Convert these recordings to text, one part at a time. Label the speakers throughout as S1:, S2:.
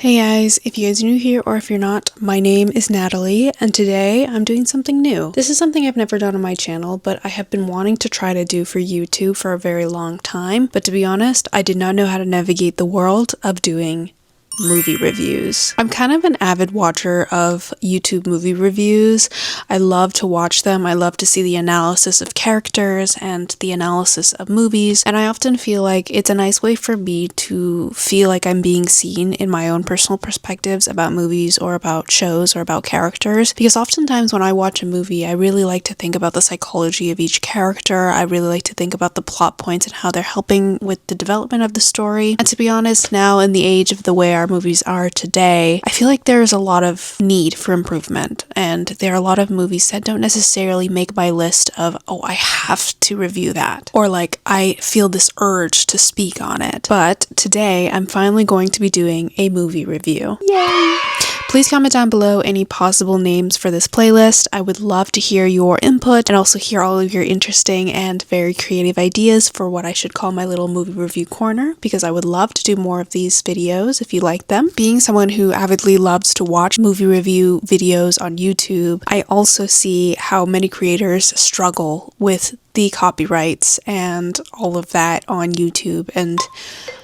S1: Hey guys, if you guys are new here or if you're not, my name is Natalie and today I'm doing something new. This is something I've never done on my channel, but I have been wanting to try to do for YouTube for a very long time. But to be honest, I did not know how to navigate the world of doing movie reviews. I'm kind of an avid watcher of YouTube movie reviews. I love to watch them. I love to see the analysis of characters and the analysis of movies, and I often feel like it's a nice way for me to feel like I'm being seen in my own personal perspectives about movies or about shows or about characters, because oftentimes when I watch a movie, I really like to think about the psychology of each character. I really like to think about the plot points and how they're helping with the development of the story. And to be honest, now in the age of the way our movies are today, I feel like there's a lot of need for improvement, and there are a lot of movies that don't necessarily make my list of, oh, I have to review that, or like I feel this urge to speak on it. But today I'm finally going to be doing a movie review. Yay! Please comment down below any possible names for this playlist. I would love to hear your input and also hear all of your interesting and very creative ideas for what I should call my little movie review corner, because I would love to do more of these videos if you like them. Being someone who avidly loves to watch movie review videos on YouTube, I also see how many creators struggle with the copyrights and all of that on YouTube, and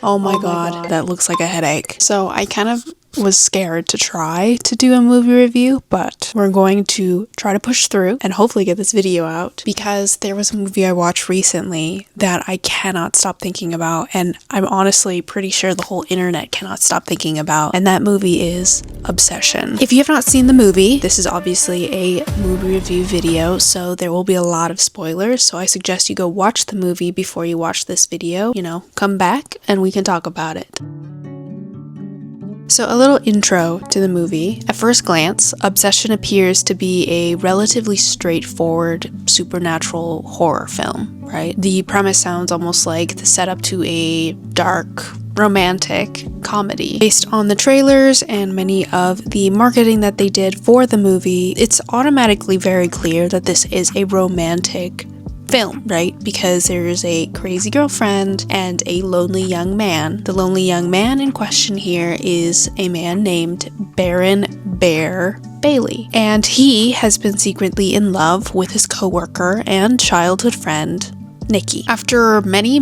S1: oh my god, that looks like a headache. So I kind of was scared to try to do a movie review, but we're going to try to push through and hopefully get this video out, because there was a movie I watched recently that I cannot stop thinking about, and I'm honestly pretty sure the whole internet cannot stop thinking about, and that movie is Obsession. If you have not seen the movie, this is obviously a movie review video, so there will be a lot of spoilers, so I suggest you go watch the movie before you watch this video. You know, come back and we can talk about it. So a little intro to the movie. At first glance, Obsession appears to be a relatively straightforward supernatural horror film, right? The premise sounds almost like the setup to a dark, romantic comedy. Based on the trailers and many of the marketing that they did for the movie, it's automatically very clear that this is a romantic film, right? Because there's a crazy girlfriend and a lonely young man. The lonely young man in question here is a man named Baron Bear Bailey, and he has been secretly in love with his coworker and childhood friend Nikki. After many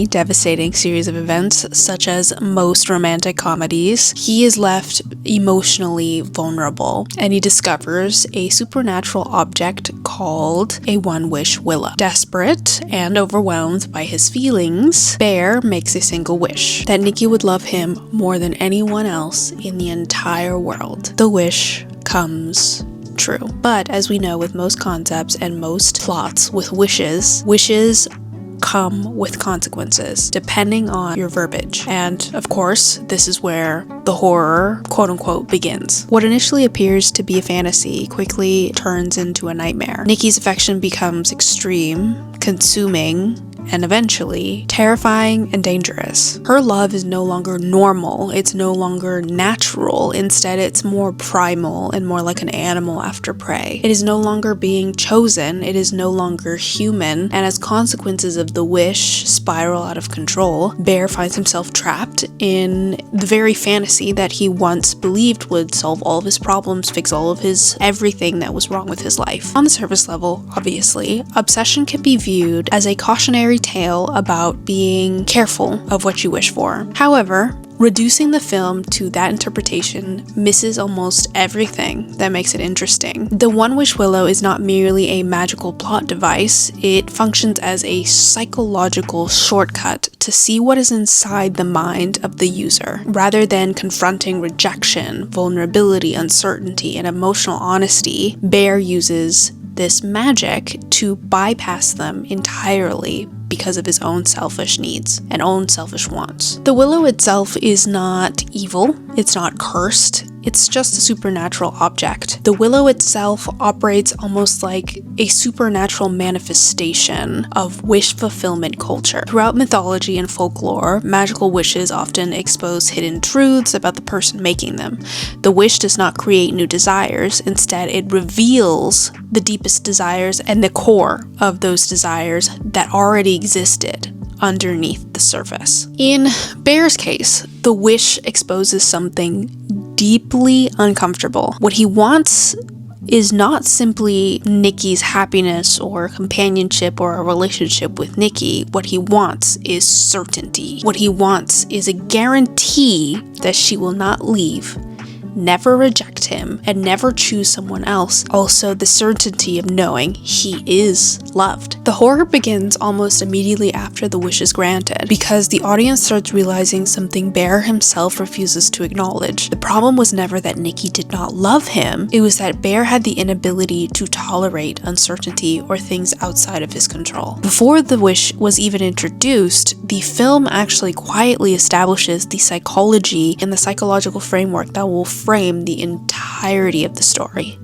S1: devastating series of events, such as most romantic comedies, he is left emotionally vulnerable, and he discovers a supernatural object called a one-wish willow. Desperate and overwhelmed by his feelings, Bear makes a single wish: that Nikki would love him more than anyone else in the entire world. The wish comes true. But as we know, with most concepts and most plots with wishes come with consequences depending on your verbiage. And of course, this is where the horror, quote unquote, begins. What initially appears to be a fantasy quickly turns into a nightmare. Nikki's affection becomes extreme, consuming, and eventually terrifying and dangerous. Her love is no longer normal, it's no longer natural, instead it's more primal and more like an animal after prey. It is no longer being chosen, it is no longer human, and as consequences of the wish spiral out of control, Bear finds himself trapped in the very fantasy that he once believed would solve all of his problems, fix all of his everything that was wrong with his life. On the surface level, obviously, Obsession can be viewed as a cautionary tale about being careful of what you wish for. However, reducing the film to that interpretation misses almost everything that makes it interesting. The one-wish willow is not merely a magical plot device, it functions as a psychological shortcut to see what is inside the mind of the user. Rather than confronting rejection, vulnerability, uncertainty, and emotional honesty, Bear uses this magic to bypass them entirely because of his own selfish needs and own selfish wants. The willow itself is not evil, it's not cursed, it's just a supernatural object. The willow itself operates almost like a supernatural manifestation of wish fulfillment culture. Throughout mythology and folklore, magical wishes often expose hidden truths about the person making them. The wish does not create new desires, instead it reveals the deepest desires and the core of those desires that already existed underneath the surface. In Bear's case, The wish exposes something deeply uncomfortable. What he wants is not simply Nikki's happiness or companionship or a relationship with Nikki. What he wants is certainty. What he wants is a guarantee that she will not leave, never reject him, and never choose someone else. Also, the certainty of knowing he is loved. The horror begins almost immediately after the wish is granted, because the audience starts realizing something Bear himself refuses to acknowledge. The problem was never that Nikki did not love him, it was that Bear had the inability to tolerate uncertainty or things outside of his control. Before the wish was even introduced, the film actually quietly establishes the psychology and the psychological framework that will frame the entirety of the story.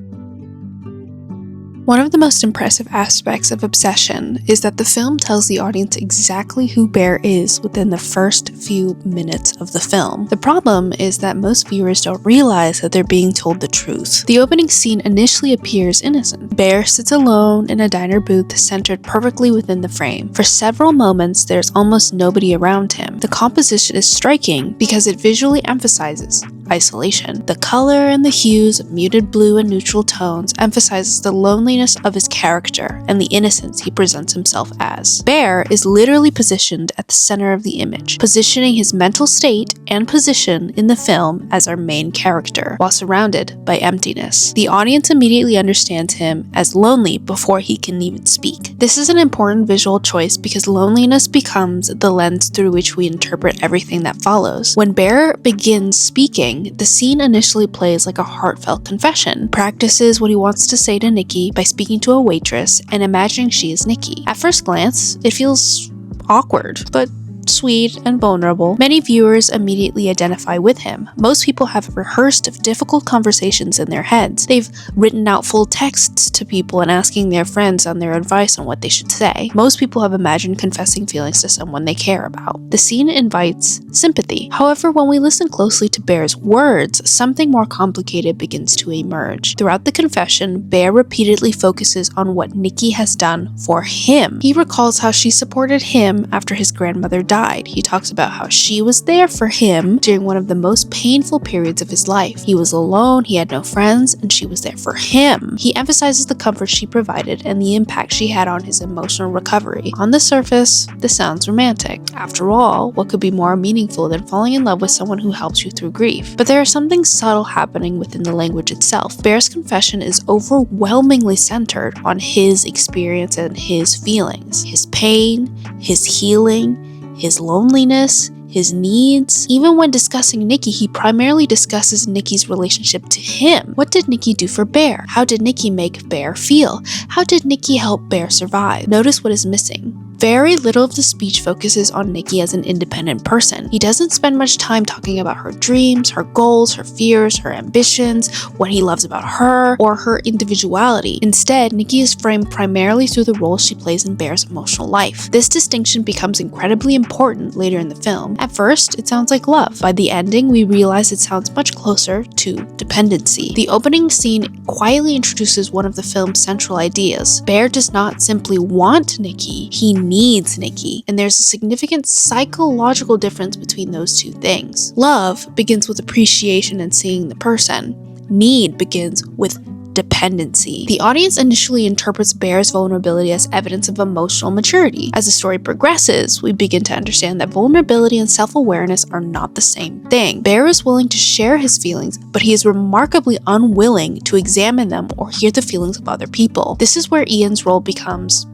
S1: One of the most impressive aspects of Obsession is that the film tells the audience exactly who Bear is within the first few minutes of the film. The problem is that most viewers don't realize that they're being told the truth. The opening scene initially appears innocent. Bear sits alone in a diner booth centered perfectly within the frame. For several moments, there's almost nobody around him. The composition is striking because it visually emphasizes isolation. The color and the hues of muted blue and neutral tones emphasizes the loneliness of his character and the innocence he presents himself as. Bear is literally positioned at the center of the image, positioning his mental state and position in the film as our main character, while surrounded by emptiness. The audience immediately understands him as lonely before he can even speak. This is an important visual choice because loneliness becomes the lens through which we interpret everything that follows. When Bear begins speaking, the scene initially plays like a heartfelt confession, practices what he wants to say to Nikki by speaking to a waitress and imagining she is Nikki. At first glance, it feels awkward, but sweet and vulnerable. Many viewers immediately identify with him. Most people have rehearsed difficult conversations in their heads. They've written out full texts to people and asking their friends on their advice on what they should say. Most people have imagined confessing feelings to someone they care about. The scene invites sympathy. However, when we listen closely to Bear's words, something more complicated begins to emerge. Throughout the confession, Bear repeatedly focuses on what Nikki has done for him. He recalls how she supported him after his grandmother died. He talks about how she was there for him during one of the most painful periods of his life. He was alone, he had no friends, and she was there for him. He emphasizes the comfort she provided and the impact she had on his emotional recovery. On the surface, this sounds romantic. After all, what could be more meaningful than falling in love with someone who helps you through grief? But there is something subtle happening within the language itself. Bear's confession is overwhelmingly centered on his experience and his feelings, his pain, his healing, his loneliness, his needs. Even when discussing Nikki, he primarily discusses Nikki's relationship to him. What did Nikki do for Bear? How did Nikki make Bear feel? How did Nikki help Bear survive? Notice what is missing. Very little of the speech focuses on Nikki as an independent person. He doesn't spend much time talking about her dreams, her goals, her fears, her ambitions, what he loves about her, or her individuality. Instead, Nikki is framed primarily through the role she plays in Bear's emotional life. This distinction becomes incredibly important later in the film. At first, it sounds like love. By the ending, we realize it sounds much closer to dependency. The opening scene quietly introduces one of the film's central ideas. Bear does not simply want Nikki, he needs Nikki, and there's a significant psychological difference between those two things. Love begins with appreciation and seeing the person. Need begins with dependency. The audience initially interprets Bear's vulnerability as evidence of emotional maturity. As the story progresses, we begin to understand that vulnerability and self-awareness are not the same thing. Bear is willing to share his feelings, but he is remarkably unwilling to examine them or hear the feelings of other people. This is where Ian's role becomes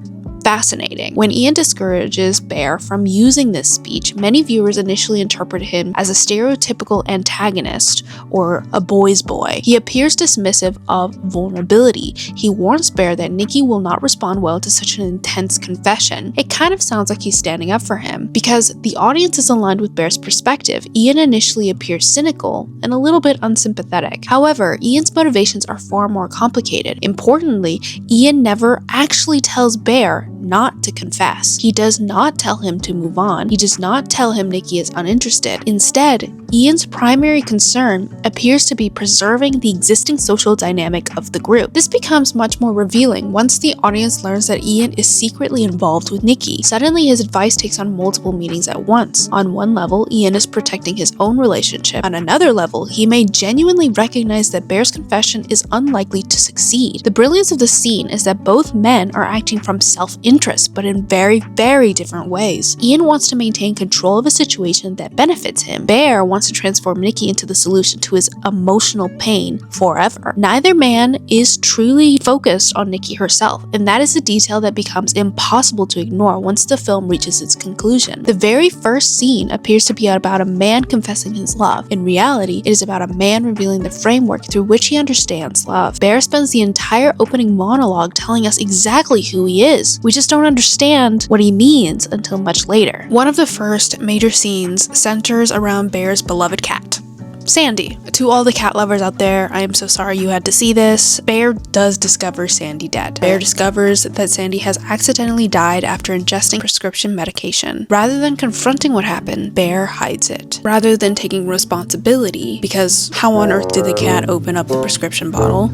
S1: fascinating. When Ian discourages Bear from using this speech, many viewers initially interpret him as a stereotypical antagonist or a boy's boy. He appears dismissive of vulnerability. He warns Bear that Nikki will not respond well to such an intense confession. It kind of sounds like he's standing up for him. Because the audience is aligned with Bear's perspective, Ian initially appears cynical and a little bit unsympathetic. However, Ian's motivations are far more complicated. Importantly, Ian never actually tells Bear not to confess. He does not tell him to move on. He does not tell him Nikki is uninterested. Instead, Ian's primary concern appears to be preserving the existing social dynamic of the group. This becomes much more revealing once the audience learns that Ian is secretly involved with Nikki. Suddenly, his advice takes on multiple meanings at once. On one level, Ian is protecting his own relationship. On another level, he may genuinely recognize that Bear's confession is unlikely to succeed. The brilliance of the scene is that both men are acting from self-interest, but in very, very different ways. Ian wants to maintain control of a situation that benefits him. Bear wants to transform Nikki into the solution to his emotional pain forever. Neither man is truly focused on Nikki herself, and that is a detail that becomes impossible to ignore once the film reaches its conclusion. The very first scene appears to be about a man confessing his love. In reality, it is about a man revealing the framework through which he understands love. Bear spends the entire opening monologue telling us exactly who he is. We just don't understand what he means until much later. One of the first major scenes centers around Bear's beloved cat, Sandy. To all the cat lovers out there, I am so sorry you had to see this. Bear does discover Sandy dead. Bear discovers that Sandy has accidentally died after ingesting prescription medication. Rather than confronting what happened, Bear hides it. Rather than taking responsibility, because how on earth did the cat open up the prescription bottle?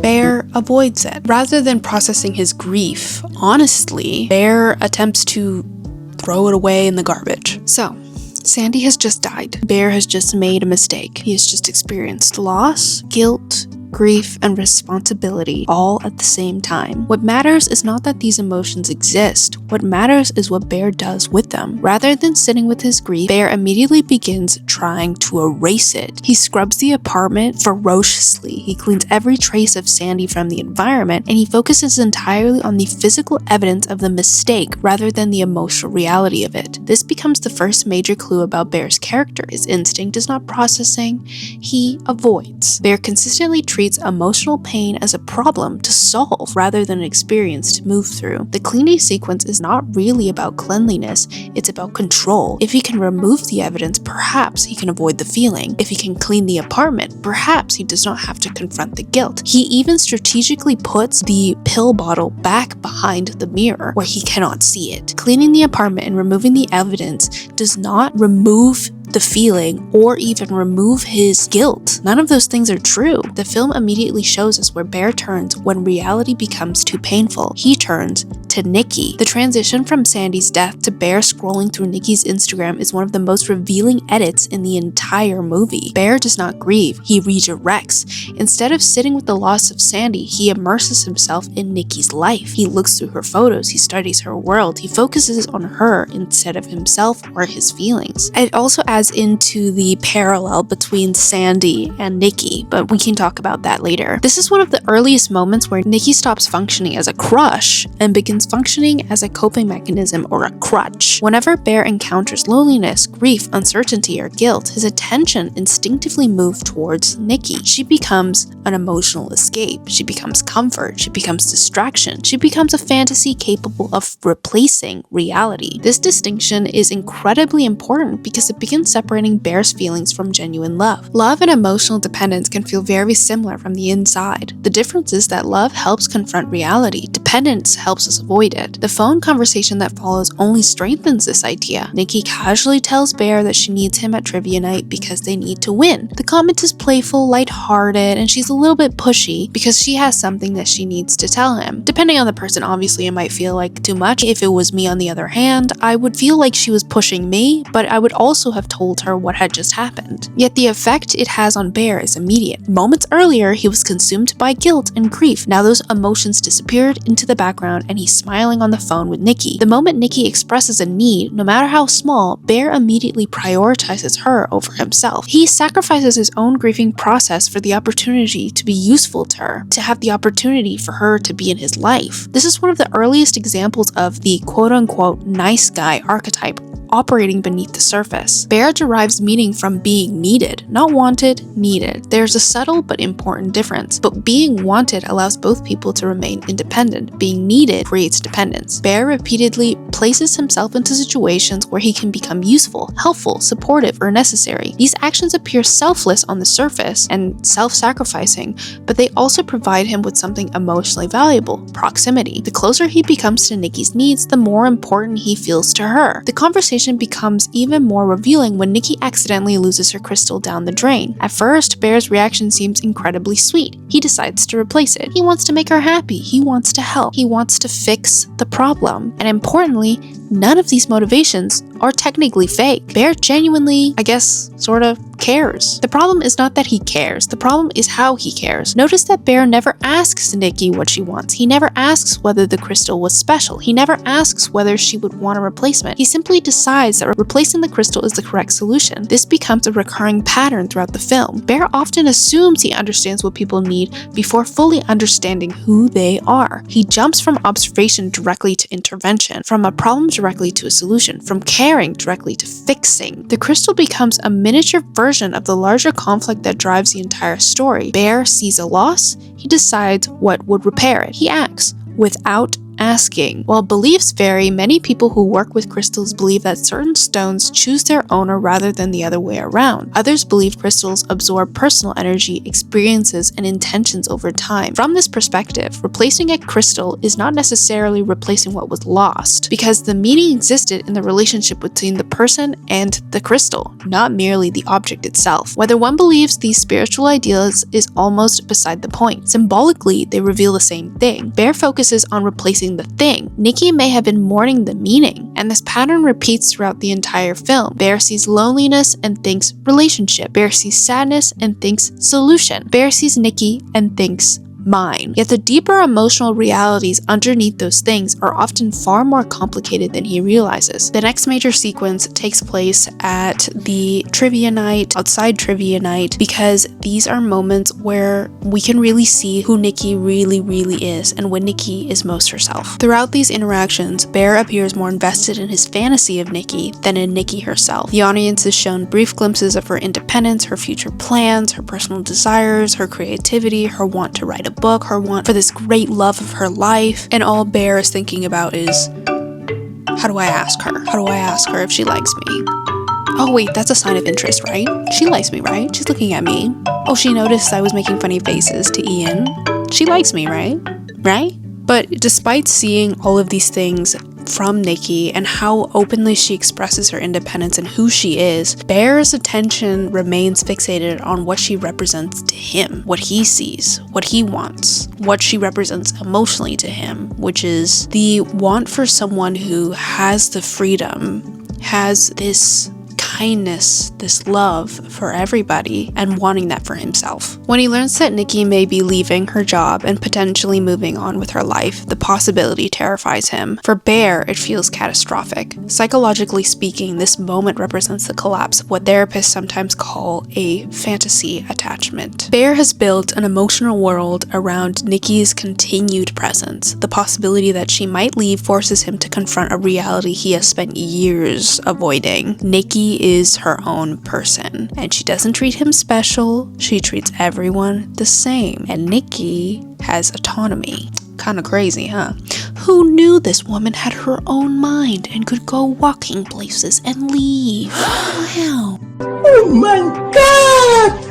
S1: Bear avoids it. Rather than processing his grief honestly, Bear attempts to throw it away in the garbage. So, Sandy has just died. Bear has just made a mistake. He has just experienced loss, guilt, grief, and responsibility all at the same time. What matters is not that these emotions exist. What matters is what Bear does with them. Rather than sitting with his grief, Bear immediately begins trying to erase it. He scrubs the apartment ferociously. He cleans every trace of Sandy from the environment, and he focuses entirely on the physical evidence of the mistake rather than the emotional reality of it. This becomes the first major clue about Bear's character. His instinct is not processing, he avoids. Bear consistently treats emotional pain as a problem to solve rather than an experience to move through. The cleaning sequence is not really about cleanliness, it's about control. If he can remove the evidence, perhaps he can avoid the feeling. If he can clean the apartment, perhaps he does not have to confront the guilt. He even strategically puts the pill bottle back behind the mirror where he cannot see it. Cleaning the apartment and removing the evidence does not remove the feeling or even remove his guilt. None of those things are true. The film immediately shows us where Bear turns when reality becomes too painful. He turns to Nikki. The transition from Sandy's death to Bear scrolling through Nikki's Instagram is one of the most revealing edits in the entire movie. Bear does not grieve, he redirects. Instead of sitting with the loss of Sandy, he immerses himself in Nikki's life. He looks through her photos, he studies her world, he focuses on her instead of himself or his feelings. It also adds into the parallel between Sandy and Nikki, but we can talk about that later. This is one of the earliest moments where Nikki stops functioning as a crush and begins functioning as a coping mechanism or a crutch. Whenever Bear encounters loneliness, grief, uncertainty, or guilt, his attention instinctively moves towards Nikki. She becomes an emotional escape. She becomes comfort. She becomes distraction. She becomes a fantasy capable of replacing reality. This distinction is incredibly important because it begins separating Bear's feelings from genuine love. Love and emotional dependence can feel very similar from the inside. The difference is that love helps confront reality. Dependence helps us avoid it. The phone conversation that follows only strengthens this idea. Nikki casually tells Bear that she needs him at trivia night because they need to win. The comment is playful, lighthearted, and she's a little bit pushy because she has something that she needs to tell him. Depending on the person, obviously it might feel like too much. If it was me on the other hand, I would feel like she was pushing me, but I would also have told her what had just happened. Yet the effect it has on Bear is immediate. Moments earlier, he was consumed by guilt and grief. Now those emotions disappeared into the background and he's smiling on the phone with Nikki. The moment Nikki expresses a need, no matter how small, Bear immediately prioritizes her over himself. He sacrifices his own grieving process for the opportunity to be useful to her, to have the opportunity for her to be in his life. This is one of the earliest examples of the quote-unquote nice guy archetype, operating beneath the surface. Bear derives meaning from being needed, not wanted, needed. There's a subtle but important difference, but being wanted allows both people to remain independent. Being needed creates dependence. Bear repeatedly places himself into situations where he can become useful, helpful, supportive, or necessary. These actions appear selfless on the surface and self-sacrificing, but they also provide him with something emotionally valuable: proximity. The closer he becomes to Nikki's needs, the more important he feels to her. The conversation becomes even more revealing when Nikki accidentally loses her crystal down the drain. At first, Bear's reaction seems incredibly sweet. He decides to replace it. He wants to make her happy. He wants to help. He wants to fix the problem. And importantly, none of these motivations are technically fake. Bear genuinely, sort of cares. The problem is not that he cares. The problem is how he cares. Notice that Bear never asks Nikki what she wants. He never asks whether the crystal was special. He never asks whether she would want a replacement. He simply decides that replacing the crystal is the correct solution. This becomes a recurring pattern throughout the film. Bear often assumes he understands what people need before fully understanding who they are. He jumps from observation directly to intervention, from a problem directly to a solution, from caring directly to fixing. The crystal becomes a miniature version of the larger conflict that drives the entire story. Bear sees a loss. He decides what would repair it. He acts without asking. While beliefs vary, many people who work with crystals believe that certain stones choose their owner rather than the other way around. Others believe crystals absorb personal energy, experiences, and intentions over time. From this perspective, replacing a crystal is not necessarily replacing what was lost, because the meaning existed in the relationship between the person and the crystal, not merely the object itself. Whether one believes these spiritual ideas is almost beside the point. Symbolically, they reveal the same thing. Bear focuses on replacing the thing. Nikki may have been mourning the meaning, and this pattern repeats throughout the entire film. Bear sees loneliness and thinks relationship. Bear sees sadness and thinks solution. Bear sees Nikki and thinks mine. Yet the deeper emotional realities underneath those things are often far more complicated than he realizes. The next major sequence takes place at the trivia night, outside trivia night, because these are moments where we can really see who Nikki really is and when Nikki is most herself. Throughout these interactions, Bear appears more invested in his fantasy of Nikki than in Nikki herself. The audience is shown brief glimpses of her independence, her future plans, her personal desires, her creativity, her want to write a book, her want for this great love of her life, and all Bear is thinking about is, how do I ask her? How do I ask her if she likes me? Oh wait, that's a sign of interest, right? She likes me, right? She's looking at me. Oh, she noticed I was making funny faces to Ian. She likes me, right? Right? But despite seeing all of these things from Nikki and how openly she expresses her independence and who she is, Bear's attention remains fixated on what she represents to him, what he sees, what he wants, what she represents emotionally to him, which is the want for someone who has the freedom, has this kindness, this love for everybody, and wanting that for himself. When he learns that Nikki may be leaving her job and potentially moving on with her life, the possibility terrifies him. For Bear, it feels catastrophic. Psychologically speaking, this moment represents the collapse of what therapists sometimes call a fantasy attachment. Bear has built an emotional world around Nikki's continued presence. The possibility that she might leave forces him to confront a reality he has spent years avoiding. Nikki is her own person, and she doesn't treat him special, she treats everyone the same. And Nikki has autonomy. Kinda crazy, huh? Who knew this woman had her own mind and could go walking places and leave? Wow.
S2: Oh my God!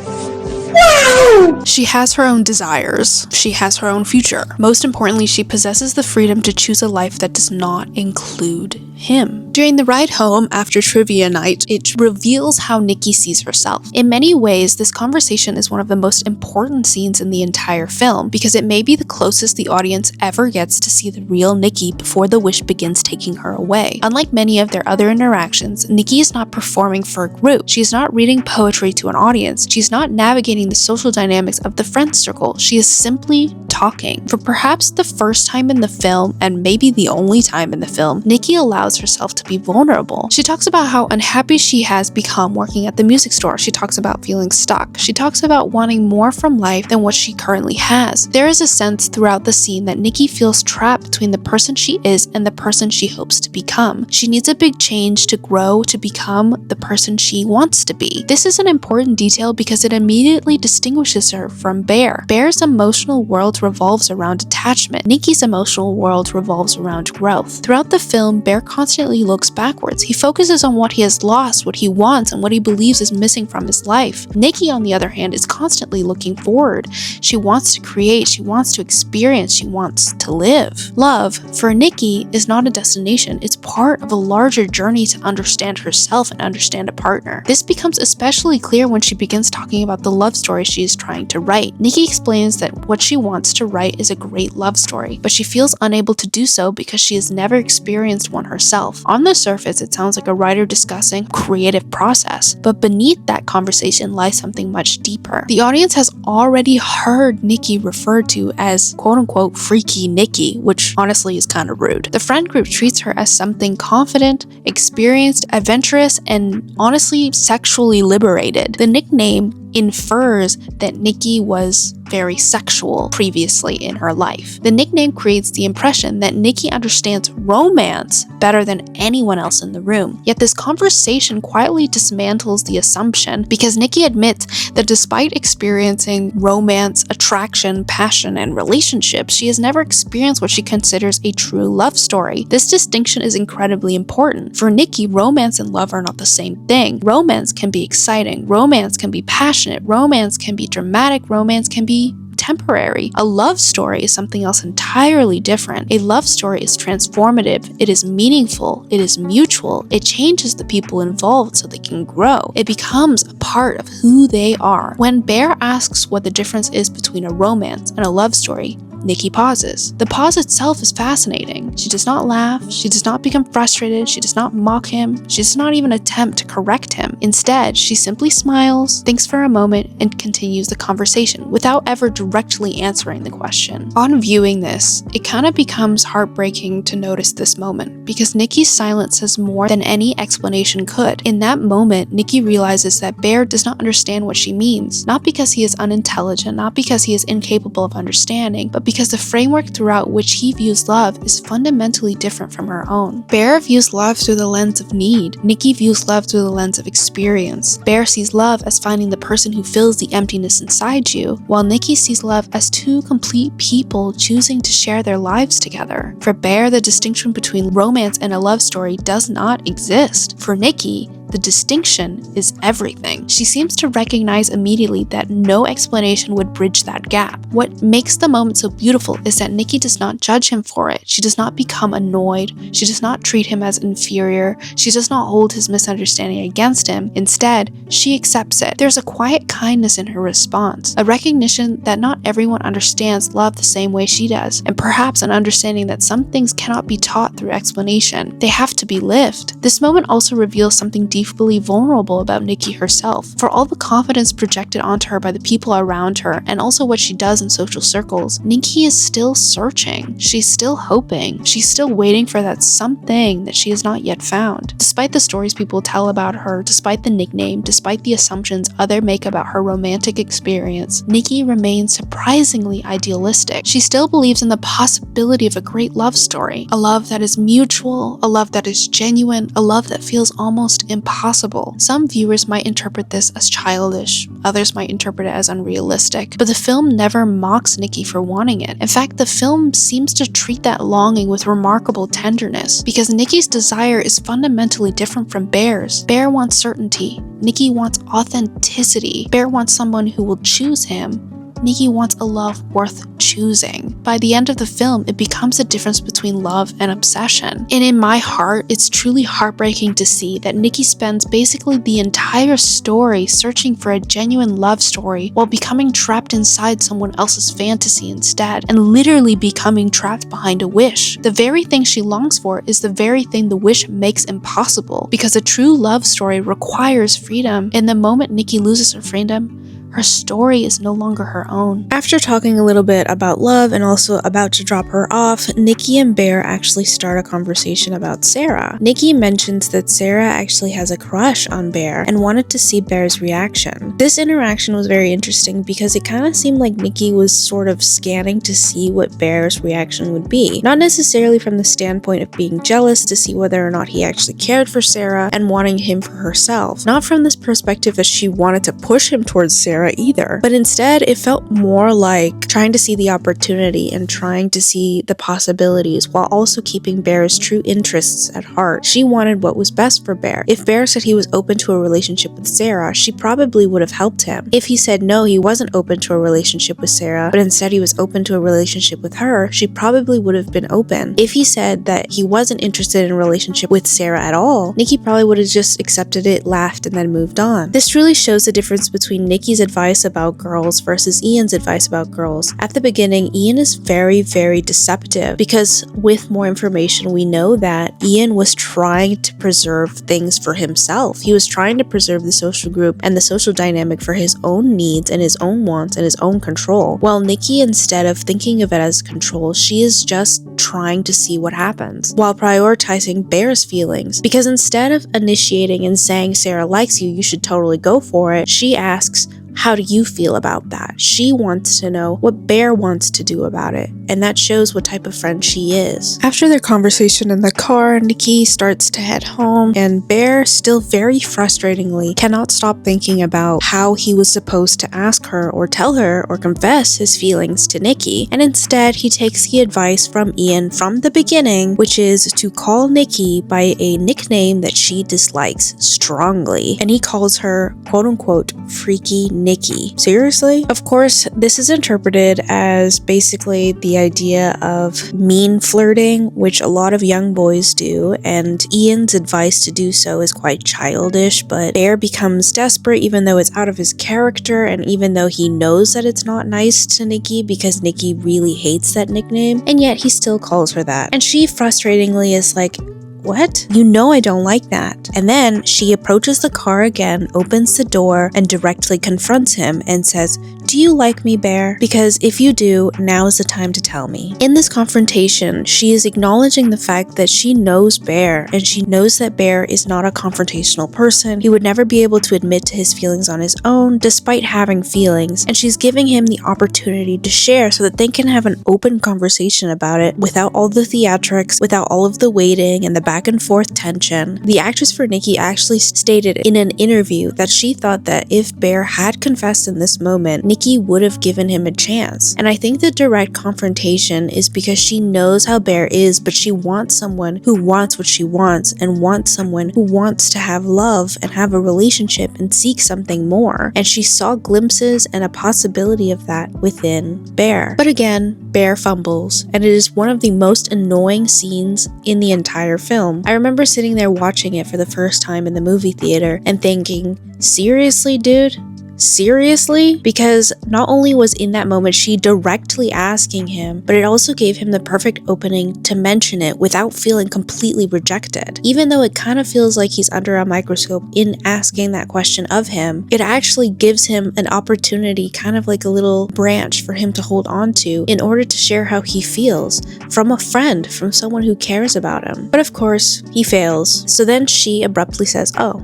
S2: Wow!
S1: She has her own desires. She has her own future. Most importantly, she possesses the freedom to choose a life that does not include him. During the ride home after trivia night, it reveals how Nikki sees herself. In many ways, this conversation is one of the most important scenes in the entire film because it may be the closest the audience ever gets to see the real Nikki before the wish begins taking her away. Unlike many of their other interactions, Nikki is not performing for a group. She is not reading poetry to an audience. She's not navigating the social dynamics of the friend circle. She is simply talking. For perhaps the first time in the film, and maybe the only time in the film, Nikki allows herself to be vulnerable. She talks about how unhappy she has become working at the music store. She talks about feeling stuck. She talks about wanting more from life than what she currently has. There is a sense throughout the scene that Nikki feels trapped between the person she is and the person she hopes to become. She needs a big change to grow to become the person she wants to be. This is an important detail because it immediately distinguishes her from Bear. Bear's emotional world revolves around attachment. Nikki's emotional world revolves around growth. Throughout the film, Bear constantly looks backwards. He focuses on what he has lost, what he wants, and what he believes is missing from his life. Nikki, on the other hand, is constantly looking forward. She wants to create, she wants to experience, she wants to live. Love, for Nikki, is not a destination. It's part of a larger journey to understand herself and understand a partner. This becomes especially clear when she begins talking about the love story she is trying to write. Nikki explains that what she wants to write is a great love story, but she feels unable to do so because she has never experienced one herself. On the surface, it sounds like a writer discussing creative process, but beneath that conversation lies something much deeper. The audience has already heard Nikki referred to as quote-unquote freaky Nikki, which honestly is kind of rude. The friend group treats her as something confident, experienced, adventurous, and honestly sexually liberated. The nickname infers that Nikki was very sexual previously in her life. The nickname creates the impression that Nikki understands romance better than anyone else in the room. Yet this conversation quietly dismantles the assumption because Nikki admits that despite experiencing romance, attraction, passion, and relationships, she has never experienced what she considers a true love story. This distinction is incredibly important. For Nikki, romance and love are not the same thing. Romance can be exciting, romance can be passionate, romance can be dramatic, romance can be temporary. A love story is something else entirely different. A love story is transformative, it is meaningful, it is mutual, it changes the people involved so they can grow. It becomes a part of who they are. When Bear asks what the difference is between a romance and a love story, Nikki pauses. The pause itself is fascinating. She does not laugh, she does not become frustrated, she does not mock him, she does not even attempt to correct him. Instead, she simply smiles, thinks for a moment, and continues the conversation without ever directly answering the question. On viewing this, it kind of becomes heartbreaking to notice this moment because Nikki's silence says more than any explanation could. In that moment, Nikki realizes that Bear does not understand what she means, not because he is unintelligent, not because he is incapable of understanding, but because the framework throughout which he views love is fundamentally different from her own. Bear views love through the lens of need. Nikki views love through the lens of experience. Bear sees love as finding the person who fills the emptiness inside you, while Nikki sees love as two complete people choosing to share their lives together. For Bear, the distinction between romance and a love story does not exist. For Nikki, the distinction is everything. She seems to recognize immediately that no explanation would bridge that gap. What makes the moment so beautiful is that Nikki does not judge him for it. She does not become annoyed. She does not treat him as inferior. She does not hold his misunderstanding against him. Instead, she accepts it. There's a quiet kindness in her response, a recognition that not everyone understands love the same way she does, and perhaps an understanding that some things cannot be taught through explanation. They have to be lived. This moment also reveals something deeply vulnerable about Nikki herself. For all the confidence projected onto her by the people around her, and also what she does in social circles, Nikki is still searching. She's still hoping. She's still waiting for that something that she has not yet found. Despite the stories people tell about her, despite the nickname, despite the assumptions others make about her romantic experience, Nikki remains surprisingly idealistic. She still believes in the possibility of a great love story, a love that is mutual, a love that is genuine, a love that feels almost impossible. Some viewers might interpret this as childish, others might interpret it as unrealistic, but the film never mocks Nikki for wanting it. In fact, the film seems to treat that longing with remarkable tenderness, because Nikki's desire is fundamentally different from Bear's. Bear wants certainty. Nikki wants authenticity. Bear wants someone who will choose him. Nikki wants a love worth choosing. By the end of the film, it becomes a difference between love and obsession. And in my heart, it's truly heartbreaking to see that Nikki spends basically the entire story searching for a genuine love story while becoming trapped inside someone else's fantasy instead, and literally becoming trapped behind a wish. The very thing she longs for is the very thing the wish makes impossible, because a true love story requires freedom. In the moment Nikki loses her freedom, Her story is no longer her own. After talking a little bit about love and also about to drop her off, Nikki and Bear actually start a conversation about Sarah. Nikki mentions that Sarah actually has a crush on Bear and wanted to see Bear's reaction. This interaction was very interesting because it kind of seemed like Nikki was sort of scanning to see what Bear's reaction would be. Not necessarily from the standpoint of being jealous to see whether or not he actually cared for Sarah and wanting him for herself. Not from this perspective that she wanted to push him towards Sarah either, but instead it felt more like trying to see the opportunity and trying to see the possibilities while also keeping Bear's true interests at heart. She wanted what was best for Bear. If Bear said he was open to a relationship with Sarah, she probably would have helped him. If he said no, he wasn't open to a relationship with Sarah, but instead he was open to a relationship with her, she probably would have been open. If he said that he wasn't interested in a relationship with Sarah at all, Nikki probably would have just accepted it, laughed, and then moved on. This really shows the difference between Nikki's advice about girls versus Ian's advice about girls. At the beginning, Ian is very, very deceptive because with more information, we know that Ian was trying to preserve things for himself. He was trying to preserve the social group and the social dynamic for his own needs and his own wants and his own control. While Nikki, instead of thinking of it as control, she is just trying to see what happens while prioritizing Bear's feelings. Because instead of initiating and saying Sarah likes you, you should totally go for it, she asks, how do you feel about that? She wants to know what Bear wants to do about it, and that shows what type of friend she is. After their conversation in the car, Nikki starts to head home, and Bear, still very frustratingly, cannot stop thinking about how he was supposed to ask her or tell her or confess his feelings to Nikki, and instead he takes the advice from Ian from the beginning, which is to call Nikki by a nickname that she dislikes strongly, and he calls her quote-unquote freaky Nikki. Seriously? Of course, this is interpreted as basically the idea of mean flirting, which a lot of young boys do, and Ian's advice to do so is quite childish, but Bear becomes desperate even though it's out of his character and even though he knows that it's not nice to Nikki because Nikki really hates that nickname, and yet he still calls her that. And she frustratingly is like, what? You know I don't like that. And then she approaches the car again, opens the door, and directly confronts him and says, do you like me, Bear? Because if you do, now is the time to tell me. In this confrontation, she is acknowledging the fact that she knows Bear, and she knows that Bear is not a confrontational person. He would never be able to admit to his feelings on his own, despite having feelings, and she's giving him the opportunity to share so that they can have an open conversation about it without all the theatrics, without all of the waiting and the back and forth tension. The actress for Nikki actually stated in an interview that she thought that if Bear had confessed in this moment, Nikki would have given him a chance. And I think the direct confrontation is because she knows how Bear is, but she wants someone who wants what she wants and wants someone who wants to have love and have a relationship and seek something more. And she saw glimpses and a possibility of that within Bear. But again, Bear fumbles, and it is one of the most annoying scenes in the entire film. I remember sitting there watching it for the first time in the movie theater and thinking, seriously, dude? Seriously? Because not only was in that moment she directly asking him, but it also gave him the perfect opening to mention it without feeling completely rejected. Even though it kind of feels like he's under a microscope in asking that question of him, it actually gives him an opportunity, kind of like a little branch for him to hold on to in order to share how he feels from a friend, from someone who cares about him. But of course, he fails. So then she abruptly says, oh,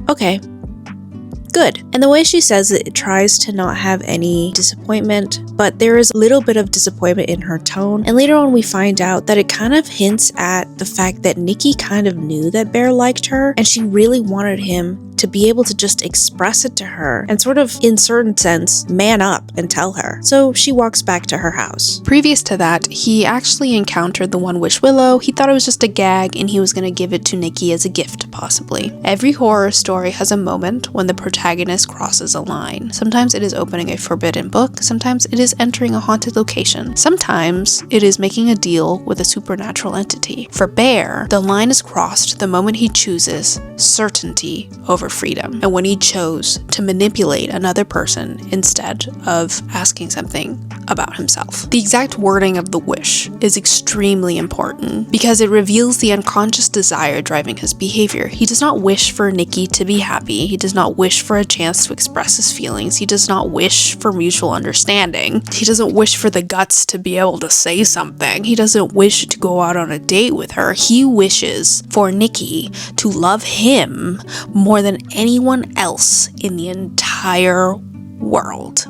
S1: okay. Good. And the way she says it tries to not have any disappointment, but there is a little bit of disappointment in her tone. And later on we find out that it kind of hints at the fact that Nikki kind of knew that Bear liked her and she really wanted him to be able to just express it to her and sort of, in certain sense, man up and tell her. So she walks back to her house. Previous to that, he actually encountered the One Wish Willow. He thought it was just a gag and he was going to give it to Nikki as a gift, possibly. Every horror story has a moment when the protagonist crosses a line. Sometimes it is opening a forbidden book, sometimes it is entering a haunted location, sometimes it is making a deal with a supernatural entity. For Bear, the line is crossed the moment he chooses certainty over for freedom, and when he chose to manipulate another person instead of asking something about himself. The exact wording of the wish is extremely important because it reveals the unconscious desire driving his behavior. He does not wish for Nikki to be happy. He does not wish for a chance to express his feelings. He does not wish for mutual understanding. He doesn't wish for the guts to be able to say something. He doesn't wish to go out on a date with her. He wishes for Nikki to love him more than anyone else in the entire world.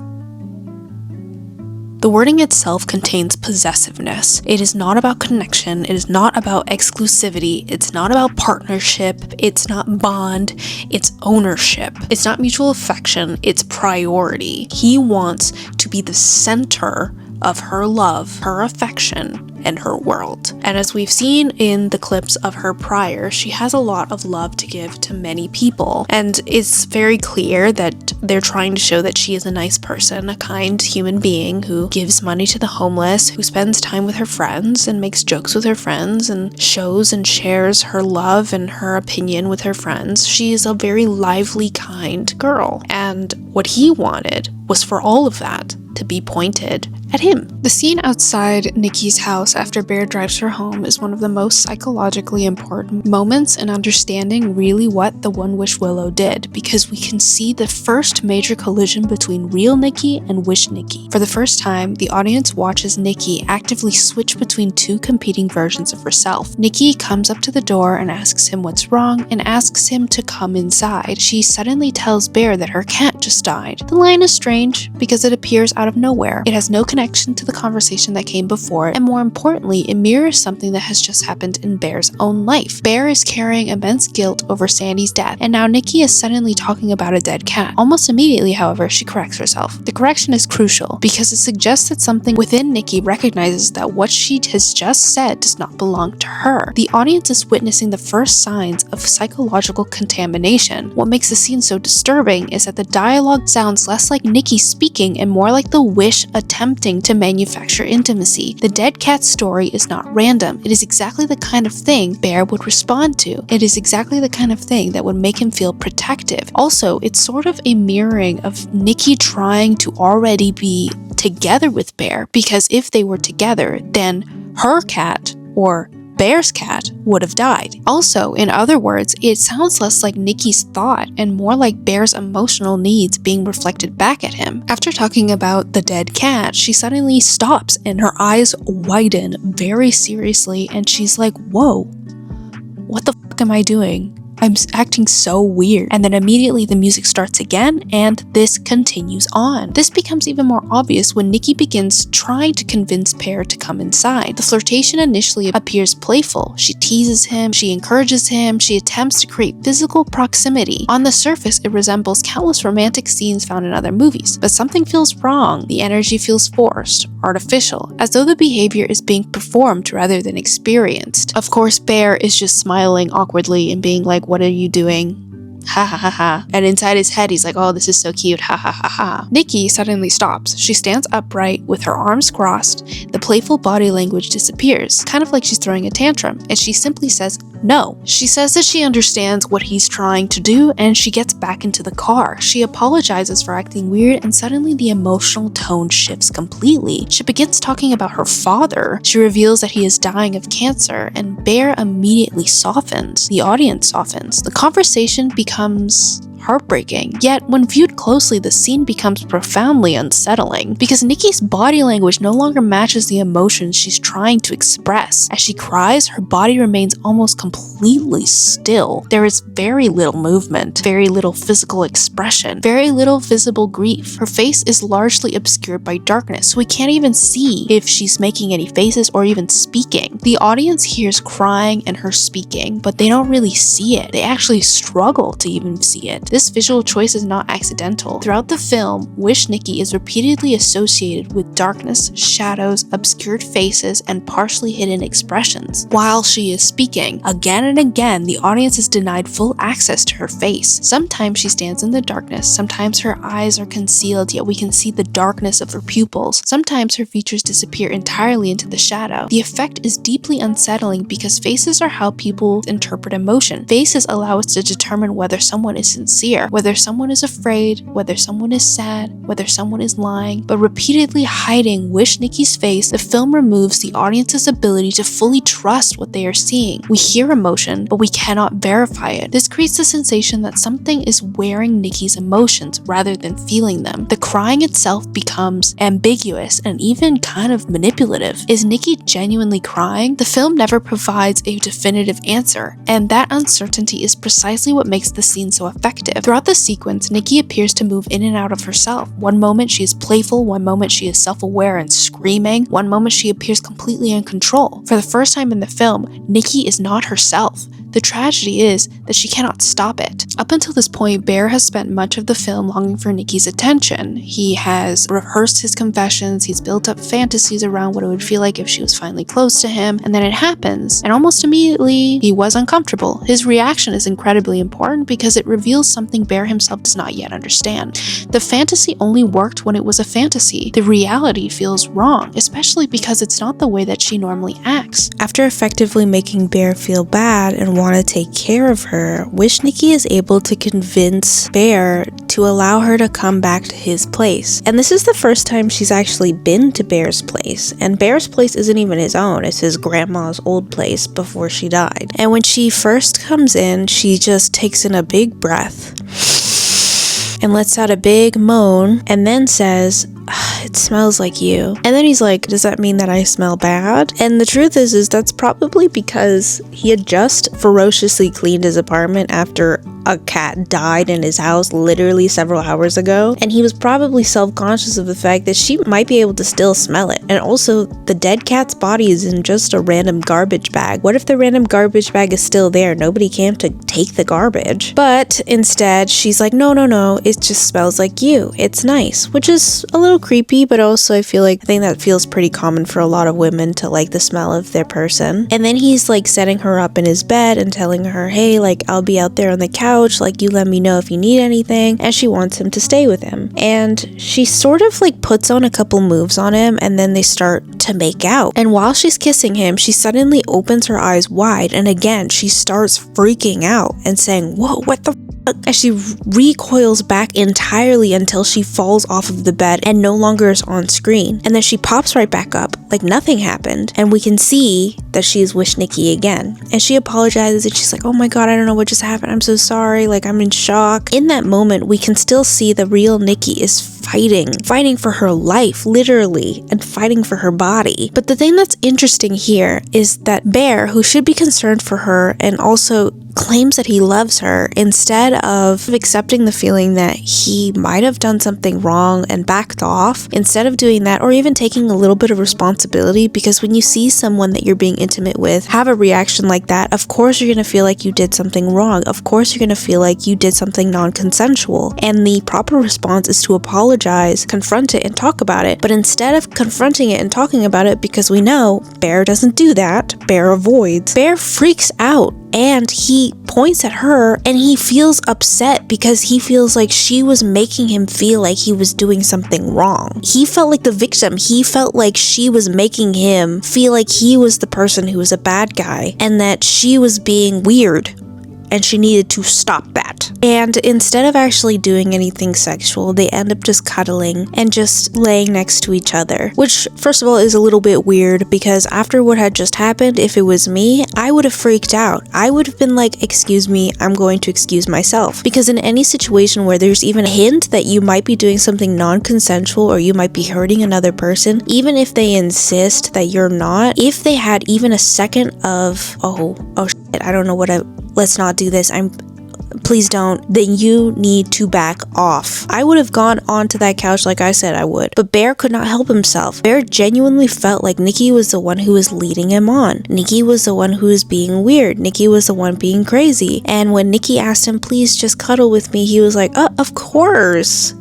S1: The wording itself contains possessiveness. It is not about connection. It is not about exclusivity. It's not about partnership. It's not bond. It's ownership. It's not mutual affection. It's priority. He wants to be the center of her love, her affection, and her world. And as we've seen in the clips of her prior, she has a lot of love to give to many people. And it's very clear that they're trying to show that she is a nice person, a kind human being who gives money to the homeless, who spends time with her friends and makes jokes with her friends and shows and shares her love and her opinion with her friends. She is a very lively, kind girl. And what he wanted was for all of that to be pointed at him. The scene outside Nikki's house after Bear drives her home is one of the most psychologically important moments in understanding really what the One Wish Willow did, because we can see the first major collision between real Nikki and Wish Nikki. For the first time, the audience watches Nikki actively switch between two competing versions of herself. Nikki comes up to the door and asks him what's wrong and asks him to come inside. She suddenly tells Bear that her cat just died. The line is strange because it appears out of nowhere. It has no connection to the conversation that came before it, and more importantly, it mirrors something that has just happened in Bear's own life. Bear is carrying immense guilt over Sandy's death, and now Nikki is suddenly talking about a dead cat. Almost immediately, however, she corrects herself. The correction is crucial because it suggests that something within Nikki recognizes that what she has just said does not belong to her. The audience is witnessing the first signs of psychological contamination. What makes the scene so disturbing is that the dialogue sounds less like Nikki speaking and more like the Wish attempting to manufacture intimacy. The dead cat story is not random. It is exactly the kind of thing Bear would respond to. It is exactly the kind of thing that would make him feel protective. Also, it's sort of a mirroring of Nikki trying to already be together with Bear, because if they were together, then her cat, or Bear's cat, would have died. Also, in other words, it sounds less like Nikki's thought and more like Bear's emotional needs being reflected back at him. After talking about the dead cat, she suddenly stops and her eyes widen very seriously, and she's like, whoa, what the fuck am I doing? I'm acting so weird. And then immediately the music starts again, and this continues on. This becomes even more obvious when Nikki begins trying to convince Bear to come inside. The flirtation initially appears playful. She teases him, she encourages him, she attempts to create physical proximity. On the surface, it resembles countless romantic scenes found in other movies, but something feels wrong. The energy feels forced, artificial, as though the behavior is being performed rather than experienced. Of course, Bear is just smiling awkwardly and being like, what are you doing? Ha ha ha ha. And inside his head, he's like, oh, this is so cute. Ha ha ha ha. Nikki suddenly stops. She stands upright with her arms crossed. The playful body language disappears, kind of like she's throwing a tantrum, and she simply says no. She says that she understands what he's trying to do, and she gets back into the car. She apologizes for acting weird, and suddenly the emotional tone shifts completely. She begins talking about her father. She reveals that he is dying of cancer, and Bear immediately softens. The audience softens. The conversation becomes heartbreaking. Yet, when viewed closely, the scene becomes profoundly unsettling because Nikki's body language no longer matches the emotions she's trying to express. As she cries, her body remains almost completely still. There is very little movement, very little physical expression, very little visible grief. Her face is largely obscured by darkness, so we can't even see if she's making any faces or even speaking. The audience hears crying and her speaking, but they don't really see it. They actually struggle to even see it. moment. This visual choice is not accidental. Throughout the film, Wish Nikki is repeatedly associated with darkness, shadows, obscured faces, and partially hidden expressions. While she is speaking, again and again, the audience is denied full access to her face. Sometimes she stands in the darkness, sometimes her eyes are concealed, yet we can see the darkness of her pupils. Sometimes her features disappear entirely into the shadow. The effect is deeply unsettling because faces are how people interpret emotion. Faces allow us to determine whether someone is sincere, whether someone is afraid, whether someone is sad, whether someone is lying. But repeatedly hiding Wish Nikki's face, the film removes the audience's ability to fully trust what they are seeing. We hear emotion, but we cannot verify it. This creates the sensation that something is wearing Nikki's emotions rather than feeling them. The crying itself becomes ambiguous and even kind of manipulative. Is Nikki genuinely crying? The film never provides a definitive answer, and that uncertainty is precisely what makes the scene so effective. Throughout the sequence, Nikki appears to move in and out of herself. One moment she is playful, one moment she is self-aware and screaming, one moment she appears completely in control. For the first time in the film, Nikki is not herself. The tragedy is that she cannot stop it. Up until this point, Bear has spent much of the film longing for Nikki's attention. He has rehearsed his confessions, he's built up fantasies around what it would feel like if she was finally close to him, and then it happens, and almost immediately, he was uncomfortable. His reaction is incredibly important because it reveals something Bear himself does not yet understand. The fantasy only worked when it was a fantasy. The reality feels wrong, especially because it's not the way that she normally acts.
S3: After effectively making Bear feel bad and want to take care of her, Wish Nikki is able to convince Bear to allow her to come back to his place. And this is the first time she's actually been to Bear's place. And Bear's place isn't even his own, it's his grandma's old place before she died. And when she first comes in, she just takes in a big breath and lets out a big moan and then says, "It smells like you." And then he's like, "Does that mean that I smell bad?" And the truth is that's probably because he had just ferociously cleaned his apartment after a cat died in his house literally several hours ago, and he was probably self-conscious of the fact that she might be able to still smell it. And also, the dead cat's body is in just a random garbage bag. What if the random garbage bag is still there? Nobody came to take the garbage. But instead, she's like, no, it just smells like you. It's nice, which is a little creepy, but also I think that feels pretty common for a lot of women to like the smell of their person. And then he's like setting her up in his bed and telling her, hey, like, I'll be out there on the couch, like, you let me know if you need anything. And she wants him to stay with him. And she sort of like puts on a couple moves on him, and then they start to make out. And while she's kissing him, she suddenly opens her eyes wide, and again she starts freaking out and saying, "Whoa, what the as she recoils back entirely until she falls off of the bed and no longer is on screen. And then she pops right back up like nothing happened, and we can see that she's Wish Nikki again. And she apologizes and she's like, "Oh my god, I don't know what just happened. I'm so sorry. Like, I'm in shock." In that moment, we can still see the real Nikki is fighting for her life, literally, and fighting for her body. But the thing that's interesting here is that Bear, who should be concerned for her and also claims that he loves her, instead of accepting the feeling that he might have done something wrong and backed off, instead of doing that, or even taking a little bit of responsibility, because when you see someone that you're being intimate with have a reaction like that, of course you're going to feel like you did something wrong. Of course you're going to feel like you did something non-consensual. And the proper response is to apologize, confront it, and talk about it. But instead of confronting it and talking about it, because we know Bear doesn't do that, Bear avoids, Bear freaks out. And he points at her and he feels upset because he feels like she was making him feel like he was doing something wrong. He felt like the victim. He felt like she was making him feel like he was the person who was a bad guy and that she was being weird. And she needed to stop that. And instead of actually doing anything sexual, they end up just cuddling and just laying next to each other. Which, first of all, is a little bit weird because after what had just happened, if it was me, I would have freaked out. I would have been like, "Excuse me, I'm going to excuse myself." Because in any situation where there's even a hint that you might be doing something non-consensual or you might be hurting another person, even if they insist that you're not, if they had even a second of, oh shit, I don't know what let's not do this. please don't, then you need to back off. I would have gone onto that couch like I said I would, but Bear could not help himself. Bear genuinely felt like Nikki was the one who was leading him on. Nikki was the one who was being weird. Nikki was the one being crazy. And when Nikki asked him, please just cuddle with me, he was like, of course.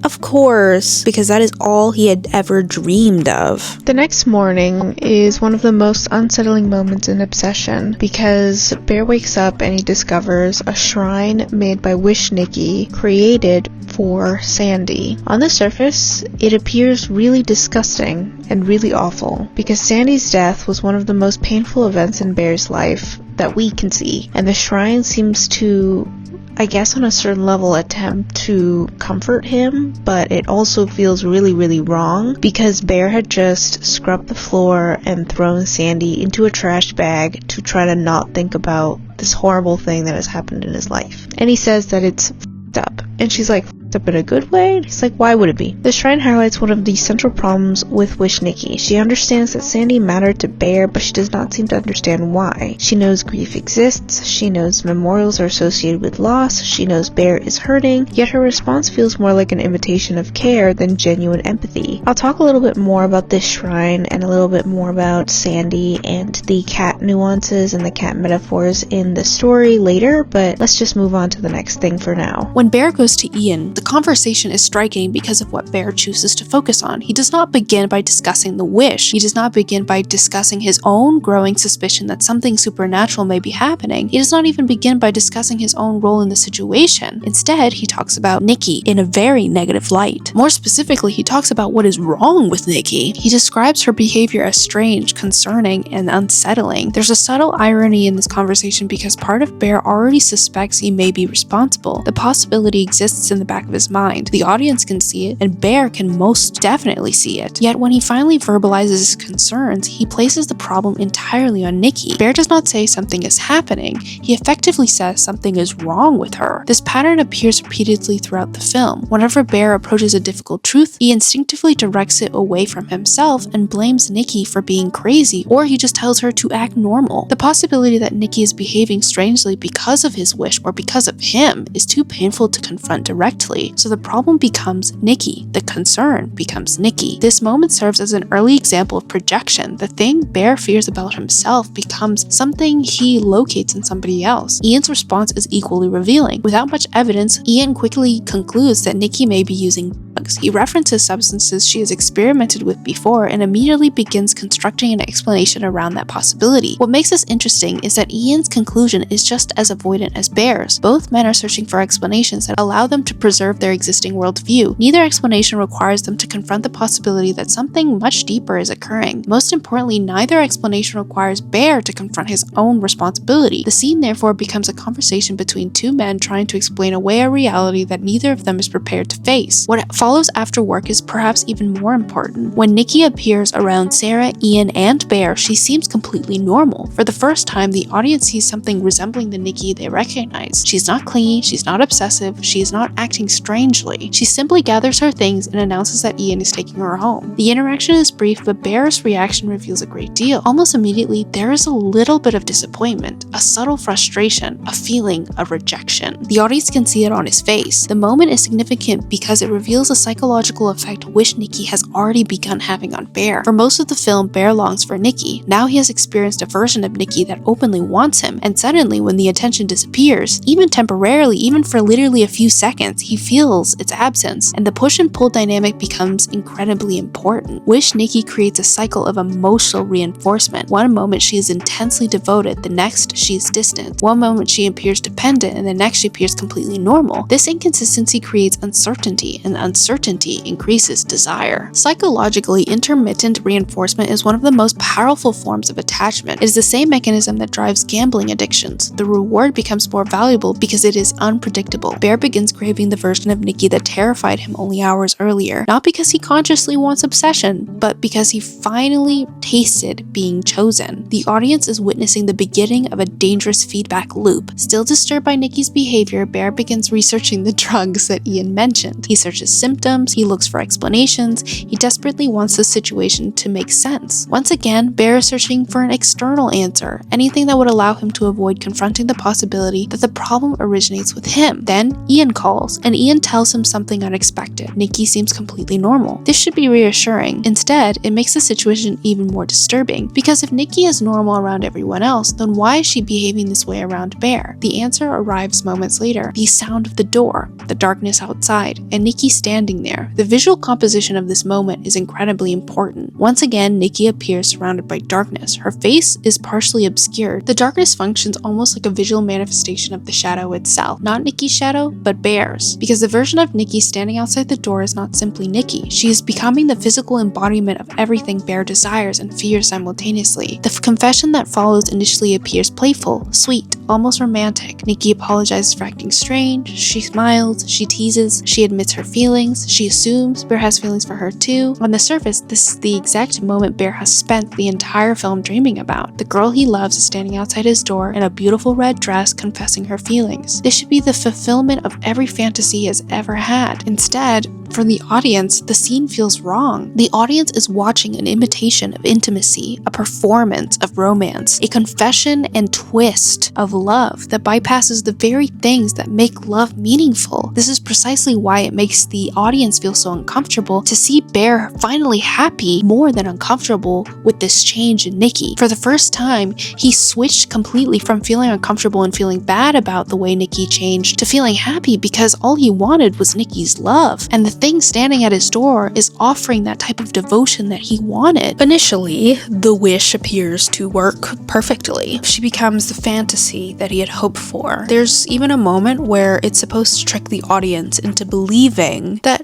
S3: Of course, because that is all he had ever dreamed of.
S1: The next morning is one of the most unsettling moments in Obsession because Bear wakes up and he discovers a shrine made by Wish Nikki created for Sandy. On the surface, it appears really disgusting and really awful because Sandy's death was one of the most painful events in Bear's life that we can see, and the shrine seems to, I guess on a certain level, attempt to comfort him, but it also feels really, really wrong because Bear had just scrubbed the floor and thrown Sandy into a trash bag to try to not think about this horrible thing that has happened in his life. And he says that it's f***ed up. And she's like, up in a good way? And he's like, why would it be? The shrine highlights one of the central problems with Wish Nikki. She understands that Sandy mattered to Bear, but she does not seem to understand why. She knows grief exists, she knows memorials are associated with loss, she knows Bear is hurting, yet her response feels more like an imitation of care than genuine empathy. I'll talk a little bit more about this shrine and a little bit more about Sandy and the cat nuances and the cat metaphors in the story later, but let's just move on to the next thing for now.
S4: When Bear goes to Ian, the conversation is striking because of what Bear chooses to focus on. He does not begin by discussing the wish. He does not begin by discussing his own growing suspicion that something supernatural may be happening. He does not even begin by discussing his own role in the situation. Instead, he talks about Nikki in a very negative light. More specifically, he talks about what is wrong with Nikki. He describes her behavior as strange, concerning, and unsettling. There's a subtle irony in this conversation because part of Bear already suspects he may be responsible. The possibility exists in the back of his mind. The audience can see it, and Bear can most definitely see it. Yet when he finally verbalizes his concerns, he places the problem entirely on Nikki. Bear does not say something is happening. He effectively says something is wrong with her. This pattern appears repeatedly throughout the film. Whenever Bear approaches a difficult truth, he instinctively directs it away from himself and blames Nikki for being crazy, or he just tells her to act normal. The possibility that Nikki is behaving strangely because of his wish or because of him is too painful to confront directly. So the problem becomes Nikki. The concern becomes Nikki. This moment serves as an early example of projection. The thing Bear fears about himself becomes something he locates in somebody else. Ian's response is equally revealing. Without much evidence, Ian quickly concludes that Nikki may be using drugs. He references substances she has experimented with before and immediately begins constructing an explanation around that possibility. What makes this interesting is that Ian's conclusion is just as avoidant as Bear's. Both men are searching for explanations that allow them to preserve their existing worldview. Neither explanation requires them to confront the possibility that something much deeper is occurring. Most importantly, neither explanation requires Bear to confront his own responsibility. The scene therefore becomes a conversation between two men trying to explain away a reality that neither of them is prepared to face. What follows after work is perhaps even more important. When Nikki appears around Sarah, Ian, and Bear, she seems completely normal. For the first time, the audience sees something resembling the Nikki they recognize. She's not clingy, she's not obsessive, she is not acting strangely. She simply gathers her things and announces that Ian is taking her home. The interaction is brief, but Bear's reaction reveals a great deal. Almost immediately, there is a little bit of disappointment, a subtle frustration, a feeling of rejection. The audience can see it on his face. The moment is significant because it reveals a psychological effect Wish Nikki has already begun having on Bear. For most of the film, Bear longs for Nikki. Now he has experienced a version of Nikki that openly wants him, and suddenly when the attention disappears, even temporarily, even for literally a few seconds, he feels its absence, and the push and pull dynamic becomes incredibly important. Wish Nikki creates a cycle of emotional reinforcement. One moment she is intensely devoted, the next she is distant. One moment she appears dependent, and the next she appears completely normal. This inconsistency creates uncertainty, and uncertainty increases desire. Psychologically, intermittent reinforcement is one of the most powerful forms of attachment. It is the same mechanism that drives gambling addictions. The reward becomes more valuable because it is unpredictable. Bear begins craving the version of Nikki that terrified him only hours earlier, not because he consciously wants obsession, but because he finally tasted being chosen. The audience is witnessing the beginning of a dangerous feedback loop. Still disturbed by Nikki's behavior, Bear begins researching the drugs that Ian mentioned. He searches symptoms, he looks for explanations, he desperately wants the situation to make sense. Once again, Bear is searching for an external answer, anything that would allow him to avoid confronting the possibility that the problem originates with him. Then Ian calls, and Ian tells him something unexpected. Nikki seems completely normal. This should be reassuring. Instead, it makes the situation even more disturbing, because if Nikki is normal around everyone else, then why is she behaving this way around Bear? The answer arrives moments later. The sound of the door, the darkness outside, and Nikki standing there. The visual composition of this moment is incredibly important. Once again, Nikki appears surrounded by darkness. Her face is partially obscured. The darkness functions almost like a visual manifestation of the shadow itself. Not Nikki's shadow, but Bear's. Because the version of Nikki standing outside the door is not simply Nikki. She is becoming the physical embodiment of everything Bear desires and fears simultaneously. The confession that follows initially appears playful, sweet, almost romantic. Nikki apologizes for acting strange, she smiles, she teases, she admits her feelings, she assumes Bear has feelings for her too. On the surface, this is the exact moment Bear has spent the entire film dreaming about. The girl he loves is standing outside his door in a beautiful red dress confessing her feelings. This should be the fulfillment of every fantasy he has ever had. Instead, for the audience, the scene feels wrong. The audience is watching an imitation of intimacy, a performance of romance, a confession and twist of love that bypasses the very things that make love meaningful. This is precisely why it makes the audience feel so uncomfortable to see Bear finally happy more than uncomfortable with this change in Nikki. For the first time, he switched completely from feeling uncomfortable and feeling bad about the way Nikki changed to feeling happy because all he wanted was Nikki's love. And the thing standing at his door is offering that type of devotion that he wanted.
S1: Initially, the wish appears to work perfectly. She becomes the fantasy that he had hoped for. There's even a moment where it's supposed to trick the audience into believing that,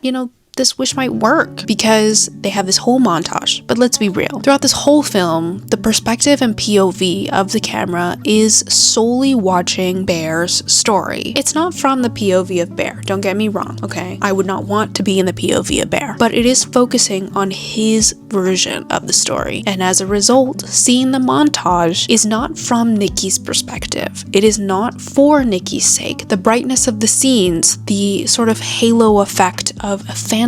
S1: this wish might work because they have this whole montage. But let's be real. Throughout this whole film, the perspective and POV of the camera is solely watching Bear's story. It's not from the POV of Bear, don't get me wrong, okay? I would not want to be in the POV of Bear, but it is focusing on his version of the story. And as a result, seeing the montage is not from Nikki's perspective. It is not for Nikki's sake. The brightness of the scenes, the sort of halo effect of a fantasy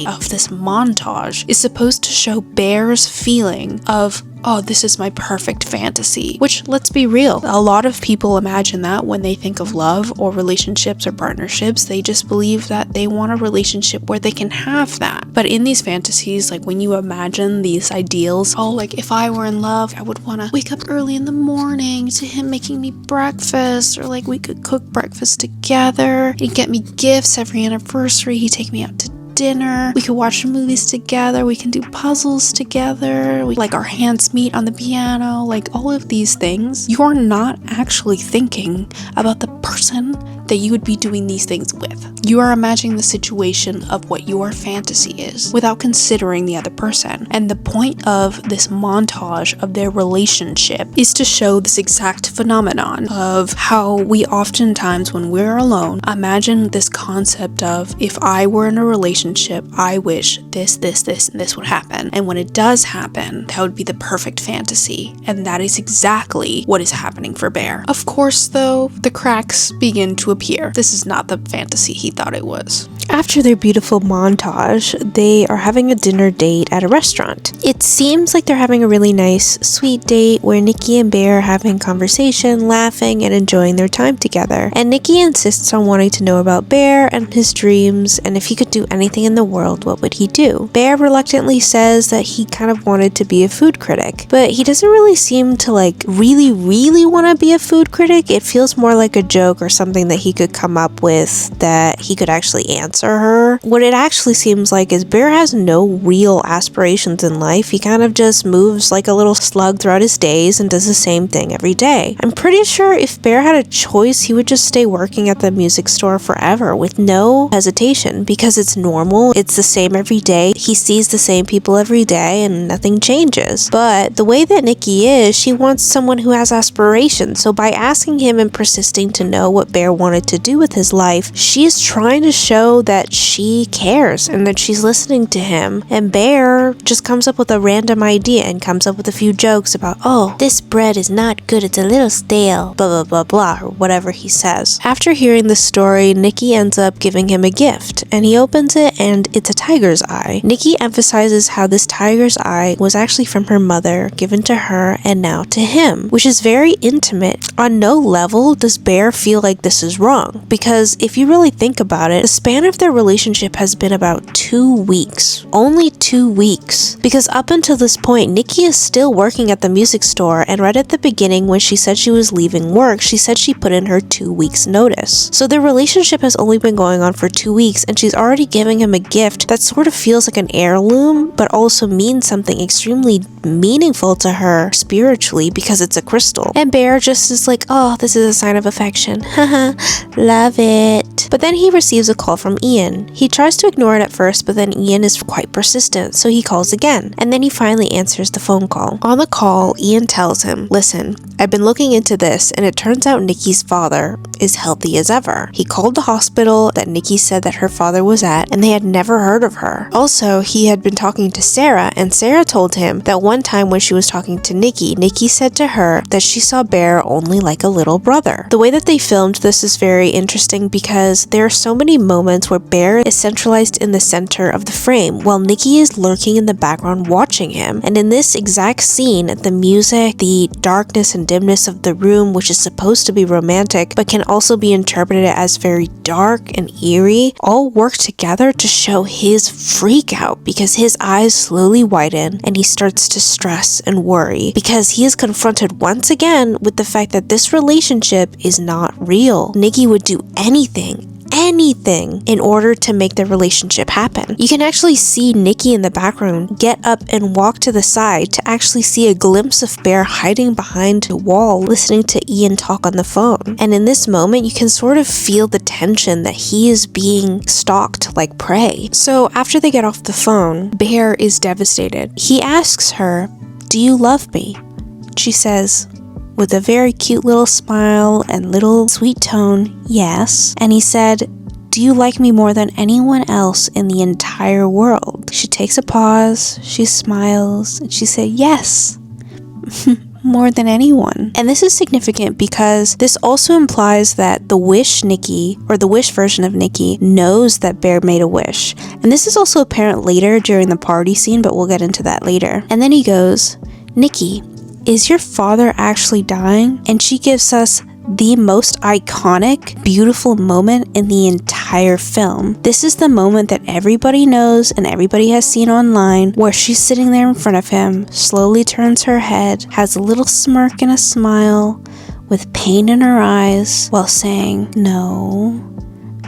S1: of this montage is supposed to show Bear's feeling of, oh, this is my perfect fantasy. Which, let's be real, a lot of people imagine that when they think of love or relationships or partnerships. They just believe that they want a relationship where they can have that. But in these fantasies, like when you imagine these ideals, oh, like if I were in love, I would want to wake up early in the morning to him making me breakfast, or like we could cook breakfast together. He'd get me gifts every anniversary. He'd take me out to dinner, we could watch movies together, we can do puzzles together, like our hands meet on the piano, like all of these things. You're not actually thinking about the person that you would be doing these things with. You are imagining the situation of what your fantasy is without considering the other person. And the point of this montage of their relationship is to show this exact phenomenon of how we oftentimes, when we're alone, imagine this concept of, if I were in a relationship, I wish this, and this would happen. And when it does happen, that would be the perfect fantasy. And that is exactly what is happening for Bear. Of course, though, the cracks begin to appear. This is not the fantasy he thought it was.
S3: After their beautiful montage, they are having a dinner date at a restaurant. It seems like they're having a really nice, sweet date where Nikki and Bear are having conversation, laughing, and enjoying their time together. And Nikki insists on wanting to know about Bear and his dreams, and if he could do anything in the world, what would he do? Bear reluctantly says that he kind of wanted to be a food critic, but he doesn't really seem to really want to be a food critic. It feels more like a joke or something that he could come up with that he could actually answer her. What it actually seems like is Bear has no real aspirations in life. He kind of just moves like a little slug throughout his days and does the same thing every day. I'm pretty sure if Bear had a choice, he would just stay working at the music store forever with no hesitation, because it's normal. It's the same every day. He sees the same people every day and nothing changes. But the way that Nikki is, she wants someone who has aspirations. So by asking him and persisting to know what Bear wanted wanted to do with his life, she's trying to show that she cares and that she's listening to him. And Bear just comes up with a random idea and comes up with a few jokes about, oh, this bread is not good, it's a little stale, blah blah blah blah, or whatever he says. After hearing the story, Nikki ends up giving him a gift, and he opens it and it's a tiger's eye. Nikki emphasizes how this tiger's eye was actually from her mother, given to her and now to him, which is very intimate. On no level does Bear feel like this is wrong, because if you really think about it, the span of their relationship has been about 2 weeks. Only 2 weeks. Because up until this point, Nikki is still working at the music store, and right at the beginning when she said she was leaving work, she said she put in her 2 weeks notice. So their relationship has only been going on for 2 weeks, and she's already giving him a gift that sort of feels like an heirloom, but also means something extremely meaningful to her spiritually because it's a crystal. And Bear just is like, oh, this is a sign of affection. Haha, love it. But then he receives a call from Ian. He tries to ignore it at first, but then Ian is quite persistent, so he calls again. And then he finally answers the phone call. On the call, Ian tells him, listen, I've been looking into this, and it turns out Nikki's father is healthy as ever. He called the hospital that Nikki said that her father was at, and they had never heard of her. Also, he had been talking to Sarah, and Sarah told him that one time when she was talking to Nikki, Nikki said to her that she saw Bear only like a little brother. The way that they filmed this is very interesting because there are so many moments where Bear is centralized in the center of the frame, while Nikki is lurking in the background watching him. And in this exact scene, the music, the darkness and dimness of the room, which is supposed to be romantic, but can also be interpreted as very dark and eerie, all work together to show his freak out because his eyes slowly widen and he starts to stress and worry because he is confronted once again with the fact that this relationship is not real. Nikki would do anything in order to make the relationship happen. You can actually see Nikki in the background get up and walk to the side to actually see a glimpse of Bear hiding behind a wall listening to Ian talk on the phone. And in this moment, you can sort of feel the tension that he is being stalked like prey. So after they get off the phone, Bear is devastated. He asks her, do you love me? She says, with a very cute little smile and little sweet tone, yes. And he said, do you like me more than anyone else in the entire world? She takes a pause, she smiles, and she said, yes. More than anyone. And this is significant because this also implies that the Wish Nikki, or the Wish version of Nikki, knows that Bear made a wish. And this is also apparent later during the party scene, but we'll get into that later. And then he goes, Nikki, is your father actually dying? And she gives us the most iconic, beautiful moment in the entire film. This is the moment that everybody knows and everybody has seen online, where she's sitting there in front of him, slowly turns her head, has a little smirk and a smile, with pain in her eyes, while saying, no.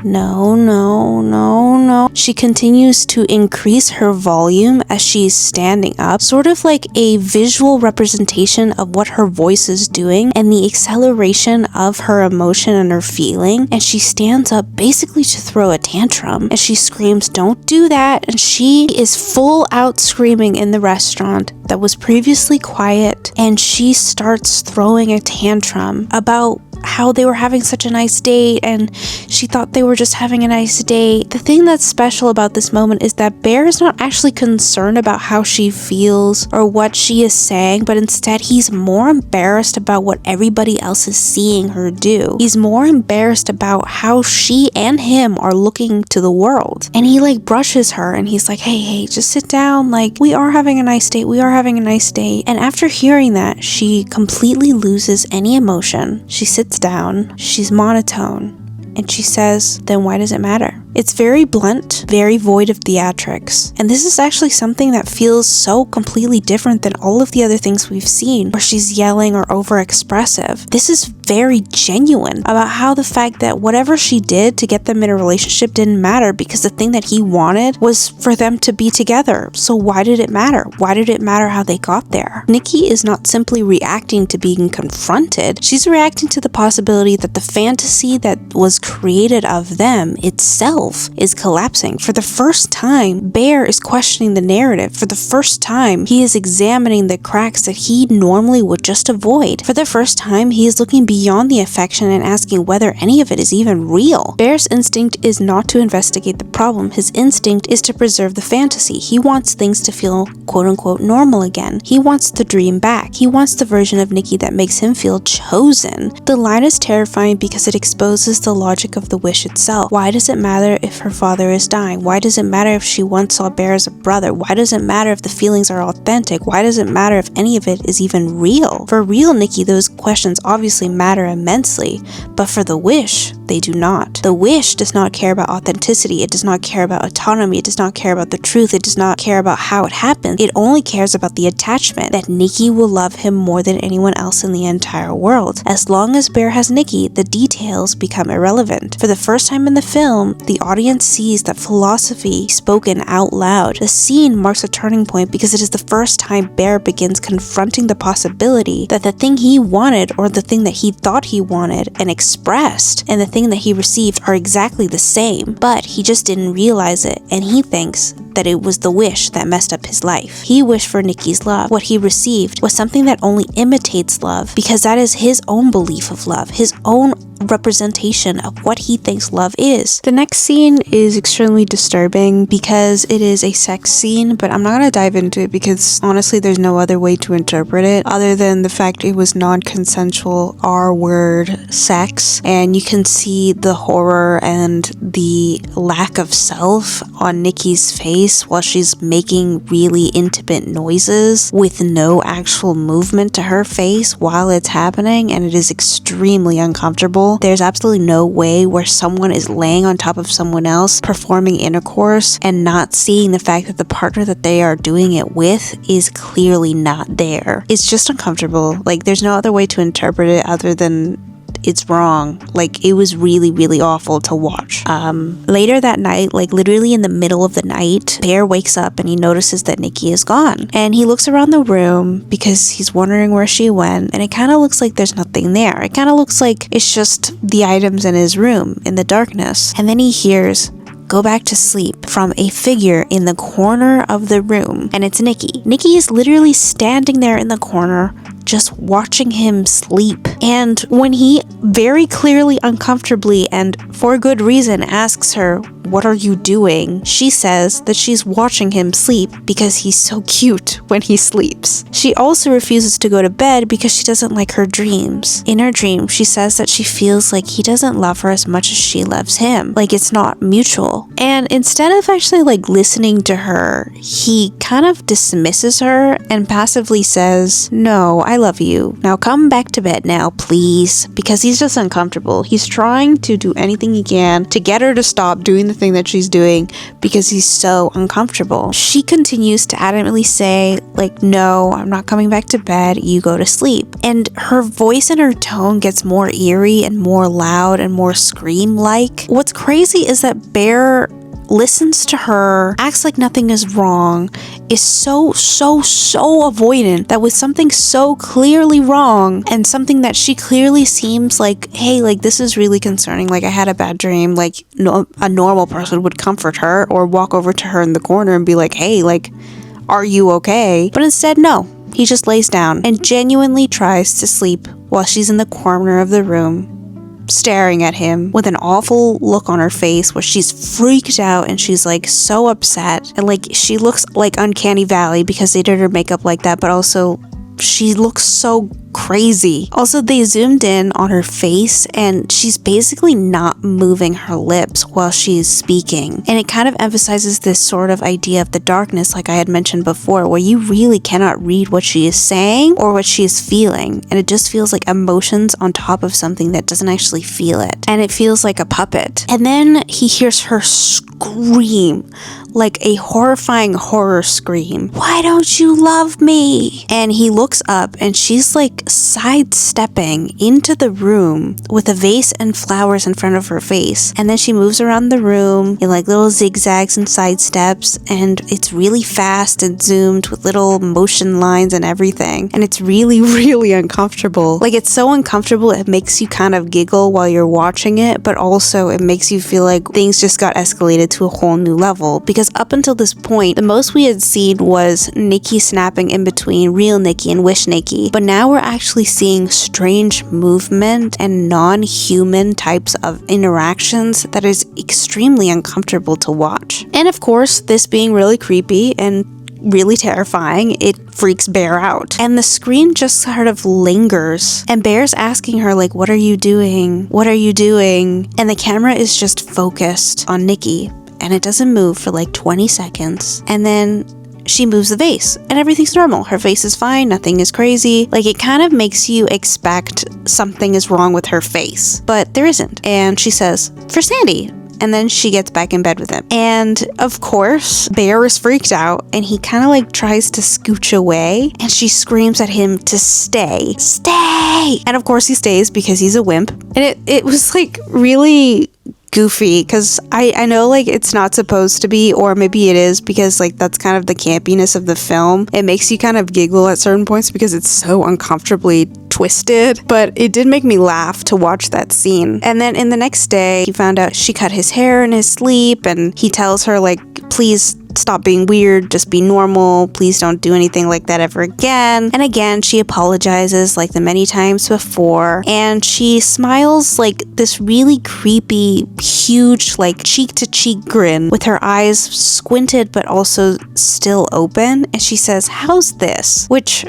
S3: No, no, no, no. She continues to increase her volume as she's standing up, sort of like a visual representation of what her voice is doing and the acceleration of her emotion and her feeling. And she stands up basically to throw a tantrum, and she screams, don't do that. And she is full out screaming in the restaurant that was previously quiet, and she starts throwing a tantrum about how they were having such a nice date and she thought they were just having a nice date. The thing that's special about this moment is that Bear is not actually concerned about how she feels or what she is saying, but instead he's more embarrassed about what everybody else is seeing her do. He's more embarrassed about how she and him are looking to the world. And he like brushes her and he's like, hey, just sit down. Like, we are having a nice date. We are having a nice date. And after hearing that, she completely loses any emotion. She sits down, she's monotone, and she says, then why does it matter? It's very blunt, very void of theatrics. And this is actually something that feels so completely different than all of the other things we've seen, where she's yelling or over-expressive. This is very genuine about how the fact that whatever she did to get them in a relationship didn't matter, because the thing that he wanted was for them to be together. So why did it matter? Why did it matter how they got there? Nikki is not simply reacting to being confronted. She's reacting to the possibility that the fantasy that was created of them itself himself is collapsing. For the first time, Bear is questioning the narrative. For the first time, he is examining the cracks that he normally would just avoid. For the first time, he is looking beyond the affection and asking whether any of it is even real. Bear's instinct is not to investigate the problem. His instinct is to preserve the fantasy. He wants things to feel quote-unquote normal again. He wants the dream back. He wants the version of Nikki that makes him feel chosen. The line is terrifying because it exposes the logic of the wish itself. Why does it matter if her father is dying? Why does it matter if she once saw Bear as a brother? Why does it matter if the feelings are authentic? Why does it matter if any of it is even real? For real Nikki, those questions obviously matter immensely, but for the wish, they do not. The wish does not care about authenticity. It does not care about autonomy. It does not care about the truth. It does not care about how it happened. It only cares about the attachment, that Nikki will love him more than anyone else in the entire world. As long as Bear has Nikki, the details become irrelevant. For the first time in the film, the audience sees that philosophy spoken out loud. The scene marks a turning point because it is the first time Bear begins confronting the possibility that the thing he wanted, or the thing that he thought he wanted and expressed, and the thing that he received are exactly the same, but he just didn't realize it, and he thinks that it was the wish that messed up his life. He wished for Nikki's love. What he received was something that only imitates love, because that is his own belief of love, his own representation of what he thinks love is. The next scene is extremely disturbing because it is a sex scene, but I'm not gonna dive into it because honestly there's no other way to interpret it other than the fact it was non-consensual R-word sex, and you can see the horror and the lack of self on Nikki's face while she's making really intimate noises with no actual movement to her face while it's happening, and it is extremely uncomfortable. There's absolutely no way where someone is laying on top of someone else performing intercourse and not seeing the fact that the partner that they are doing it with is clearly not there. It's just uncomfortable. Like, there's no other way to interpret it other than it's wrong. Like, it was really, really awful to watch. Later that night, like literally in the middle of the night, Bear wakes up and he notices that Nikki is gone. And he looks around the room because he's wondering where she went, and it kind of looks like there's nothing there. It kind of looks like it's just the items in his room in the darkness. And then he hears, "Go back to sleep," from a figure in the corner of the room, and it's Nikki. Nikki is literally standing there in the corner just watching him sleep. And when he very clearly, uncomfortably, and for good reason asks her, "What are you doing?" she says that she's watching him sleep because he's so cute when he sleeps. She also refuses to go to bed because she doesn't like her dreams. In her dream, she says that she feels like he doesn't love her as much as she loves him, like it's not mutual. And instead of actually like listening to her, he kind of dismisses her and passively says, "No, I love you. Now come back to bed now, please," because he's just uncomfortable. He's trying to do anything he can to get her to stop doing the thing that she's doing because he's so uncomfortable. She continues to adamantly say, like, "No, I'm not coming back to bed. You go to sleep." And her voice and her tone gets more eerie and more loud and more scream-like. What's crazy is that Bear listens to her, acts like nothing is wrong, is so avoidant that with something so clearly wrong and something that she clearly seems like, hey, like this is really concerning, like I had a bad dream, like no, a normal person would comfort her or walk over to her in the corner and be like, "Hey, like, are you okay?" But instead, no. He just lays down and genuinely tries to sleep while she's in the corner of the room, staring at him with an awful look on her face where she's freaked out and she's like so upset, and like she looks like Uncanny Valley because they did her makeup like that, but also she looks so crazy. Also, they zoomed in on her face and she's basically not moving her lips while she's speaking, and it kind of emphasizes this sort of idea of the darkness, like I had mentioned before, where you really cannot read what she is saying or what she is feeling, and it just feels like emotions on top of something that doesn't actually feel it, and it feels like a puppet. And then he hears her scream, like a horrifying horror scream, "Why don't you love me?" And he looks up and she's like sidestepping into the room with a vase and flowers in front of her face. And then she moves around the room in like little zigzags and sidesteps, and it's really fast and zoomed with little motion lines and everything. And it's really, really uncomfortable. Like, it's so uncomfortable it makes you kind of giggle while you're watching it, but also it makes you feel like things just got escalated to a whole new level. Because up until this point, the most we had seen was Nikki snapping in between real Nikki and Wish Nikki. But now we're actually seeing strange movement and non-human types of interactions that is extremely uncomfortable to watch. And of course, this being really creepy and really terrifying, it freaks Bear out. And the screen just sort of lingers, and Bear's asking her, like, what are you doing? What are you doing? And the camera is just focused on Nikki, and it doesn't move for like 20 seconds. And then she moves the vase and everything's normal. Her face is fine, nothing is crazy. Like, it kind of makes you expect something is wrong with her face, but there isn't. And she says, for Sandy. And then she gets back in bed with him. And of course, Bear is freaked out, and he kind of like tries to scooch away, and she screams at him to stay. Stay! And of course he stays because he's a wimp. And it was like really goofy, because I know like it's not supposed to be, or maybe it is, because like that's kind of the campiness of the film. It makes you kind of giggle at certain points because it's so uncomfortably twisted, but it did make me laugh to watch that scene. And then in the next day, he found out she cut his hair in his sleep, and he tells her like, please stop being weird, just be normal, please don't do anything like that ever again. And again, she apologizes like the many times before, and she smiles like this really creepy, huge, like cheek-to-cheek grin with her eyes squinted but also still open, and she says, how's this? Which,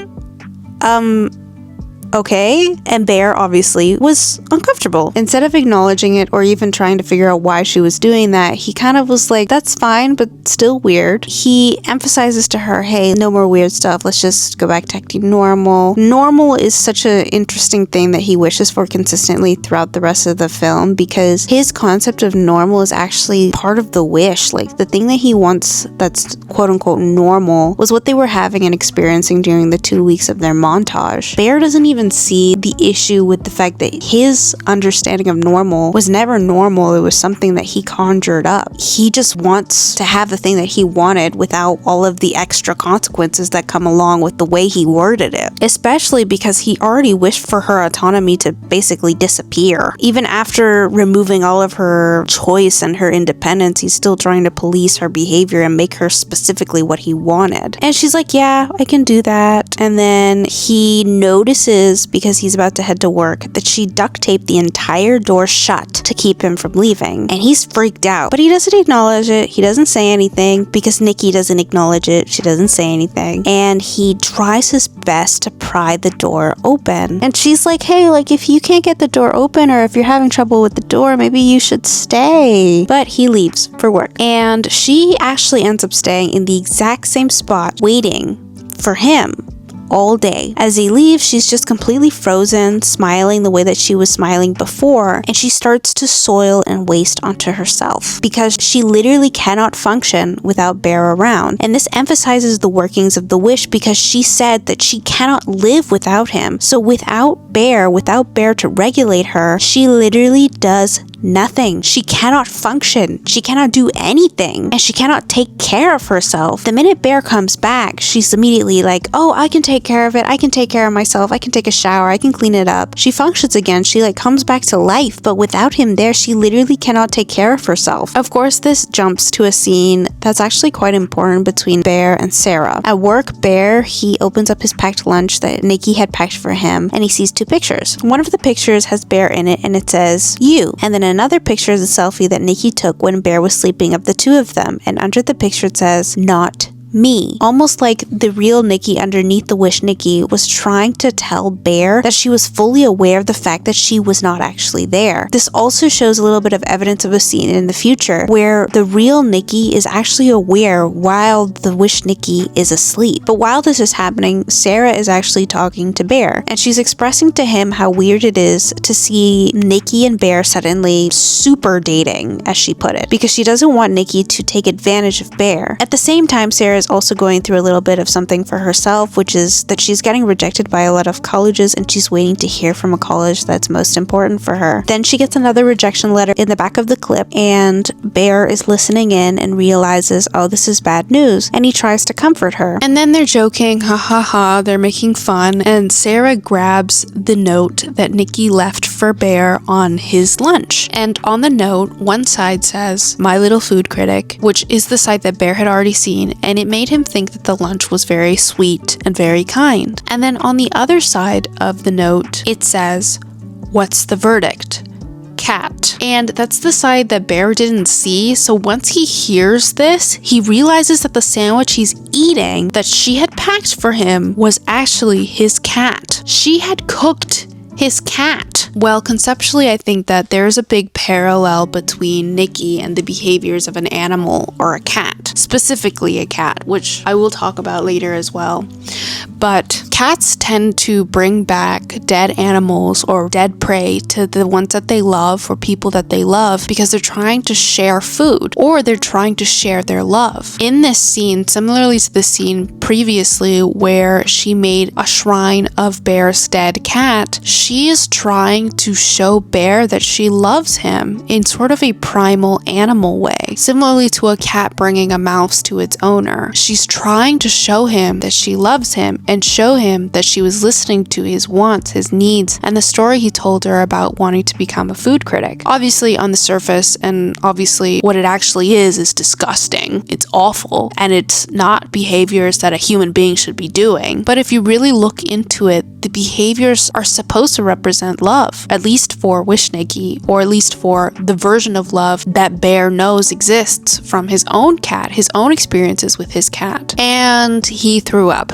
S3: okay. And Bear obviously was uncomfortable. Instead of acknowledging it or even trying to figure out why she was doing that, he kind of was like, that's fine, but still weird. He emphasizes to her, hey, no more weird stuff. Let's just go back to acting normal. Normal is such an interesting thing that he wishes for consistently throughout the rest of the film, because his concept of normal is actually part of the wish. Like, the thing that he wants that's quote unquote normal was what they were having and experiencing during the 2 weeks of their montage. Bear doesn't even see the issue with the fact that his understanding of normal was never normal. It was something that he conjured up. He just wants to have the thing that he wanted without all of the extra consequences that come along with the way he worded it. Especially because he already wished for her autonomy to basically disappear. Even after removing all of her choice and her independence, he's still trying to police her behavior and make her specifically what he wanted. And she's like, yeah, I can do that. And then he notices, because he's about to head to work, that she duct taped the entire door shut to keep him from leaving. And he's freaked out, but he doesn't acknowledge it. He doesn't say anything because Nikki doesn't acknowledge it. She doesn't say anything. And he tries his best to pry the door open. And she's like, hey, like, if you can't get the door open, or if you're having trouble with the door, maybe you should stay. But he leaves for work. And she actually ends up staying in the exact same spot, waiting for him all day. As he leaves, she's just completely frozen, smiling the way that she was smiling before, and she starts to soil and waste onto herself because she literally cannot function without Bear around. And this emphasizes the workings of the wish, because she said that she cannot live without him. So without Bear to regulate her, she literally does nothing. She cannot function. She cannot do anything, and she cannot take care of herself. The minute Bear comes back, she's immediately like, oh, I can take care of it. I can take care of myself. I can take a shower. I can clean it up. She functions again. She like comes back to life, but without him there, she literally cannot take care of herself. Of course, this jumps to a scene that's actually quite important between Bear and Sarah. At work, Bear, he opens up his packed lunch that Nikki had packed for him, and he sees two pictures. One of the pictures has Bear in it, and it says, you. And then another picture is a selfie that Nikki took when Bear was sleeping of the two of them, and under the picture it says, not me. Almost like the real Nikki underneath the wish Nikki was trying to tell Bear that she was fully aware of the fact that she was not actually there. This also shows a little bit of evidence of a scene in the future where the real Nikki is actually aware while the wish Nikki is asleep. But while this is happening, Sarah is actually talking to Bear, and she's expressing to him how weird it is to see Nikki and Bear suddenly super dating, as she put it, because she doesn't want Nikki to take advantage of Bear. At the same time, Sarah is is also going through a little bit of something for herself, which is that she's getting rejected by a lot of colleges and she's waiting to hear from a college that's most important for her. Then she gets another rejection letter in the back of the clip, and Bear is listening in and realizes, oh, this is bad news, and he tries to comfort her.
S1: And then they're joking, ha ha ha, they're making fun, and Sarah grabs the note that Nikki left for Bear on his lunch. And on the note, one side says, "My little food critic," which is the side that Bear had already seen, and it made him think that the lunch was very sweet and very kind. And then on the other side of the note, it says, "What's the verdict? Cat." And that's the side that Bear didn't see, so once he hears this, he realizes that the sandwich he's eating that she had packed for him was actually his cat. She had cooked his cat. Well, conceptually, I think that there's a big parallel between Nikki and the behaviors of an animal or a cat, specifically a cat, which I will talk about later as well. But cats tend to bring back dead animals or dead prey to the ones that they love or people that they love because they're trying to share food or they're trying to share their love. In this scene, similarly to the scene previously where she made a shrine of Bear's dead cat, she is trying to show Bear that she loves him in sort of a primal animal way, similarly to a cat bringing a mouse to its owner. She's trying to show him that she loves him and show him that she was listening to his wants, his needs, and the story he told her about wanting to become a food critic. Obviously, on the surface, and obviously what it actually is disgusting. It's awful, and it's not behaviors that a human being should be doing. But if you really look into it, the behaviors are supposed to represent love, at least for Wish Nikki, or at least for the version of love that Bear knows exists from his own cat, his own experiences with his cat. And he threw up.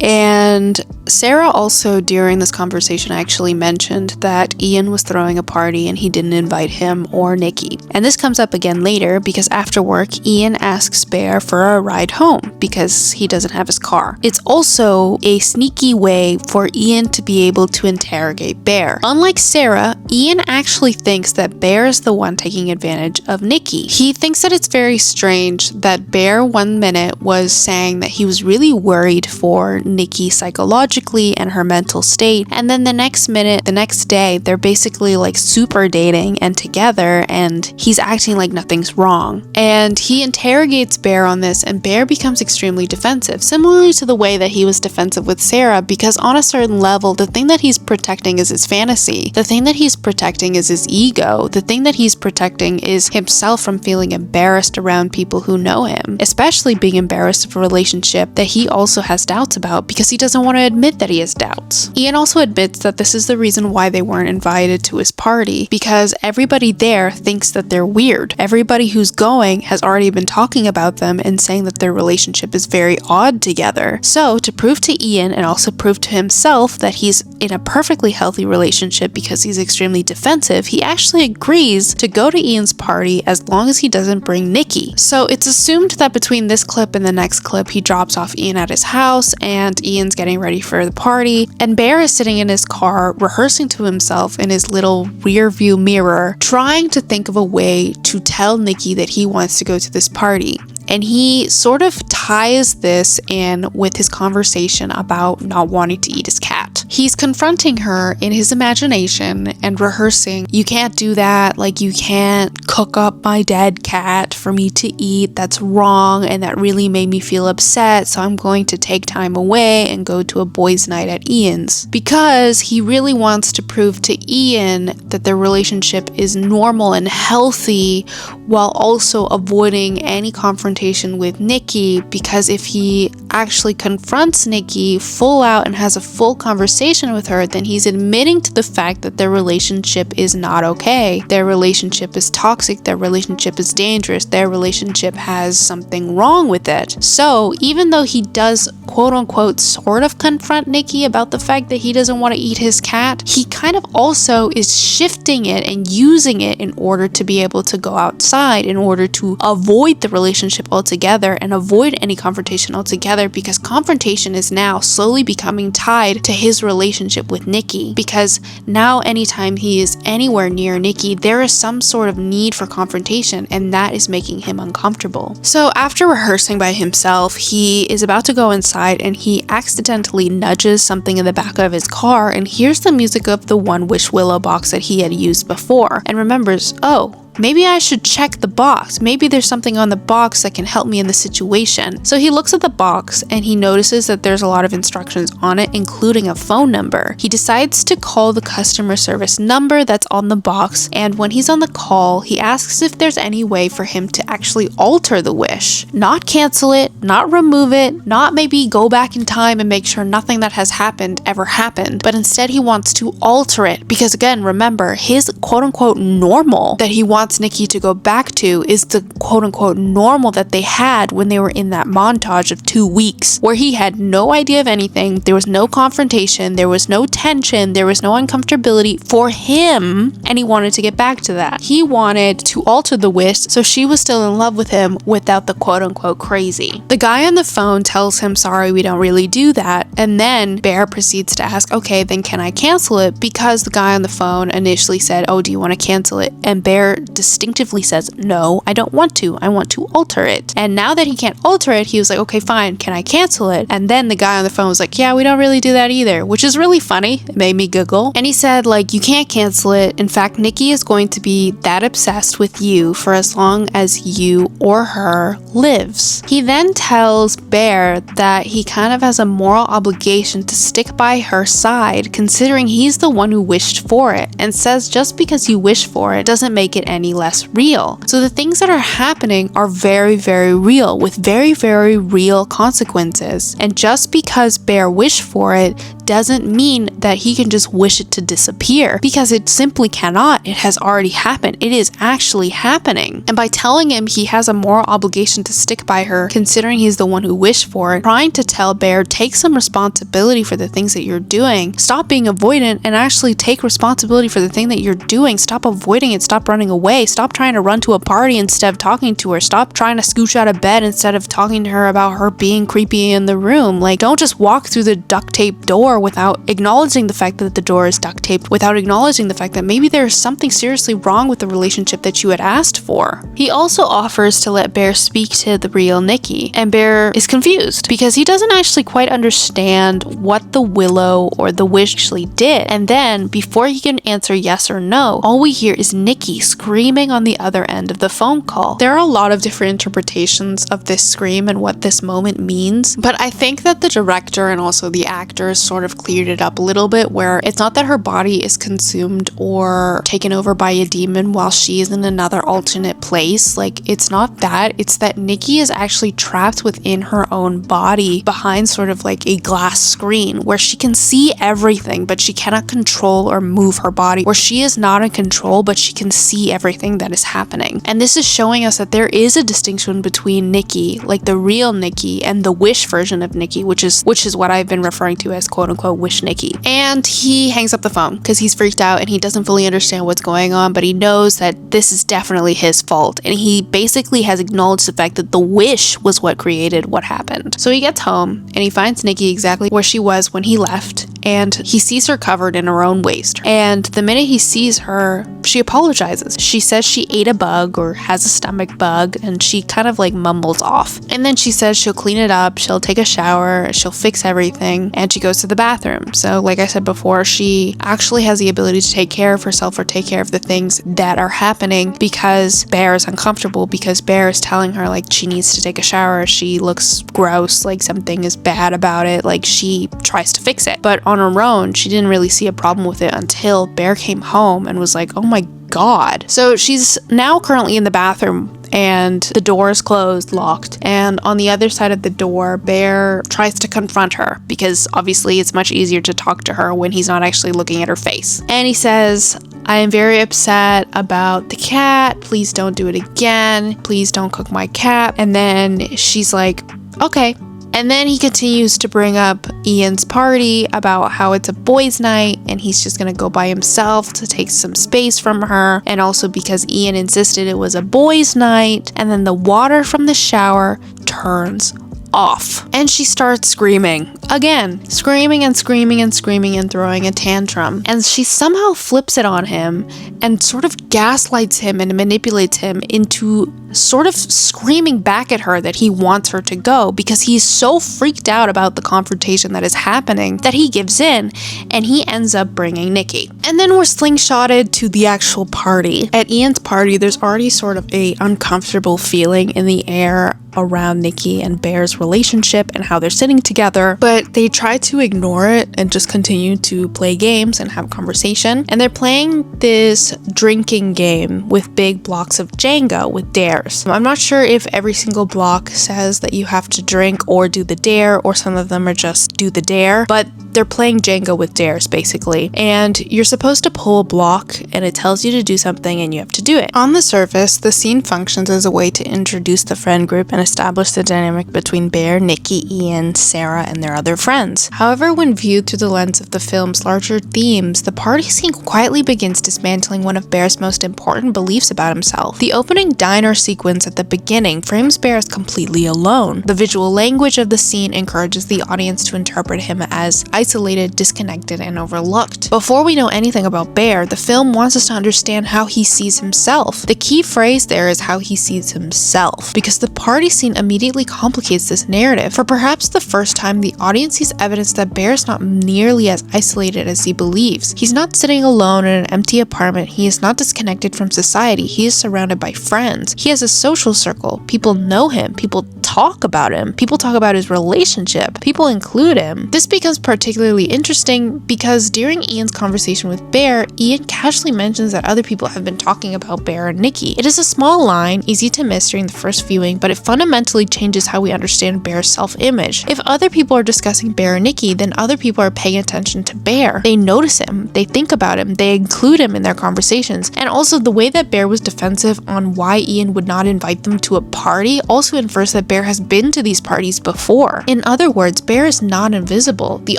S1: And Sarah also, during this conversation, actually mentioned that Ian was throwing a party and he didn't invite him or Nikki. And this comes up again later because after work, Ian asks Bear for a ride home because he doesn't have his car. It's also a sneaky way for Ian to be able to interrogate Bear. Unlike Sarah, Ian actually thinks that Bear is the one taking advantage of Nikki. He thinks that it's very strange that Bear one minute was saying that he was really worried for Nikki psychologically and her mental state, and then the next minute, the next day, they're basically like super dating and together, and he's acting like nothing's wrong. And he interrogates Bear on this, and Bear becomes extremely defensive, similarly to the way that he was defensive with Sarah, because on a certain level, the thing that he's protecting is his fantasy. The thing that he's protecting is his ego. The thing that he's protecting is himself from feeling embarrassed around people who know him, especially being embarrassed of a relationship that he also has doubts about because he doesn't want to admit that he has doubts. Ian also admits that this is the reason why they weren't invited to his party, because everybody there thinks that they're weird. Everybody who's going has already been talking about them and saying that their relationship is very odd together. So, to prove to Ian and also prove to himself that he's in a perfectly healthy relationship because he's extremely defensive, he actually agrees to go to Ian's party as long as he doesn't bring Nikki. So, it's assumed that between this clip and the next clip, he drops off Ian at his house and Ian's getting ready for the party, and Bear is sitting in his car rehearsing to himself in his little rear view mirror, trying to think of a way to tell Nikki that he wants to go to this party. And he sort of ties this in with his conversation about not wanting to eat his cat. He's confronting her in his imagination and rehearsing, "You can't do that, like you can't cook up my dead cat for me to eat, that's wrong, and that really made me feel upset, so I'm going to take time away and go to a boys' night at Ian's." Because he really wants to prove to Ian that their relationship is normal and healthy while also avoiding any confrontation with Nikki, because if he actually confronts Nikki full out and has a full conversation with her, then he's admitting to the fact that their relationship is not okay. Their relationship is toxic, their relationship is dangerous, their relationship has something wrong with it. So even though he does quote unquote sort of confront Nikki about the fact that he doesn't want to eat his cat, he kind of also is shifting it and using it in order to be able to go outside, in order to avoid the relationship altogether and avoid any confrontation altogether,
S4: together because confrontation is now slowly becoming tied to his relationship with Nikki, because now anytime he is anywhere near Nikki, there is some sort of need for confrontation, and that is making him uncomfortable. So after rehearsing by himself, he is about to go inside and he accidentally nudges something in the back of his car and hears the music of the One Wish Willow box that he had used before and remembers, oh, maybe I should check the box. Maybe there's something on the box that can help me in the situation. So he looks at the box and he notices that there's a lot of instructions on it, including a phone number. He decides to call the customer service number that's on the box, and when he's on the call, he asks if there's any way for him to actually alter the wish. Not cancel it, not remove it, not maybe go back in time and make sure nothing that has happened ever happened, but instead he wants to alter it because, again, remember, his quote-unquote normal that he wants Nikki to go back to is the quote-unquote normal that they had when they were in that montage of 2 weeks where he had no idea of anything, there was no confrontation, there was no tension, there was no uncomfortability for him, and he wanted to get back to that. He wanted to alter the wish so she was still in love with him without the quote-unquote crazy. The guy on the phone tells him, sorry, we don't really do that, and then Bear proceeds to ask, okay, then can I cancel it? Because the guy on the phone initially said, oh, do you want to cancel it? And Bear distinctively says, no, I don't want to. I want to alter it. And now that he can't alter it, he was like, okay, fine, can I cancel it? And then the guy on the phone was like, yeah, we don't really do that either, which is really funny. It made me giggle. And he said, like, you can't cancel it. In fact, Nikki is going to be that obsessed with you for as long as you or her lives. He then tells Bear that he kind of has a moral obligation to stick by her side, considering he's the one who wished for it, and says just because you wish for it doesn't make it any less real. So the things that are happening are very, very real with very, very real consequences. And just because Bear wished for it doesn't mean that he can just wish it to disappear, because it simply cannot. It has already happened. It is actually happening. And by telling him he has a moral obligation to stick by her, considering he's the one who wished for it, trying to tell Bear, take some responsibility for the things that you're doing. Stop being avoidant and actually take responsibility for the thing that you're doing. Stop avoiding it. Stop running away. Stop trying to run to a party instead of talking to her. Stop trying to scooch out of bed instead of talking to her about her being creepy in the room. Like, don't just walk through the duct tape door without acknowledging the fact that the door is duct taped, without acknowledging the fact that maybe there's something seriously wrong with the relationship that you had asked for. He also offers to let Bear speak to the real Nikki, and Bear is confused because he doesn't actually quite understand what the willow or the wish actually did. And then, before he can answer yes or no, all we hear is Nikki screaming on the other end of the phone call. There are a lot of different interpretations of this scream and what this moment means, but I think that the director and also the actors sort of cleared it up a little bit, where it's not that her body is consumed or taken over by a demon while she is in another alternate place. Like, it's not that. It's that Nikki is actually trapped within her own body behind sort of like a glass screen where she can see everything, but she cannot control or move her body, where she is not in control, but she can see everything that is happening. And this is showing us that there is a distinction between Nikki, like the real Nikki, and the wish version of Nikki, which is what I've been referring to as quote unquote wish Nikki. And he hangs up the phone because he's freaked out and he doesn't fully understand what's going on, but he knows that this is definitely his fault. And he basically has acknowledged the fact that the wish was what created what happened. So he gets home and he finds Nikki exactly where she was when he left, and he sees her covered in her own waste. And the minute he sees her, she apologizes. She says she ate a bug or has a stomach bug, and she kind of like mumbles off. And then she says she'll clean it up, she'll take a shower, she'll fix everything, and she goes to the bathroom. So like I said before, she actually has the ability to take care of herself or take care of the things that are happening because Bear is uncomfortable, because Bear is telling her like she needs to take a shower, she looks gross, like something is bad about it, like she tries to fix it. But on her own, she didn't really see a problem with it until Bear came home and was like, oh my god. So she's now currently in the bathroom and the door is closed, locked, and on the other side of the door, Bear tries to confront her because obviously it's much easier to talk to her when he's not actually looking at her face. And he says, I am very upset about the cat. Please don't do it again. Please don't cook my cat. And then she's like, okay. And then he continues to bring up Ian's party, about how it's a boys' night and he's just gonna go by himself to take some space from her, and also because Ian insisted it was a boys' night. And then the water from the shower turns off. And
S1: and she starts screaming. Again, screaming and screaming and screaming and throwing a tantrum. And she somehow flips it on him and sort of gaslights him and manipulates him into sort of screaming back at her that he wants her to go because he's so freaked out about the confrontation that is happening that he gives in, and he ends up bringing Nikki. And then we're slingshotted to the actual party. At Ian's party, there's already sort of a uncomfortable feeling in the air around Nikki and Bear's relationship and how they're sitting together, but they try to ignore it and just continue to play games and have conversation. And they're playing this drinking game with big blocks of Jenga with dares. I'm not sure if every single block says that you have to drink or do the dare, or some of them are just do the dare, but they're playing Jenga with dares basically. And you're supposed to pull a block and it tells you to do something and you have to do it. On the surface, the scene functions as a way to introduce the friend group and establish the dynamic between Bear, Nikki, Ian, Sarah, and their other friends. However, when viewed through the lens of the film's larger themes, the party scene quietly begins dismantling one of Bear's most important beliefs about himself. The opening diner sequence at the beginning frames Bear as completely alone. The visual language of the scene encourages the audience to interpret him as isolated, disconnected, and overlooked. Before we know anything about Bear, the film wants us to understand how he sees himself. The key phrase there is how he sees himself, because the party scene immediately complicates this narrative. For perhaps the first time, the audience sees evidence that Bear is not nearly as isolated as he believes. He's not sitting alone in an empty apartment. He is not disconnected from society. He is surrounded by friends. He has a social circle. People know him. People talk about him. People talk about his relationship. People include him. This becomes particularly interesting because during Ian's conversation with Bear, Ian casually mentions that other people have been talking about Bear and Nikki. It is a small line, easy to miss during the first viewing, but it fundamentally changes how we understand Bear's self-image. If other people are discussing Bear and Nikki, then other people are paying attention to Bear. They notice him, they think about him, they include him in their conversations. And also the way that Bear was defensive on why Ian would not invite them to a party also infers that Bear has been to these parties before. In other words, Bear is not invisible. The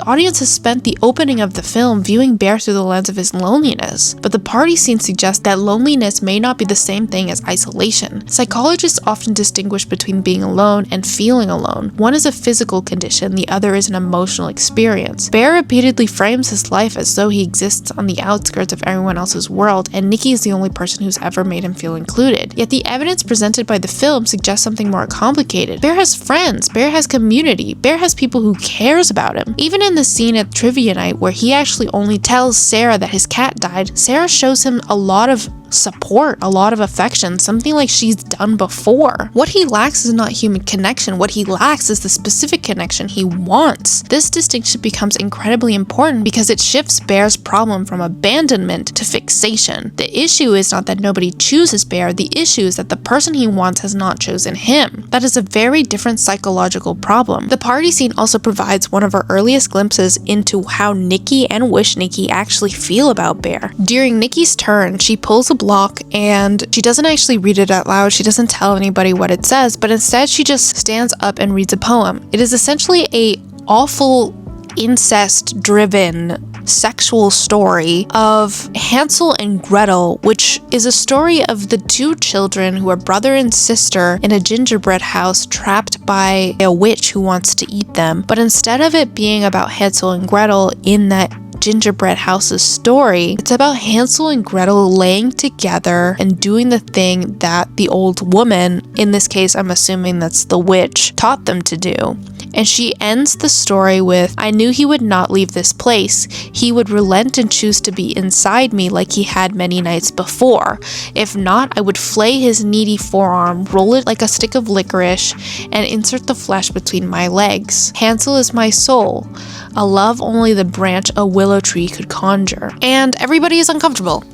S1: audience has spent the opening of the film viewing Bear through the lens of his loneliness, but the party scene suggests that loneliness may not be the same thing as isolation. Psychologists often distinguish between being alone and feeling alone. One is a physical condition, the other is an emotional experience. Bear repeatedly frames his life as though he exists on the outskirts of everyone else's world, and Nikki is the only person who's ever made him feel included. Yet the evidence presented by the film suggests something more complicated. Bear has friends, Bear has community, Bear has people who cares about him. Even in the scene at trivia night where he actually only tells Sarah that his cat died, Sarah shows him a lot of support, a lot of affection, something like she's done before. What he lacks is not human connection. What he lacks is the specific connection he wants. This distinction becomes incredibly important because it shifts Bear's problem from abandonment to fixation. The issue is not that nobody chooses Bear, the issue is that the person he wants has not chosen him. That is a very different psychological problem. The party scene also provides one of our earliest glimpses into how Nikki and Wish Nikki actually feel about Bear. During Nikki's turn, she pulls a block and she doesn't actually read it out loud. She doesn't tell anybody what it says, but instead she just stands up and reads a poem. It is essentially a awful incest-driven sexual story of Hansel and Gretel, which is a story of the two children who are brother and sister in a gingerbread house trapped by a witch who wants to eat them. But instead of it being about Hansel and Gretel in that gingerbread house's story, it's about Hansel and Gretel laying together and doing the thing that the old woman, in this case I'm assuming that's the witch, taught them to do. And she ends the story with, "I knew he would not leave this place. He would relent and choose to be inside me like he had many nights before. If not, I would flay his needy forearm, roll it like a stick of licorice, and insert the flesh between my legs. Hansel is my soul, a love only the branch a willow tree could conjure." And everybody is uncomfortable.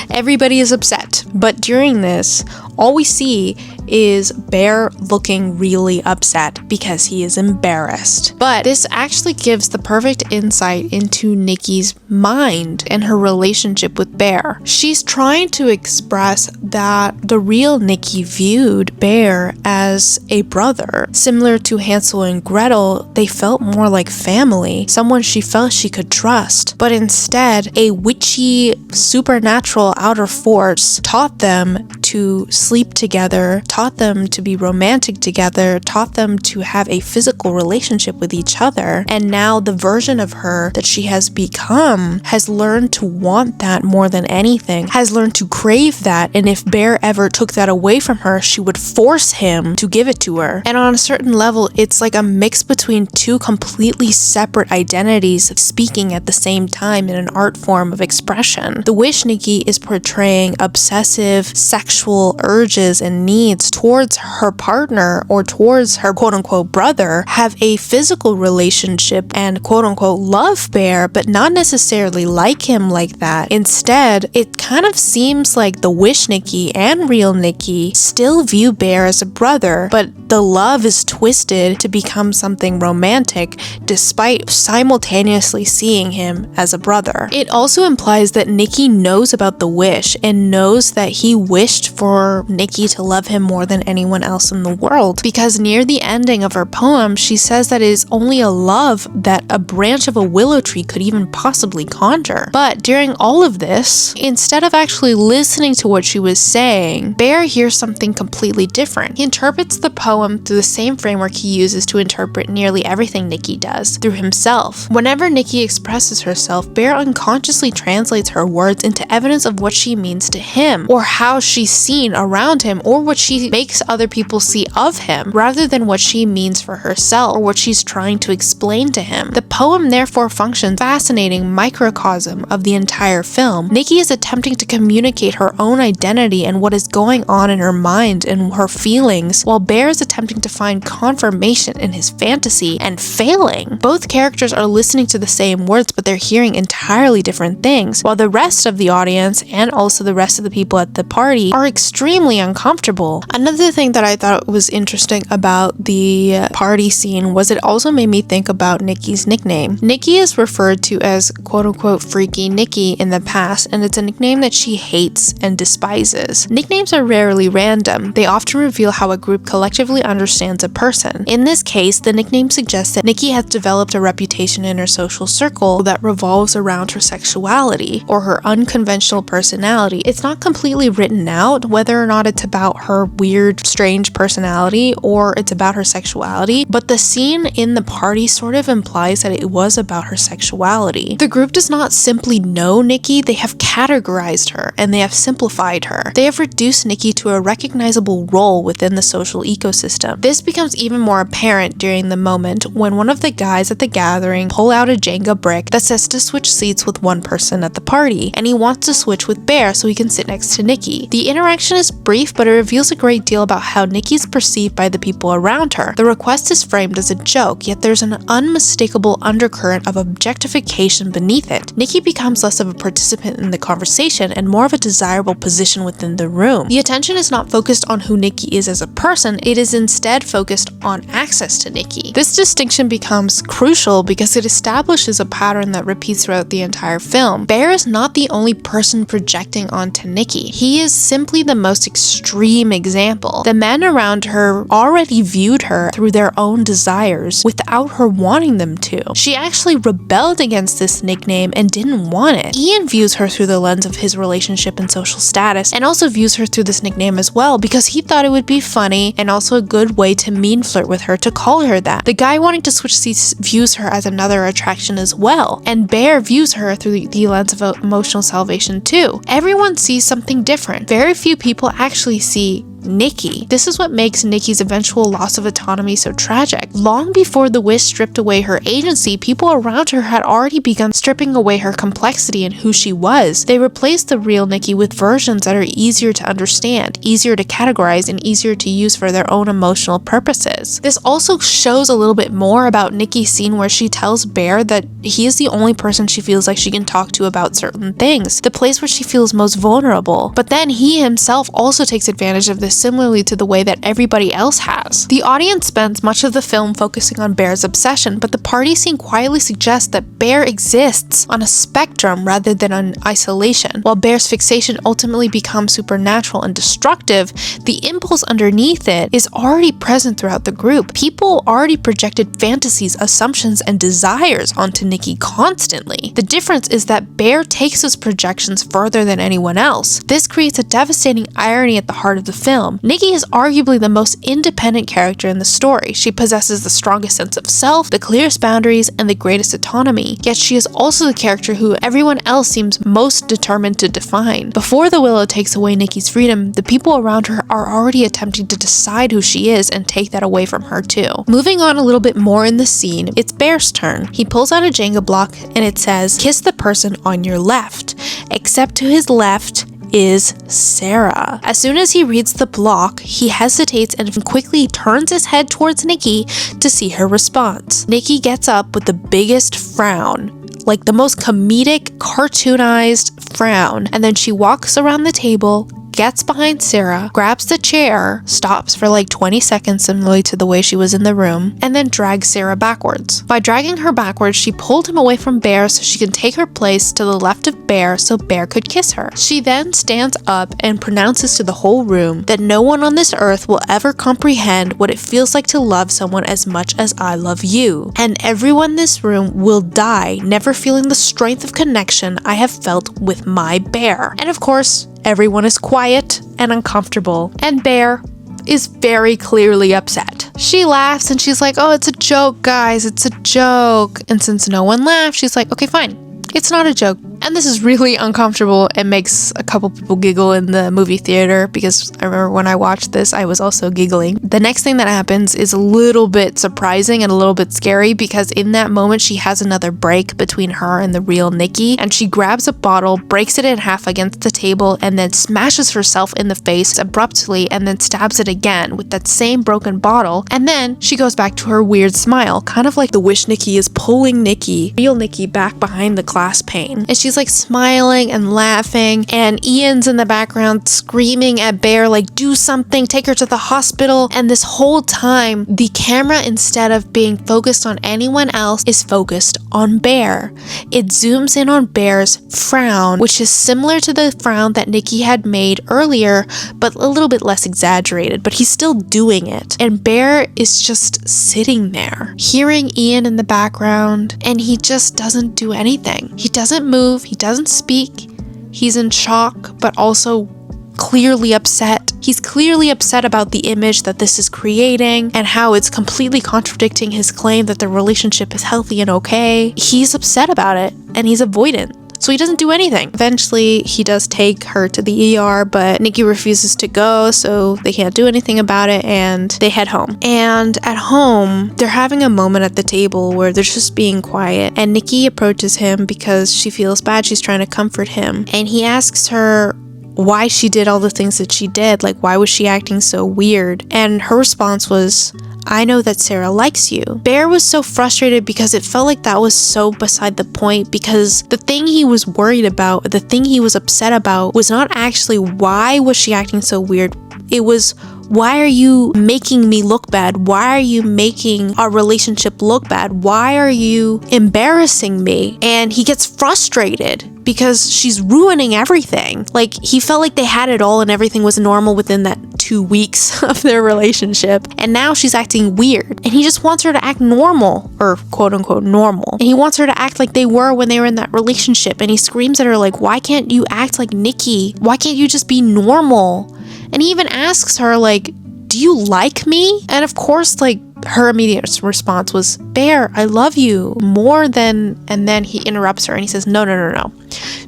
S1: Everybody is upset. But during this, all we see is Bear looking really upset because he is embarrassed. But this actually gives the perfect insight into Nikki's mind and her relationship with Bear. She's trying to express that the real Nikki viewed Bear as a brother. Similar to Hansel and Gretel, they felt more like family, someone she felt she could trust. But instead, a witchy, supernatural outer force taught them to sleep together,
S3: taught them to be romantic together, taught them to have a physical relationship with each other, and now the version of her that she has become has learned to want that more than anything, has learned to crave that, and if Bear ever took that away from her, she would force him to give it to her. And on a certain level, it's like a mix between two completely separate identities speaking at the same time in an art form of expression. The Wish Nikki is portraying obsessive sexual urges and needs towards her partner or towards her quote-unquote brother, have a physical relationship and quote-unquote love Bear, but not necessarily like him like that. Instead, it kind of seems like the Wish Nikki and real Nikki still view Bear as a brother, but the love is twisted to become something romantic despite simultaneously seeing him as a brother. It also implies that Nikki knows about the wish and knows that he wished for Nikki to love him more than anyone else in the world, because near the ending of her poem, she says that it is only a love that a branch of a willow tree could even possibly conjure. But during all of this, instead of actually listening to what she was saying, Bear hears something completely different. He interprets the poem through the same framework he uses to interpret nearly everything Nikki does, through himself. Whenever Nikki expresses herself, Bear unconsciously translates her words into evidence of what she means to him, or how she's seen around him, or what she makes other people see of him, rather than what she means for herself, or what she's trying to explain to him. The poem therefore functions as a fascinating microcosm of the entire film. Nikki is attempting to communicate her own identity and what is going on in her mind and her feelings, while Bear is attempting to find confirmation in his fantasy and failing. Both characters are listening to the same words, but they're hearing entirely different things, while the rest of the audience and also the rest of the people at the party are extremely uncomfortable. Another thing that I thought was interesting about the party scene was it also made me think about Nikki's nickname. Nikki is referred to as quote-unquote Freaky Nikki in the past, and it's a nickname that she hates and despises. Nicknames are rarely random. They often reveal how a group collectively understands a person. In this case, the nickname suggests that Nikki has developed a reputation in her social circle that revolves around her sexuality or her unconventional personality. It's not completely written out whether or not it's about her weird, strange personality or it's about her sexuality, but the scene in the party sort of implies that it was about her sexuality. The group does not simply know Nikki, they have categorized her and they have simplified her. They have reduced Nikki to a recognizable role within the social ecosystem. This becomes even more apparent during the moment when one of the guys at the gathering pull out a Jenga brick that says to switch seats with one person at the party, and he wants to switch with Bear so he can sit next to Nikki. The interaction is brief, but it reveals a great deal about how Nikki is perceived by the people around her. The request is framed as a joke, yet there's an unmistakable undercurrent of objectification beneath it. Nikki becomes less of a participant in the conversation and more of a desirable position within the room. The attention is not focused on who Nikki is as a person, it is instead focused on access to Nikki. This distinction becomes crucial because it establishes a pattern that repeats throughout the entire film. Bear is not the only person projecting onto Nikki. He is simply the most extreme example. The men around her already viewed her through their own desires without her wanting them to. She actually rebelled against this nickname and didn't want it. Ian views her through the lens of his relationship and social status, and also views her through this nickname as well because he thought it would be funny and also a good way to mean flirt with her to call her that. The guy wanting to switch seats views her as another attraction as well, and Bear views her through the lens of emotional salvation too. Everyone sees something different. Very few people actually see Nikki. This is what makes Nikki's eventual loss of autonomy so tragic. Long before the wish stripped away her agency, people around her had already begun stripping away her complexity and who she was. They replaced the real Nikki with versions that are easier to understand, easier to categorize, and easier to use for their own emotional purposes. This also shows a little bit more about Nikki's scene where she tells Bear that he is the only person she feels like she can talk to about certain things, the place where she feels most vulnerable. But then he himself also takes advantage of this similarly to the way that everybody else has. The audience spends much of the film focusing on Bear's obsession, but the party scene quietly suggests that Bear exists on a spectrum rather than in isolation. While Bear's fixation ultimately becomes supernatural and destructive, the impulse underneath it is already present throughout the group. People already projected fantasies, assumptions, and desires onto Nikki constantly. The difference is that Bear takes those projections further than anyone else. This creates a devastating irony at the heart of the film.
S4: film. Nikki is arguably the most independent character in the story. She possesses the strongest sense of self, the clearest boundaries, and the greatest autonomy. Yet she is also the character who everyone else seems most determined to define. Before the willow takes away Nikki's freedom, the people around her are already attempting to decide who she is and take that away from her too. Moving on a little bit more in the scene, it's Bear's turn. He pulls out a Jenga block and it says, "Kiss the person on your left," except to his left is Sarah. As soon as he reads the block, he hesitates and quickly turns his head towards Nikki to see her response. Nikki gets up with the biggest frown, like the most comedic, cartoonized frown, and then she walks around the table, gets behind Sarah, grabs the chair, stops for like 20 seconds similarly to the way she was in the room, and then drags Sarah backwards. By dragging her backwards, she pulled him away from Bear so she can take her place to the left of Bear so Bear could kiss her. She then stands up and pronounces to the whole room that no one on this earth will ever comprehend what it feels like to love someone as much as I love you. And everyone in this room will die never feeling the strength of connection I have felt with my Bear. And of course, everyone is quiet and uncomfortable, and Bear is very clearly upset. She laughs and she's like, "Oh, it's a joke, guys, it's a joke." And since no one laughed, she's like, "Okay, fine. It's not a joke." And this is really uncomfortable and makes a couple people giggle in the movie theater, because I remember when I watched this, I was also giggling. The next thing that happens is a little bit surprising and a little bit scary, because in that moment, she has another break between her and the real Nikki, and she grabs a bottle, breaks it in half against the table, and then smashes herself in the face abruptly, and then stabs it again with that same broken bottle, and then she goes back to her weird smile, kind of like the wish Nikki is pulling Nikki, real Nikki, back behind the glass pane. And she's like smiling and laughing, and Ian's in the background screaming at Bear like, "Do something, take her to the hospital." And this whole time, the camera, instead of being focused on anyone else, is focused on Bear. It zooms in on Bear's frown, which is similar to the frown that Nikki had made earlier, but a little bit less exaggerated, but he's still doing it. And Bear is just sitting there, hearing Ian in the background, and he just doesn't do anything. He doesn't move, he doesn't speak, he's in shock, but also clearly upset. He's clearly upset about the image that this is creating and how it's completely contradicting his claim that the relationship is healthy and okay. He's upset about it, and he's avoidant. So he doesn't do anything. Eventually, he does take her to the ER, but Nikki refuses to go, so they can't do anything about it, and they head home. And at home, they're having a moment at the table where they're just being quiet, and Nikki approaches him because she feels bad. She's trying to comfort him, and he asks her why she did all the things that she did. Like, why was she acting so weird? And her response was, "I know that Sarah likes you." Bear was so frustrated because it felt like that was so beside the point, because the thing he was worried about, the thing he was upset about, was not actually why was she acting so weird. It was, why are you making me look bad? Why are you making our relationship look bad? Why are you embarrassing me? And he gets frustrated because she's ruining everything. Like, he felt like they had it all and everything was normal within that 2 weeks of their relationship. And now she's acting weird. And he just wants her to act normal, or quote unquote normal. And he wants her to act like they were when they were in that relationship. And he screams at her like, "Why can't you act like Nikki? Why can't you just be normal?" And he even asks her like, "Do you like me?" And of course, like, her immediate response was, "Bear, I love you more than," and then he interrupts her and he says, no.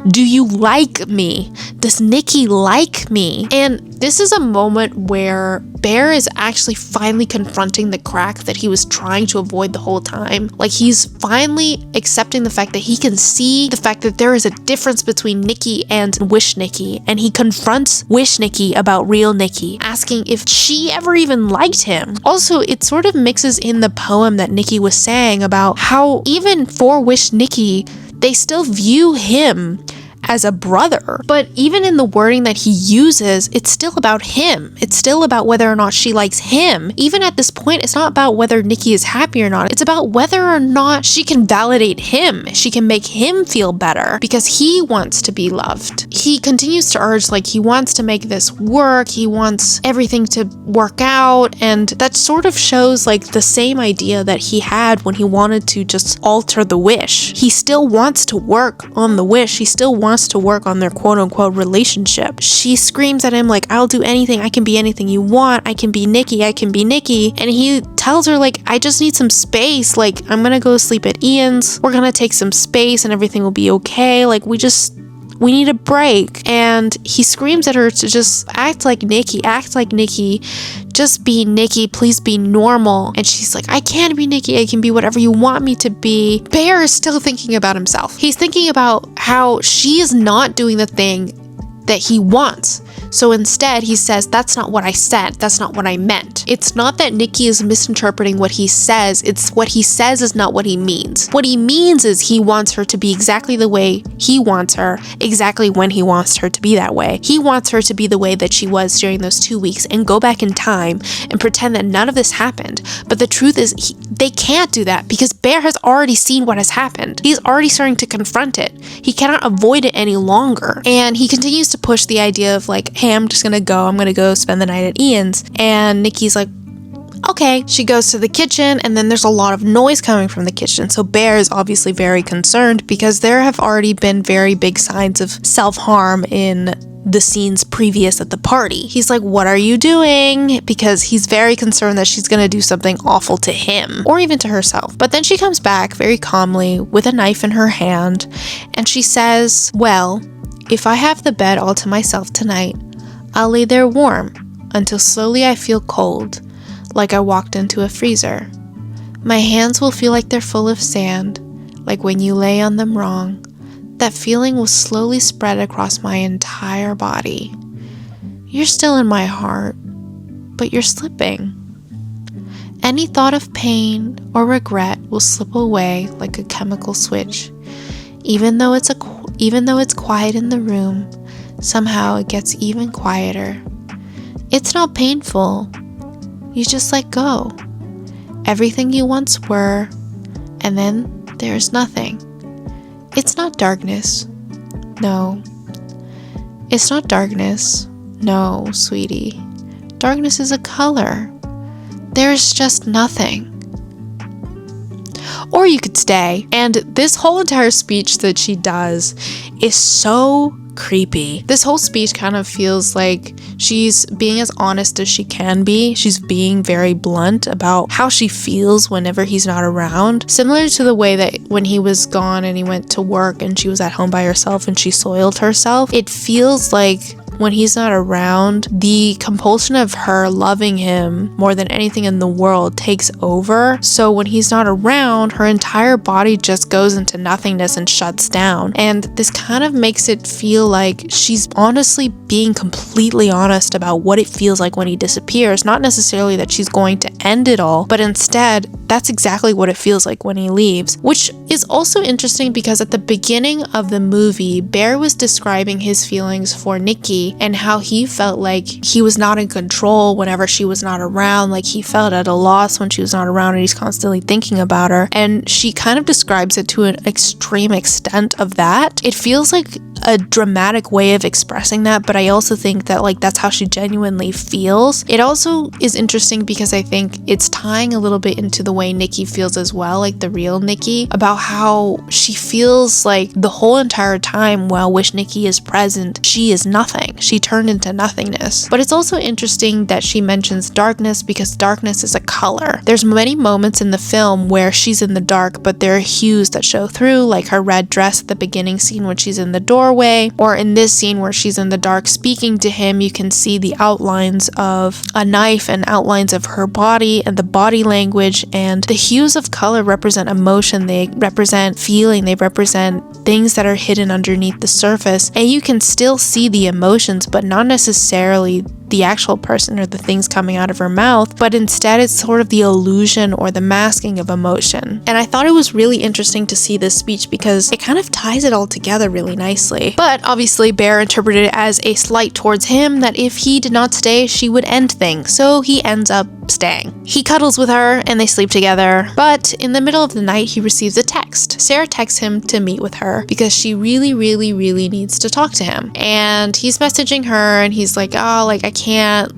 S4: "Do you like me? Does Nikki like me?" And this is a moment where Bear is actually finally confronting the crack that he was trying to avoid the whole time. Like, he's finally accepting the fact that he can see the fact that there is a difference between Nikki and Wish Nikki. And he confronts Wish Nikki about real Nikki, asking if she ever even liked him. Also, it sort of mixes in the poem that Nikki was saying about how even for Wish Nikki, they still view him as a brother. But even in the wording that he uses, it's still about him. It's still about whether or not she likes him. Even at this point, it's not about whether Nikki is happy or not. It's about whether or not she can validate him. She can make him feel better because he wants to be loved. He continues to urge, like, he wants to make this work. He wants everything to work out. And that sort of shows like the same idea that he had when he wanted to just alter the wish. He still wants to work on the wish. He still wants
S3: wants to work on their quote-unquote relationship. She screams at him like, I'll do anything, I can be anything you want, I can be Nikki, I can be Nikki. And he tells her like, I just need some space, like I'm gonna go sleep at Ian's, we're gonna take some space and everything will be okay, like we need a break. And he screams at her to just act like Nikki, just be Nikki, please be normal. And she's like, I can't be Nikki, I can be whatever you want me to be. Bear is still thinking about himself. He's thinking about how she is not doing the thing that he wants. So instead, he says, that's not what I said. That's not what I meant. It's not that Nikki is misinterpreting what he says. It's what he says is not what he means. What he means is he wants her to be exactly the way he wants her, exactly when he wants her to be that way. He wants her to be the way that she was during those 2 weeks and go back in time and pretend that none of this happened. But the truth is, they can't do that because Bear has already seen what has happened. He's already starting to confront it. He cannot avoid it any longer. And he continues to push the idea of like, hey, I'm gonna go spend the night at Ian's. And Nikki's like, okay. She goes to the kitchen and then there's a lot of noise coming from the kitchen. So Bear is obviously very concerned because there have already been very big signs of self-harm in the scenes previous at the party. He's like, what are you doing? Because he's very concerned that she's gonna do something awful to him or even to herself. But then she comes back very calmly with a knife in her hand and she says, well, if I have the bed all to myself tonight, I'll lay there warm until slowly I feel cold, like I walked into a freezer. My hands will feel like they're full of sand, like when you lay on them wrong. That feeling will slowly spread across my entire body. You're still in my heart, but you're slipping. Any thought of pain or regret will slip away like a chemical switch. Even though it's quiet in the room, somehow it gets even quieter. It's not painful. You just let go. Everything you once were, and then there's nothing. It's not darkness. No. It's not darkness. No, sweetie. Darkness is a color. There's just nothing. Or you could stay. And this whole entire speech that she does is so creepy. This whole speech kind of feels like she's being as honest as she can be. She's being very blunt about how she feels whenever he's not around. Similar to the way that when he was gone and he went to work and she was at home by herself and she soiled herself. It feels like when he's not around, the compulsion of her loving him more than anything in the world takes over. So when he's not around, her entire body just goes into nothingness and shuts down. And this kind of makes it feel like she's honestly being completely honest about what it feels like when he disappears. Not necessarily that she's going to end it all, but instead, that's exactly what it feels like when he leaves. Which is also interesting because at the beginning of the movie, Bear was describing his feelings for Nikki and how he felt like he was not in control whenever she was not around, like he felt at a loss when she was not around and he's constantly thinking about her. And she kind of describes it to an extreme extent of that. It feels like a dramatic way of expressing that, but I also think that like that's how she genuinely feels. It also is interesting because I think it's tying a little bit into the way Nikki feels as well, like the real Nikki, about how she feels like the whole entire time while Wish Nikki is present, she is nothing. She turned into nothingness. But it's also interesting that she mentions darkness because darkness is a color. There's many moments in the film where she's in the dark, but there are hues that show through, like her red dress at the beginning scene when she's in the doorway, or in this scene where she's in the dark speaking to him, you can see the outlines of a knife and outlines of her body and the body language, and the hues of color represent emotion, they represent feeling, they represent things that are hidden underneath the surface, and you can still see the emotions, but not necessarily the actual person or the things coming out of her mouth, but instead it's sort of the illusion or the masking of emotion. And I thought it was really interesting to see this speech because it kind of ties it all together really nicely. But obviously Bear interpreted it as a slight towards him that if he did not stay, she would end things. So he ends up
S4: stop staying. He cuddles with her and they sleep together, but in the middle of the night, he receives a text. Sarah texts him to meet with her because she really needs to talk to him. And he's messaging her and he's like, oh, like, I can't.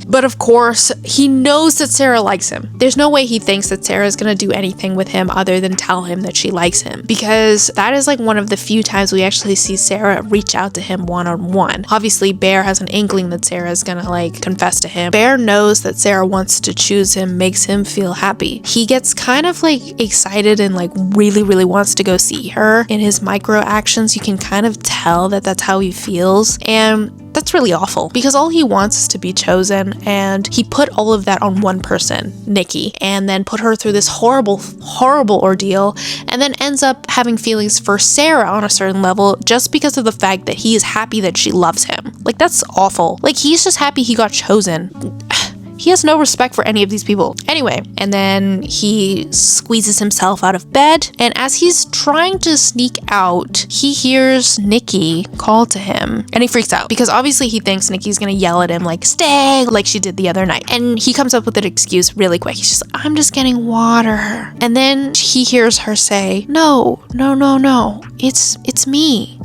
S4: But of course, he knows that Sarah likes him. There's no way he thinks that Sarah is going to do anything with him other than tell him that she likes him, because that is like one of the few times we actually see Sarah reach out to him one-on-one. Obviously, Bear has an inkling that Sarah is going to like confess to him. Bear knows that Sarah wants to choose him, makes him feel happy. He gets kind of like excited and like really wants to go see her. In his micro actions, you can kind of tell that that's how he feels. And that's really awful, because all he wants is to be chosen, and he put all of that on one person, Nikki, and then put her through this horrible ordeal, and then ends up having feelings for Sarah on a certain level just because of the fact that he is happy that she loves him. Like, that's awful. Like, he's just happy he got chosen. He has no respect for any of these people. Anyway, and then he squeezes himself out of bed, and as he's trying to sneak out, he hears Nikki call to him, and he freaks out because obviously he thinks Nikki's gonna yell at him like, stay, like she did the other night. And he comes up with an excuse really quick. He's just like, I'm just getting water. And then he hears her say, no, it's me.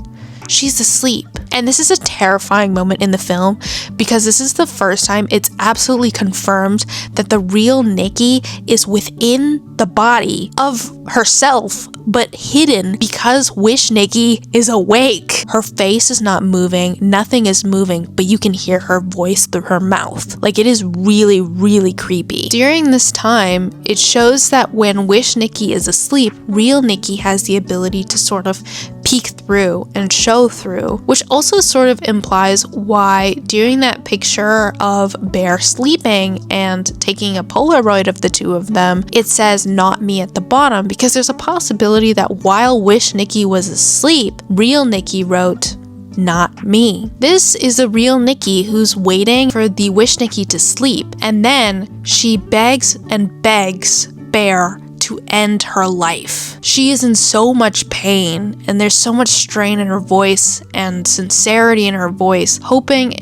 S4: She's asleep. And this is a terrifying moment in the film, because this is the first time it's absolutely confirmed that the real Nikki is within the body of herself, but hidden, because Wish Nikki is awake. Her face is not moving, nothing is moving, but you can hear her voice through her mouth. Like, it is really creepy. During this time, it shows that when Wish Nikki is asleep, real Nikki has the ability to sort of peek through and show through, which also sort of implies why during that picture of Bear sleeping and taking a Polaroid of the two of them, it says not me at the bottom, because there's a possibility that while Wish Nikki was asleep, real Nikki wrote not me. This is a real Nikki who's waiting for the Wish Nikki to sleep, and then she begs and begs Bear to end her life. She is in so much pain, and there's so much strain in her voice and sincerity in her voice, hoping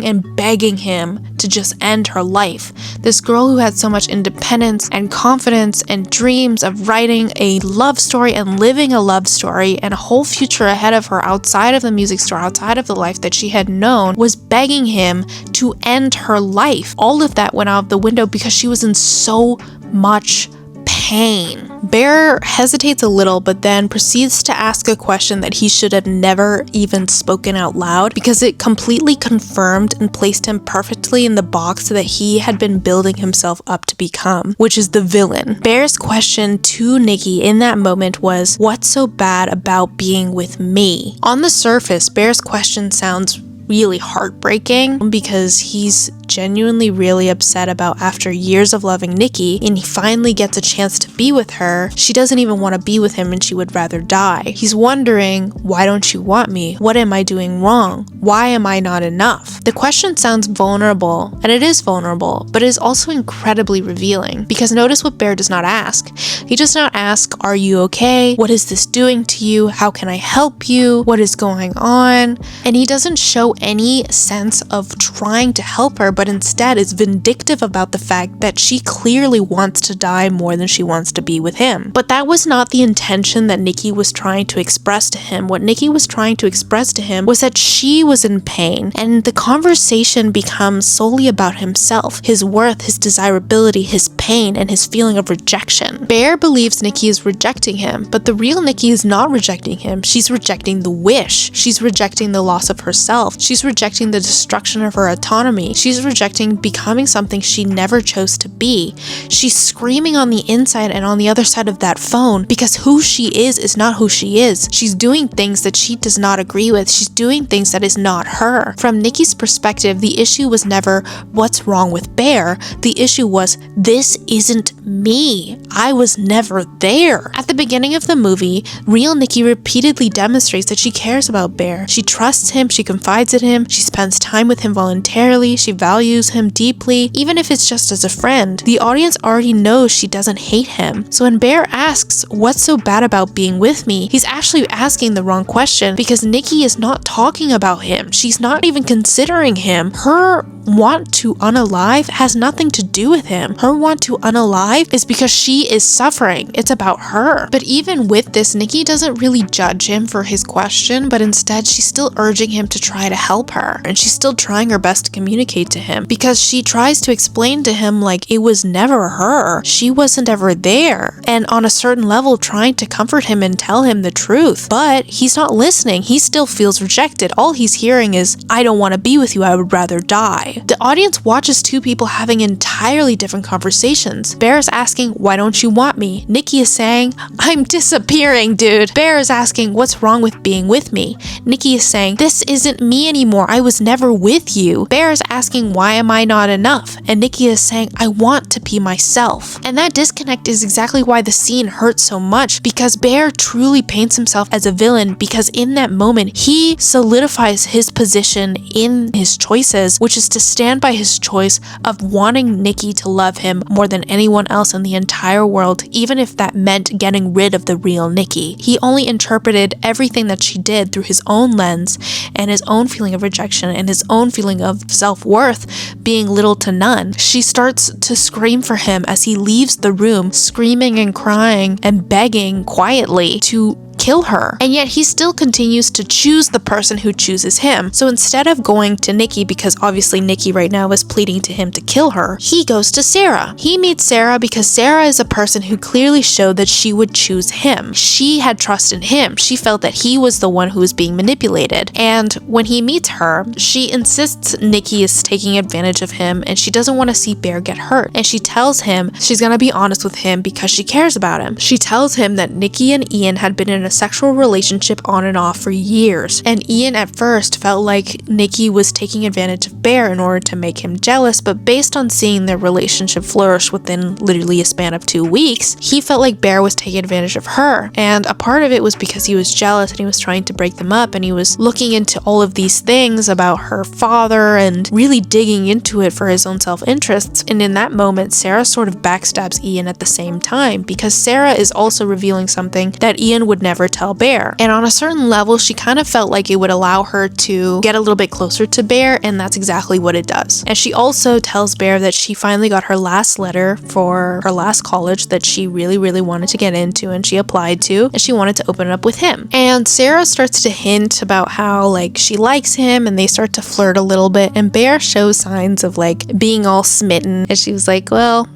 S4: and begging him to just end her life. This girl who had so much independence and confidence and dreams of writing a love story and living a love story and a whole future ahead of her outside of the music store, outside of the life that she had known, was begging him to end her life. All of that went out the window because she was in so much pain. Bear hesitates a little, but then proceeds to ask a question that he should have never even spoken out loud, because it completely confirmed and placed him perfectly in the box that he had been building himself up to become, which is the villain. Bear's question to Nikki in that moment was, what's so bad about being with me? On the surface, Bear's question sounds really heartbreaking, because he's genuinely really upset about, after years of loving Nikki and he finally gets a chance to be with her, she doesn't even want to be with him and she would rather die. He's wondering, why don't you want me? What am I doing wrong? Why am I not enough? The question sounds vulnerable, and it is vulnerable, but it is also incredibly revealing, because notice what Bear does not ask. He does not ask, are you okay? What is this doing to you? How can I help you? What is going on? And he doesn't show any sense of trying to help her, but instead is vindictive about the fact that she clearly wants to die more than she wants to be with him. But that was not the intention that Nikki was trying to express to him. What Nikki was trying to express to him was that she was in pain, and the conversation becomes solely about himself, his worth, his desirability, his pain, and his feeling of rejection. Bear believes Nikki is rejecting him, but the real Nikki is not rejecting him. She's rejecting the wish. She's rejecting the loss of herself. She's rejecting the destruction of her autonomy. She's rejecting becoming something she never chose to be. She's screaming on the inside and on the other side of that phone, because who she is not who she is. She's doing things that she does not agree with. She's doing things that is not her. From Nikki's perspective, the issue was never what's wrong with Bear. The issue was, this isn't me. I was never there. At the the beginning of the movie, real Nikki repeatedly demonstrates that she cares about Bear. She trusts him, she confides in him, she spends time with him voluntarily, she values him deeply, even if it's just as a friend. The audience already knows she doesn't hate him. So when Bear asks, "What's so bad about being with me?" he's actually asking the wrong question, because Nikki is not talking about him. She's not even considering him. Her want to unalive has nothing to do with him. Her want to unalive is because she is suffering. It's about her. But even with this, Nikki doesn't really judge him for his question, but instead she's still urging him to try to help her. And she's still trying her best to communicate to him, because she tries to explain to him like it was never her. She wasn't ever there. And on a certain level, trying to comfort him and tell him the truth. But he's not listening. He still feels rejected. All he's hearing is, "I don't want to be with you. I would rather die." The audience watches two people having entirely different conversations. Bear is asking, "Why don't you want me?" Nikki is saying, "I'm disappearing, dude." Bear is asking, "What's wrong with being with me?" Nikki is saying, "This isn't me anymore. I was never with you." Bear is asking, "Why am I not enough?" And Nikki is saying, "I want to be myself." And that disconnect is exactly why the scene hurts so much, because Bear truly paints himself as a villain, because in that moment, he solidifies his position in his choices, which is to stand by his choice of wanting Nikki to love him more than anyone else in the entire world, even if that meant getting rid of the real Nikki. He only interpreted everything that she did through his own lens and his own feeling of rejection and his own feeling of self-worth being little to none. She starts to scream for him as he leaves the room, screaming and crying and begging quietly to kill her. And yet he still continues to choose the person who chooses him. So instead of going to Nikki, because obviously Nikki right now is pleading to him to kill her, he goes to Sarah. He meets Sarah because Sarah is a person who clearly showed that she would choose him. She had trust in him. She felt that he was the one who was being manipulated. And when he meets her, she insists Nikki is taking advantage of him and she doesn't want to see Bear get hurt. And she tells him she's gonna be honest with him because she cares about him. She tells him that Nikki and Ian had been in a sexual relationship on and off for years, and Ian at first felt like Nikki was taking advantage of Bear in order to make him jealous, but based on seeing their relationship flourish within literally a span of 2 weeks, he felt like Bear was taking advantage of her. And a part of it was because he was jealous and he was trying to break them up, and he was looking into all of these things about her father and really digging into it for his own self-interests. And in that moment, Sarah sort of backstabs Ian at the same time, because Sarah is also revealing something that Ian would never tell Bear. And on a certain level, she kind of felt like it would allow her to get a little bit closer to Bear, and that's exactly what it does. And she also tells Bear that she finally got her last letter for her last college that she really, really wanted to get into, and she applied to, and she wanted to open it up with him. And Sarah starts to hint about how like she likes him, and they start to flirt a little bit, and Bear shows signs of like being all smitten, and she was like, "Well,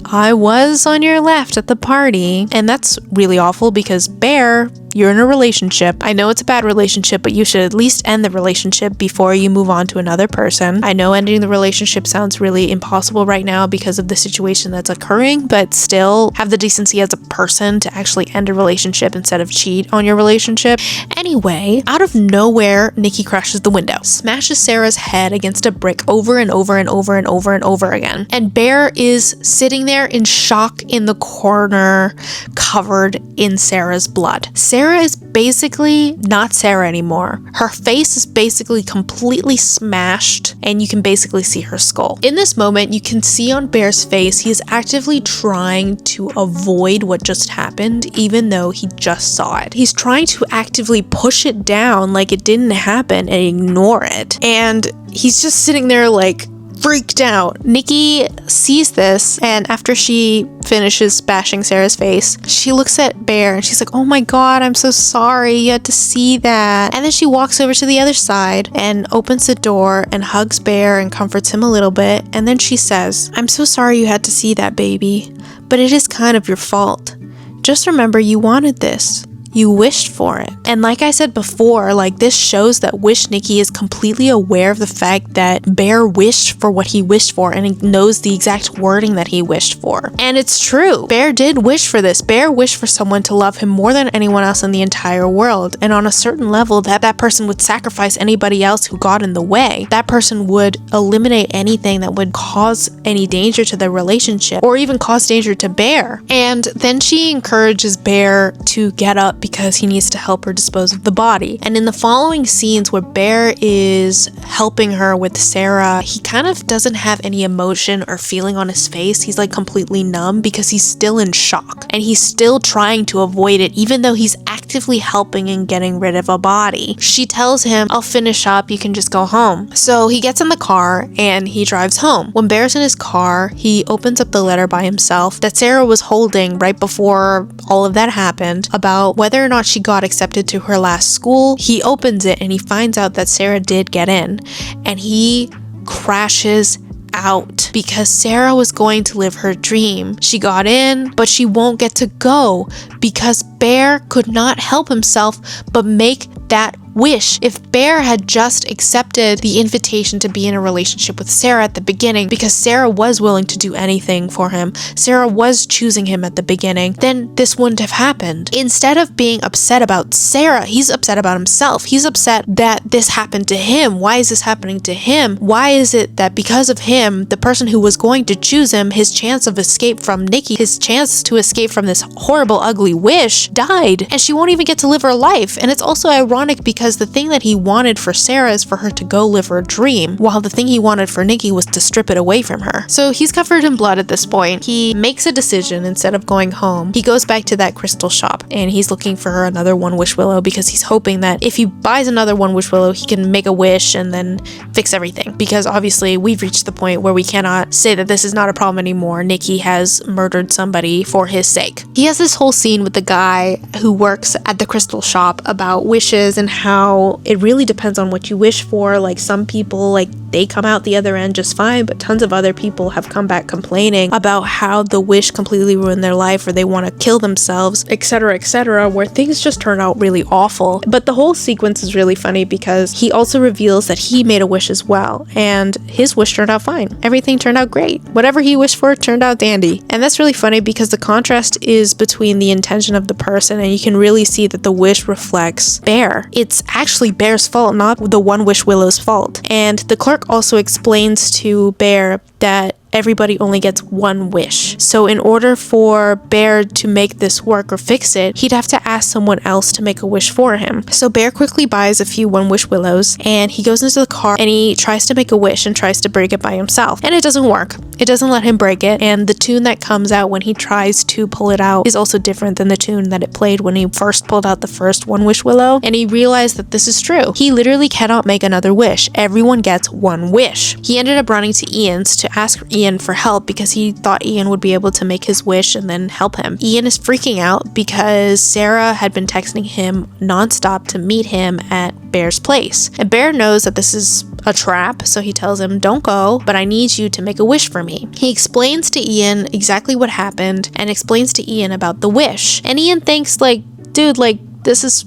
S4: I was on your left at the party." And that's really awful, because Bear, you're in a relationship. I know it's a bad relationship, but you should at least end the relationship before you move on to another person. I know ending the relationship sounds really impossible right now because of the situation that's occurring, but still have the decency as a person to actually end a relationship instead of cheat on your relationship. Anyway, out of nowhere, Nikki crashes the window, smashes Sarah's head against a brick over and over and over and over and over again. And Bear is sitting there in shock in the corner, covered in Sarah's blood. Sarah is basically not Sarah anymore. Her face is basically completely smashed, and you can basically see her skull. In this moment, you can see on Bear's face, he is actively trying to avoid what just happened, even though he just saw it. He's trying to actively push it down like it didn't happen and ignore it. And he's just sitting there like freaked out. Nikki sees this, and after she finishes bashing Sarah's face, she looks at Bear and she's like, "Oh my god, I'm so sorry you had to see that." And then she walks over to the other side and opens the door and hugs Bear and comforts him a little bit. And then she says, "I'm so sorry you had to see that, baby, but it is kind of your fault. Just remember, you wanted this.
S1: you wished for it. And like I said before, like this shows that Wish Nikki is completely aware of the fact that Bear wished for what he wished for, and he knows the exact wording that he wished for. And it's true. Bear did wish for this. Bear wished for someone to love him more than anyone else in the entire world. And on a certain level, that person would sacrifice anybody else who got in the way. That person would eliminate anything that would cause any danger to the relationship or even cause danger to Bear. And then she encourages Bear to get up because he needs to help her dispose of the body. And in the following scenes where Bear is helping her with Sarah, he kind of doesn't have any emotion or feeling on his face. He's like completely numb because he's still in shock and he's still trying to avoid it, even though he's actively helping and getting rid of a body. She tells him, I'll finish up, you can just go home. So he gets in the car and he drives home. When Bear's in his car, he opens up the letter by himself that Sarah was holding right before all of that happened about whether or not she got accepted to her last school. He opens it and he finds out that Sarah did get in, and he crashes out because Sarah was going to live her dream. She got in, but she won't get to go because Bear could not help himself but make that wish. If Bear had just accepted the invitation to be in a relationship with Sarah at the beginning, because Sarah was willing to do anything for him, Sarah was choosing him at the beginning, then this wouldn't have happened. Instead of being upset about Sarah, he's upset about himself. He's upset that this happened to him. Why is this happening to him? Why is it that because of him, the person who was going to choose him, his chance of escape from Nikki, his chance to escape from this horrible, ugly wish, died, and she won't even get to live her life? And it's also ironic because the thing that he wanted for Sarah is for her to go live her dream, while the thing he wanted for Nikki was to strip it away from her. So he's covered in blood at this point. He makes a decision. Instead of going home, he goes back to that crystal shop and he's looking for another One Wish Willow because he's hoping that if he buys another One Wish Willow, he can make a wish and then fix everything. Because obviously we've reached the point where we cannot say that this is not a problem anymore. Nikki has murdered somebody for his sake. He has this whole scene with the guy who works at the crystal shop about wishes and how it really depends on what you wish for. Like some people, like they come out the other end just fine, but tons of other people have come back complaining about how the wish completely ruined their life or they want to kill themselves, etc., where things just turn out really awful. But the whole sequence is really funny because he also reveals that he made a wish as well, and his wish turned out fine. Everything turned out great. Whatever he wished for turned out dandy. And that's really funny because the contrast is between the intention of the person, and you can really see that the wish reflects Bear. It's actually Bear's fault, not the One Wish Willow's fault. And the clerk also explains to Bear that everybody only gets one wish. So in order for Bear to make this work or fix it, he'd have to ask someone else to make a wish for him. So Bear quickly buys a few One Wish Willows and he goes into the car and he tries to make a wish and tries to break it by himself. And it doesn't work. It doesn't let him break it. And the tune that comes out when he tries to pull it out is also different than the tune that it played when he first pulled out the first One Wish Willow. And he realized that this is true. He literally cannot make another wish. Everyone gets one wish. He ended up running to Ian's to ask Ian for help because he thought Ian would be able to make his wish and then help him. Ian is freaking out because Sarah had been texting him nonstop to meet him at Bear's place. And Bear knows that this is a trap, so he tells him, don't go, but I need you to make a wish for me. He explains to Ian exactly what happened and explains to Ian about the wish. And Ian thinks like, dude, like this is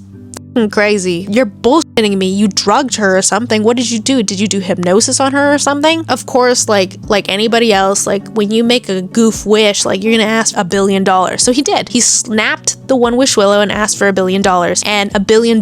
S1: crazy. You're bullshitting me. You drugged her or something. What did you do? Did you do hypnosis on her or something? Of course, like anybody else, like when you make a goof wish, like you're gonna ask $1 billion. So he did. He snapped the One Wish Willow and asked for $1 billion, and $1 billion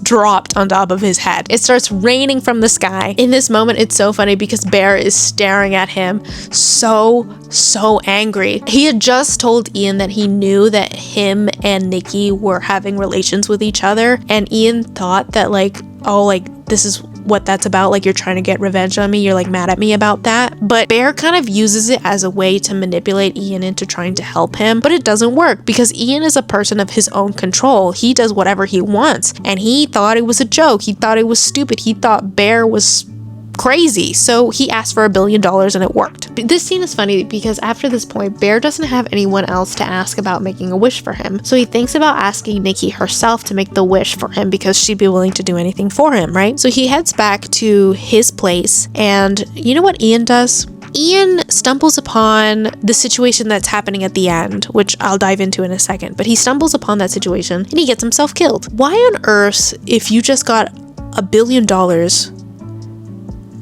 S1: dropped on top of his head. It starts raining from the sky. In this moment, it's so funny because Bear is staring at him so angry. He had just told Ian that he knew that him and Nikki were having relations with each other, and Ian thought that like, oh, like this is what that's about, like you're trying to get revenge on me, you're like mad at me about that. But Bear kind of uses it as a way to manipulate Ian into trying to help him, but it doesn't work because Ian is a person of his own control. He does whatever he wants, and he thought it was a joke. He thought it was stupid. He thought Bear was crazy, so he asked for $1 billion and it worked. This scene is funny because after this point, Bear doesn't have anyone else to ask about making a wish for him, so he thinks about asking Nikki herself to make the wish for him because she'd be willing to do anything for him, right? So he heads back to his place, and you know what Ian does?
S3: Ian stumbles upon the situation that's happening at the end, which I'll dive into in a second, but he stumbles upon that situation and he gets himself killed. Why on earth, if you just got $1 billion,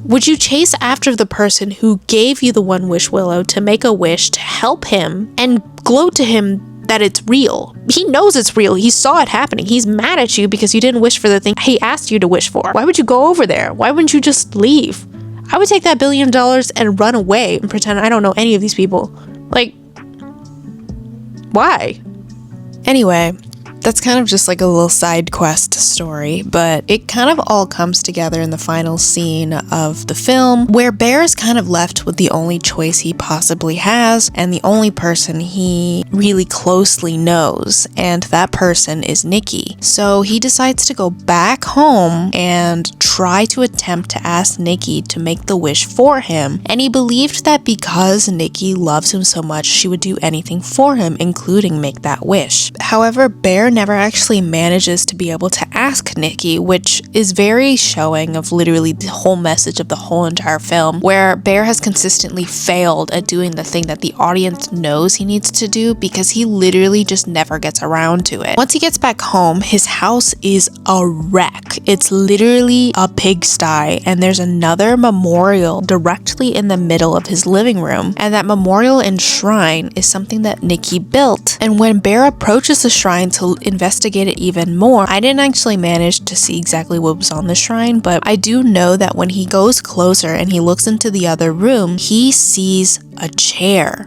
S3: would you chase after the person who gave you the one wish, Willow, to make a wish to help him and gloat to him that it's real? He knows it's real. He saw it happening. He's mad at you because you didn't wish for the thing he asked you to wish for. Why would you go over there? Why wouldn't you just leave? I would take that $1 billion and run away and pretend I don't know any of these people. Like, why?
S1: Anyway, that's kind of just like a little side quest story, but it kind of all comes together in the final scene of the film, where Bear is kind of left with the only choice he possibly has and the only person he really closely knows, and that person is Nikki. So he decides to go back home and try to attempt to ask Nikki to make the wish for him, and he believed that because Nikki loves him so much, she would do anything for him, including make that wish. However, Bear never actually manages to be able to ask Nikki, which is very showing of literally the whole message of the whole entire film, where Bear has consistently failed at doing the thing that the audience knows he needs to do because he literally just never gets around to it. Once he gets back home, his house is a wreck. It's literally a pigsty, and there's another memorial directly in the middle of his living room, and that memorial and shrine is something that Nikki built. And when Bear approaches the shrine to investigate it even more, I didn't actually manage to see exactly what was on the shrine, but I do know that when he goes closer and he looks into the other room, he sees a chair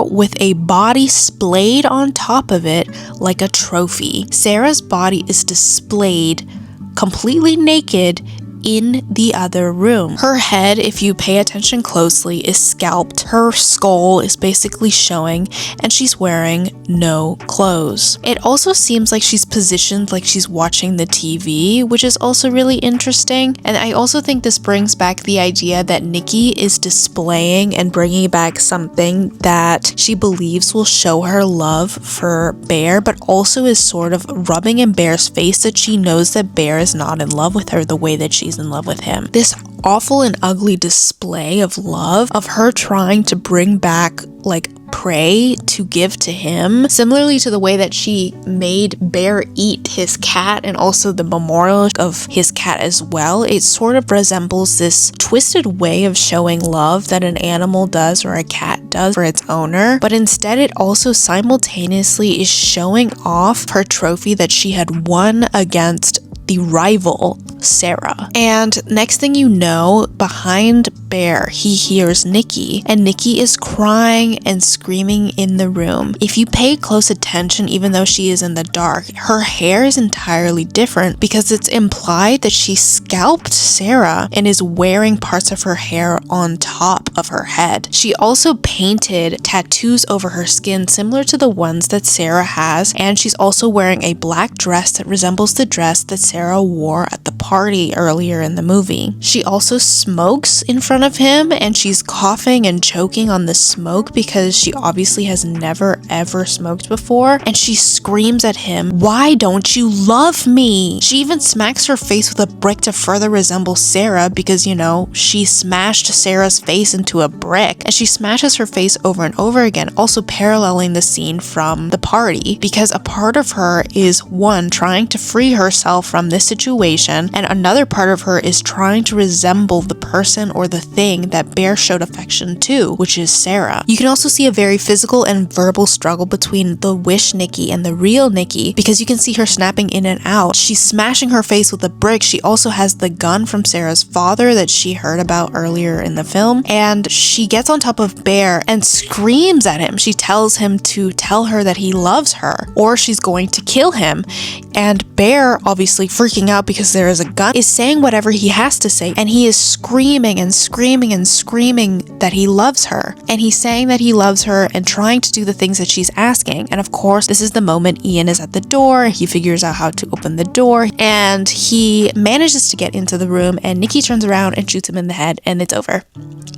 S1: with a body splayed on top of it like a trophy. Sarah's body is displayed completely naked in the other room. Her head, if you pay attention closely, is scalped. Her skull is basically showing, and she's wearing no clothes. It also seems like she's positioned like she's watching the TV, which is also really interesting. And I also think this brings back the idea that Nikki is displaying and bringing back something that she believes will show her love for Bear, but also is sort of rubbing in Bear's face that she knows that Bear is not in love with her the way that she's in love with him. This awful and ugly display of love, of her trying to bring back like prey to give to him, similarly to the way that she made Bear eat his cat and also the memorial of his cat as well. It sort of resembles this twisted way of showing love that an animal does or a cat does for its owner, but instead it also simultaneously is showing off her trophy that she had won against the rival Sarah. And next thing you know, behind Bear, he hears Nikki, and Nikki is crying and screaming in the room. If you pay close attention, even though she is in the dark, her hair is entirely different because it's implied that she scalped Sarah and is wearing parts of her hair on top of her head. She also painted tattoos over her skin similar to the ones that Sarah has, and she's also wearing a black dress that resembles the dress that Sarah wore at the party earlier in the movie. She also smokes in front of him, and she's coughing and choking on the smoke because she obviously has never ever smoked before, and she screams at him, "Why don't you love me?" She even smacks her face with a brick to further resemble Sarah because, you know, she smashed Sarah's face into a brick, and she smashes her face over and over again, also paralleling the scene from the party, because a part of her is, one, trying to free herself from this situation, and another part of her is trying to resemble the person or the thing that Bear showed affection to, which is Sarah. You can also see a very physical and verbal struggle between the wish Nikki and the real Nikki, because you can see her snapping in and out. She's smashing her face with a brick. She also has the gun from Sarah's father that she heard about earlier in the film, and she gets on top of Bear and screams at him. She tells him to tell her that he loves her or she's going to kill him, and Bear, obviously freaking out because there is a gun, is saying whatever he has to say, and he is screaming and screaming and screaming that he loves her, and he's saying that he loves her and trying to do the things that she's asking. And of course, this is the moment Ian is at the door. He figures out how to open the door, and he manages to get into the room, and Nikki turns around and shoots him in the head, and it's over.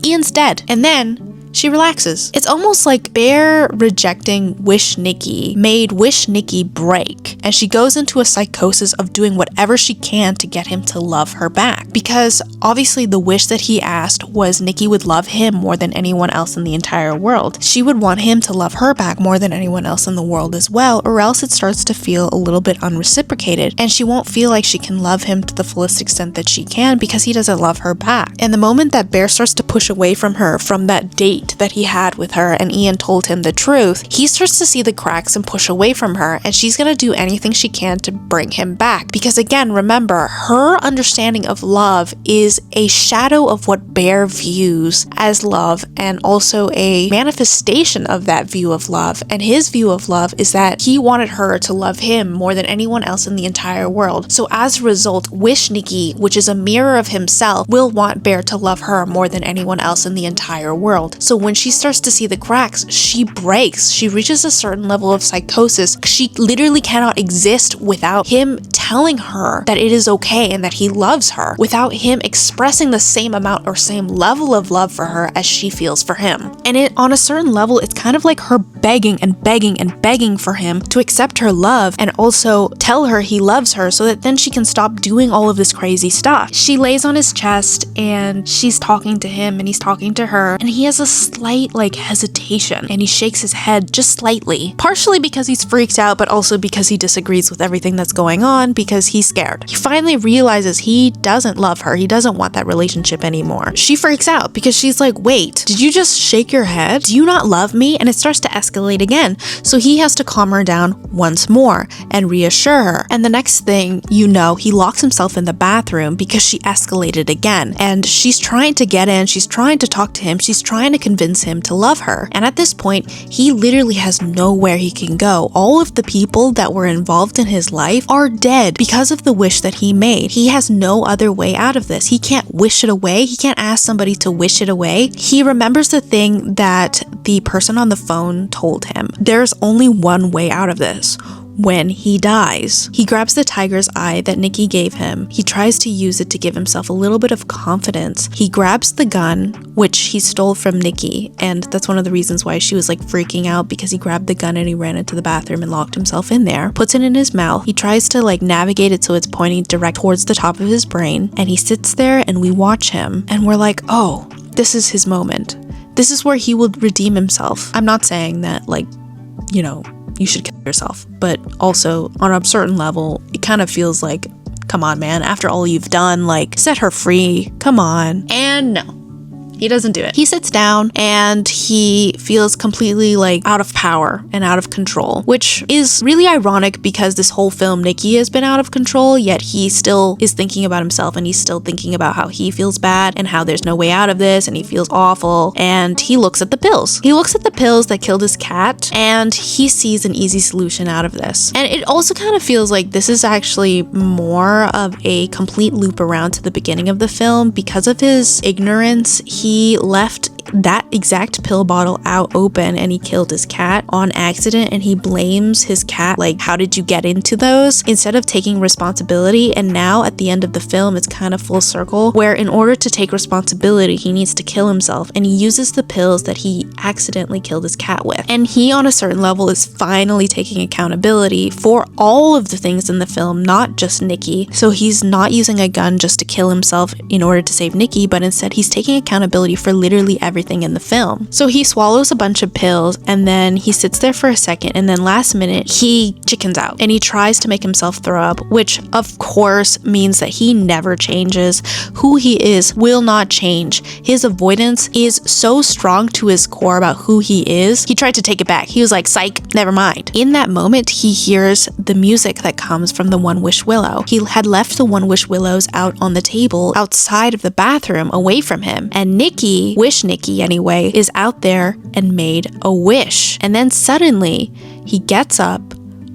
S1: Ian's dead. And then she relaxes. It's almost like Bear rejecting Wish Nikki made Wish Nikki break, and she goes into a psychosis of doing whatever she can to get him to love her back. Because obviously the wish that he asked was Nikki would love him more than anyone else in the entire world. She would want him to love her back more than anyone else in the world as well, or else it starts to feel a little bit unreciprocated, and she won't feel like she can love him to the fullest extent that she can because he doesn't love her back. And the moment that Bear starts to push away from her from that date that he had with her and Ian told him the truth, he starts to see the cracks and push away from her, and she's gonna do anything she can to bring him back. Because again, remember, her understanding of love is a shadow of what Bear views as love, and also a manifestation of that view of love. And his view of love is that he wanted her to love him more than anyone else in the entire world. So as a result, Wish Nikki, which is a mirror of himself, will want Bear to love her more than anyone else in the entire world. So when she starts to see the cracks, she breaks. She reaches a certain level of psychosis. She literally cannot exist without him telling her that it is okay and that he loves her, without him expressing the same amount or same level of love for her as she feels for him. And on a certain level, it's kind of like her begging and begging and begging for him to accept her love and also tell her he loves her so that then she can stop doing all of this crazy stuff. She lays on his chest and she's talking to him and he's talking to her, and he has a slight hesitation and he shakes his head just slightly, partially because he's freaked out, but also because he disagrees with everything that's going on because he's scared. He finally realizes he doesn't love her. He doesn't want that relationship anymore. She freaks out because she's like, wait, did you just shake your head? Do you not love me? And it starts to escalate again. So he has to calm her down once more and reassure her. And the next thing you know, he locks himself in the bathroom because she escalated again. And she's trying to get in, she's trying to talk to him, she's trying to convince him to love her. And at this point, he literally has nowhere he can go. All of the people that were involved in his life are dead because of the wish that he made. He has no other way out of this. He can't wish it away. He can't ask somebody to wish it away. He remembers the thing that the person on the phone told him. There's only one way out of this. When he dies, he grabs the tiger's eye that Nikki gave him. He tries to use it to give himself a little bit of confidence. He grabs the gun, which he stole from Nikki, and that's one of the reasons why she was freaking out, because he grabbed the gun and he ran into the bathroom and locked himself in there, puts it in his mouth. He tries to navigate it so it's pointing direct towards the top of his brain, and he sits there and we watch him and we're like, oh, this is his moment. This is where he will redeem himself. I'm not saying that you should kill yourself, but also on a certain level, it kind of feels like, come on, man, after all you've done, set her free, come on. And no, he doesn't do it. He sits down and he feels completely out of power and out of control, which is really ironic because this whole film, Nikki has been out of control, yet he still is thinking about himself and he's still thinking about how he feels bad and how there's no way out of this and he feels awful. And he looks at the pills. He looks at the pills that killed his cat and he sees an easy solution out of this. And it also kind of feels like this is actually more of a complete loop around to the beginning of the film. Because of his ignorance, he left that exact pill bottle out open and he killed his cat on accident, and he blames his cat how did you get into those, instead of taking responsibility. And now at the end of the film, it's kind of full circle where in order to take responsibility, he needs to kill himself, and he uses the pills that he accidentally killed his cat with. And he on a certain level is finally taking accountability for all of the things in the film, not just Nikki. So he's not using a gun just to kill himself in order to save Nikki, but instead he's taking accountability for literally everything in the film. So he swallows a bunch of pills and then he sits there for a second, and then last minute he chickens out and he tries to make himself throw up, which of course means that he never changes. Who he is will not change. His avoidance is so strong to his core about who he is. He tried to take it back. He was like, psych, never mind. In that moment, he hears the music that comes from the One Wish Willow. He had left the One Wish Willows out on the table outside of the bathroom away from him, and Nikki, Wish Nikki anyway, is out there and made a wish. And then suddenly he gets up,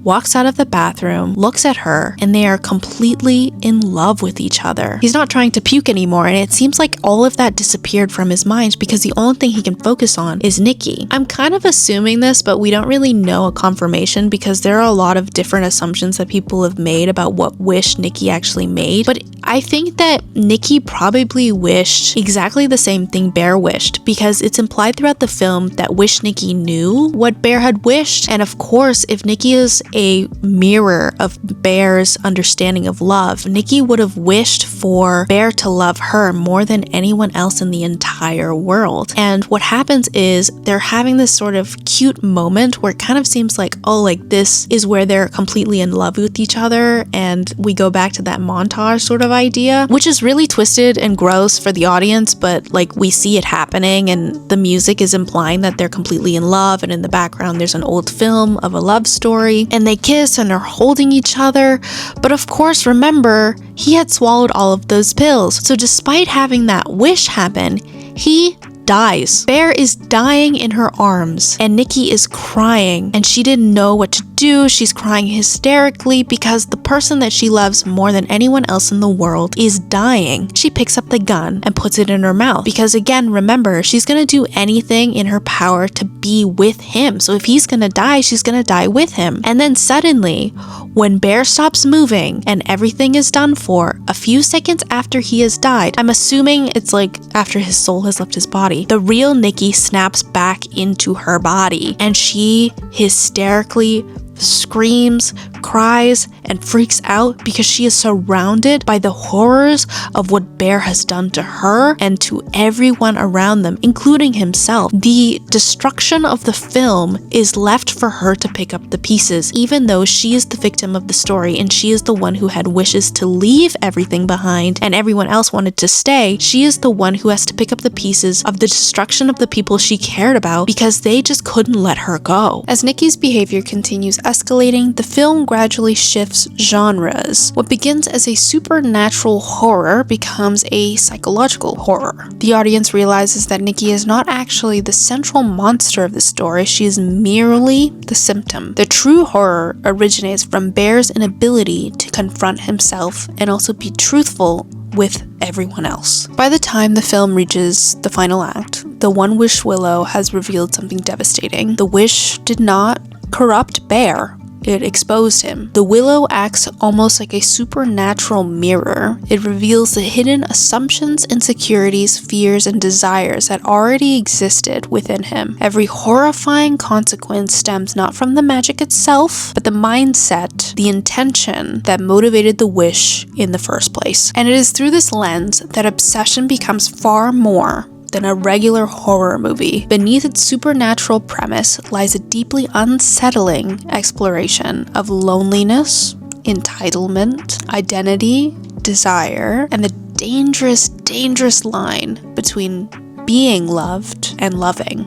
S1: walks out of the bathroom, looks at her, and they are completely in love with each other. He's not trying to puke anymore, and it seems like all of that disappeared from his mind because the only thing he can focus on is Nikki. I'm kind of assuming this, but we don't really know a confirmation because there are a lot of different assumptions that people have made about what wish Nikki actually made. But
S3: I think that Nikki probably wished exactly the same thing Bear wished, because it's implied throughout the film that Nikki knew what Bear had wished. And of course, if Nikki is a mirror of Bear's understanding of love, Nikki would have wished for Bear to love her more than anyone else in the entire world. And what happens is they're having this sort of cute moment where it kind of seems like, oh, like this is where they're completely in love with each other, and we go back to that montage sort of idea, which is really twisted and gross for the audience, but like we see it happening, and the music is implying that they're completely in love, and in the background there's an old film of a love story, and they kiss and are holding each other. But of course, remember, he had swallowed all of those pills, so despite having that wish happen, he dies. Bear is dying in her arms, and Nikki is crying, and she didn't know what to do. She's crying hysterically because the person that she loves more than anyone else in the world is dying. She picks up the gun and puts it in her mouth because, again, remember, she's gonna do anything in her power to be with him. So if he's gonna die, she's gonna die with him. And then suddenly, when Bear stops moving and everything is done for, a few seconds after he has died, I'm assuming it's like after his soul has left his body, the real Nikki snaps back into her body, and she hysterically screams, cries, and freaks out because she is surrounded by the horrors of what Bear has done to her and to everyone around them, including himself. The destruction of the film is left for her to pick up the pieces, even though she is the victim of the story and she is the one who had wishes to leave everything behind and everyone else wanted to stay. She is the one who has to pick up the pieces of the destruction of the people she cared about because they just couldn't let her go.
S1: As Nikki's behavior continues escalating, the film gradually shifts genres. What begins as a supernatural horror becomes a psychological horror. The audience realizes that Nikki is not actually the central monster of the story, she is merely the symptom. The true horror originates from Bear's inability to confront himself and also be truthful with everyone else. By the time the film reaches the final act, the One Wish Willow has revealed something devastating. The wish did not corrupt Bear. It exposed him. The willow acts almost like a supernatural mirror. It reveals the hidden assumptions, insecurities, fears, and desires that already existed within him. Every horrifying consequence stems not from the magic itself, but the mindset, the intention that motivated the wish in the first place. And it is through this lens that obsession becomes far more than a regular horror movie. Beneath its supernatural premise lies a deeply unsettling exploration of loneliness, entitlement, identity, desire, and the dangerous line between being loved and loving.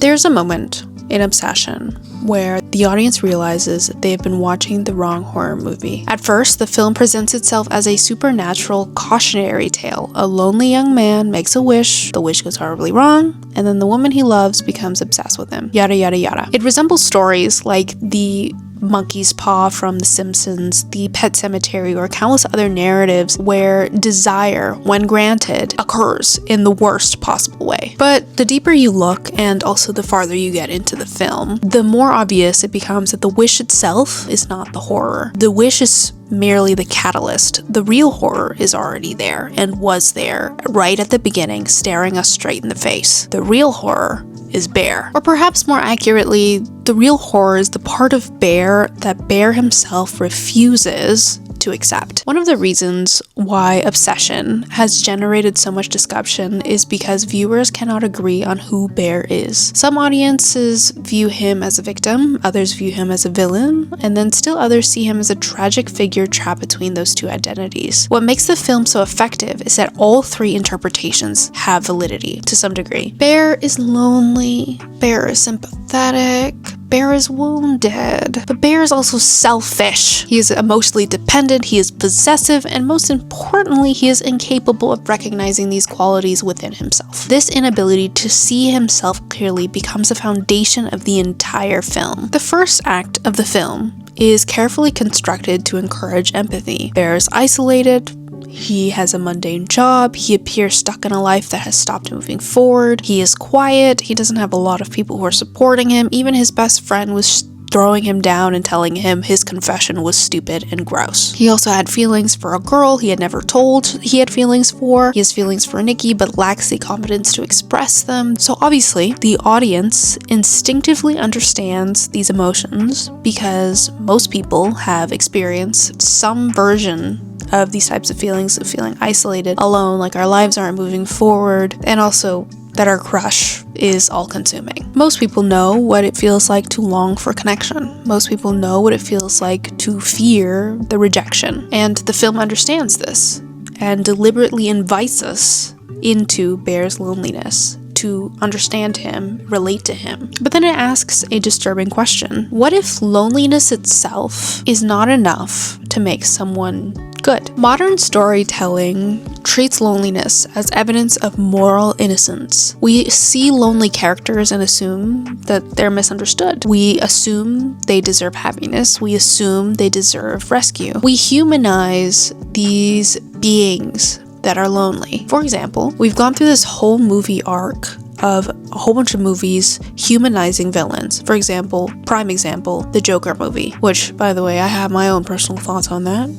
S1: There's a moment in Obsession where the audience realizes they have been watching the wrong horror movie. At first, the film presents itself as a supernatural cautionary tale. A lonely young man makes a wish, the wish goes horribly wrong, and then the woman he loves becomes obsessed with him. Yada yada yada. It resembles stories like the Monkey's Paw from The Simpsons, The Pet Sematary, or countless other narratives where desire, when granted, occurs in the worst possible way. But the deeper you look, and also the farther you get into the film, the more obvious it becomes that the wish itself is not the horror. The wish is merely the catalyst. The real horror is already there, and was there, right at the beginning, staring us straight in the face. The real horror is Bear. Or perhaps more accurately, the real horror is the part of Bear that Bear himself refuses to accept. One of the reasons why Obsession has generated so much discussion is because viewers cannot agree on who Bear is. Some audiences view him as a victim, others view him as a villain, and then still others see him as a tragic figure trapped between those two identities. What makes the film so effective is that all three interpretations have validity to some degree. Bear is lonely, Bear is sympathetic, Bear is wounded, but Bear is also selfish. He is emotionally dependent, he is possessive, and most importantly, he is incapable of recognizing these qualities within himself. This inability to see himself clearly becomes the foundation of the entire film. The first act of the film is carefully constructed to encourage empathy. Bear is isolated, he has a mundane job, he appears stuck in a life that has stopped moving forward, he is quiet, he doesn't have a lot of people who are supporting him, even his best friend was throwing him down and telling him his confession was stupid and gross. He also had feelings for a girl he had never told he had feelings for. He has feelings for Nikki but lacks the confidence to express them. So obviously, the audience instinctively understands these emotions because most people have experienced some version of these types of feelings, of feeling isolated, alone, like our lives aren't moving forward, and also that our crush is all-consuming. Most people know what it feels like to long for connection. Most people know what it feels like to fear the rejection. And the film understands this and deliberately invites us into Bear's loneliness, to understand him, relate to him. But then it asks a disturbing question. What if loneliness itself is not enough to make someone good? Modern storytelling treats loneliness as evidence of moral innocence. We see lonely characters and assume that they're misunderstood. We assume they deserve happiness. We assume they deserve rescue. We humanize these beings that are lonely. For example, we've gone through this whole movie arc of a whole bunch of movies humanizing villains. For example, prime example, the Joker movie, which, by the way, I have my own personal thoughts on that.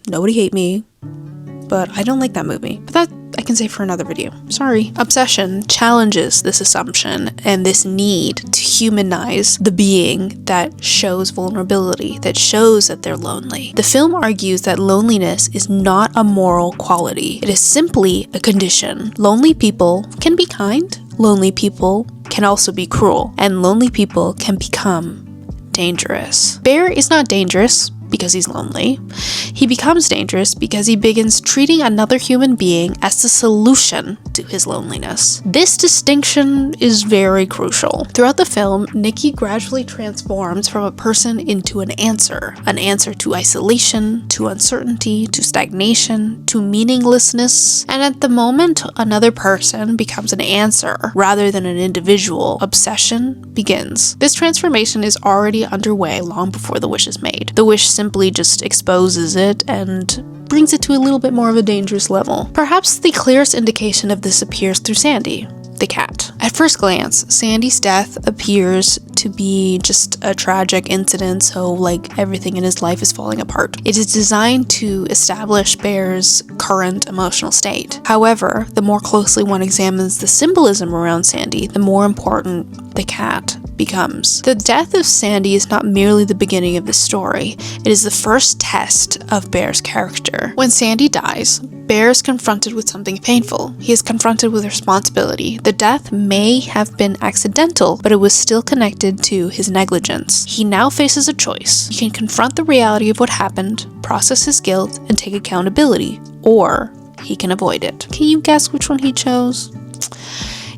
S1: Nobody hate me, but I don't like that movie. But that I can say for another video. Sorry. Obsession challenges this assumption and this need to humanize the being that shows vulnerability, that shows that they're lonely. The film argues that loneliness is not a moral quality. It is simply a condition. Lonely people can be kind. Lonely people can also be cruel. And lonely people can become dangerous. Bear is not dangerous because he's lonely. He becomes dangerous because he begins treating another human being as the solution to his loneliness. This distinction is very crucial. Throughout the film, Nikki gradually transforms from a person into an answer to isolation, to uncertainty, to stagnation, to meaninglessness, and at the moment another person becomes an answer rather than an individual, obsession begins. This transformation is already underway long before the wish is made. The wish simply just exposes it and brings it to a little bit more of a dangerous level. Perhaps the clearest indication of this appears through Sandy, the cat. At first glance, Sandy's death appears to be just a tragic incident, so like everything in his life is falling apart. It is designed to establish Bear's current emotional state. However, the more closely one examines the symbolism around Sandy, the more important the cat becomes. The death of Sandy is not merely the beginning of the story, it is the first test of Bear's character. When Sandy dies, Bear is confronted with something painful. He is confronted with responsibility. The death may have been accidental, but it was still connected to his negligence. He now faces a choice. He can confront the reality of what happened, process his guilt, and take accountability, or he can avoid it. Can you guess which one he chose?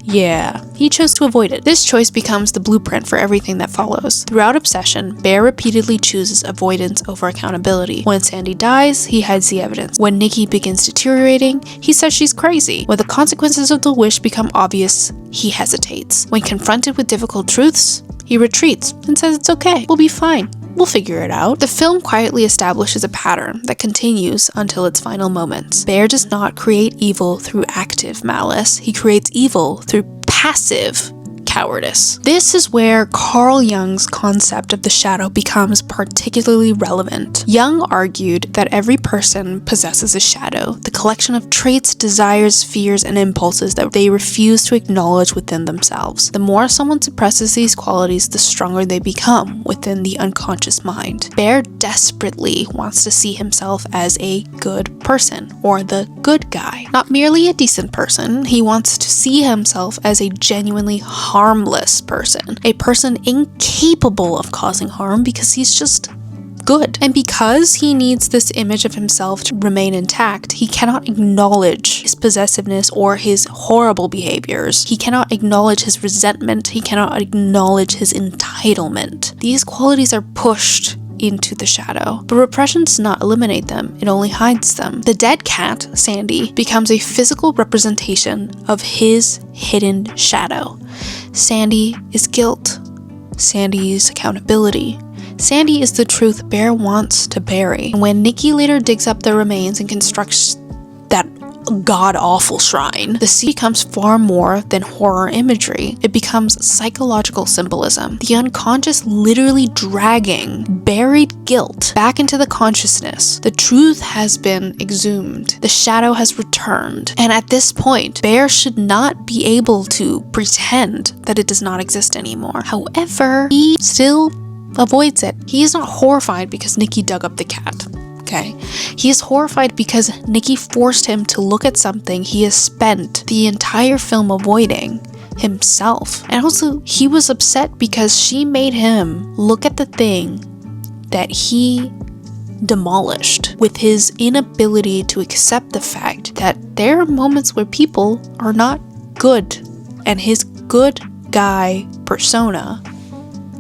S1: Yeah, he chose to avoid it. This choice becomes the blueprint for everything that follows. Throughout Obsession, Bear repeatedly chooses avoidance over accountability. When Sandy dies, he hides the evidence. When Nikki begins deteriorating, he says she's crazy. When the consequences of the wish become obvious, he hesitates. When confronted with difficult truths, he retreats and says it's okay, we'll be fine. We'll figure it out. The film quietly establishes a pattern that continues until its final moments. Bear does not create evil through active malice. He creates evil through passive cowardice. This is where Carl Jung's concept of the shadow becomes particularly relevant. Jung argued that every person possesses a shadow, the collection of traits, desires, fears, and impulses that they refuse to acknowledge within themselves. The more someone suppresses these qualities, the stronger they become within the unconscious mind. Bear desperately wants to see himself as a good person, or the good guy. Not merely a decent person, he wants to see himself as a genuinely harmless person, a person incapable of causing harm because he's just good. And because he needs this image of himself to remain intact, he cannot acknowledge his possessiveness or his horrible behaviors. He cannot acknowledge his resentment. He cannot acknowledge his entitlement. These qualities are pushed into the shadow. But repression does not eliminate them, it only hides them. The dead cat, Sandy, becomes a physical representation of his hidden shadow. Sandy is guilt. Sandy is accountability. Sandy is the truth Bear wants to bury. And when Nikki later digs up the remains and constructs that god-awful shrine. The scene becomes far more than horror imagery. It becomes psychological symbolism. The unconscious literally dragging buried guilt back into the consciousness. The truth has been exhumed. The shadow has returned. And at this point, Bear should not be able to pretend that it does not exist anymore. However, he still avoids it. He is not horrified because Nikki dug up the cat. Okay. He is horrified because Nikki forced him to look at something he has spent the entire film avoiding, himself. And also, he was upset because she made him look at the thing that he demolished with his inability to accept the fact that there are moments where people are not good, and his good guy persona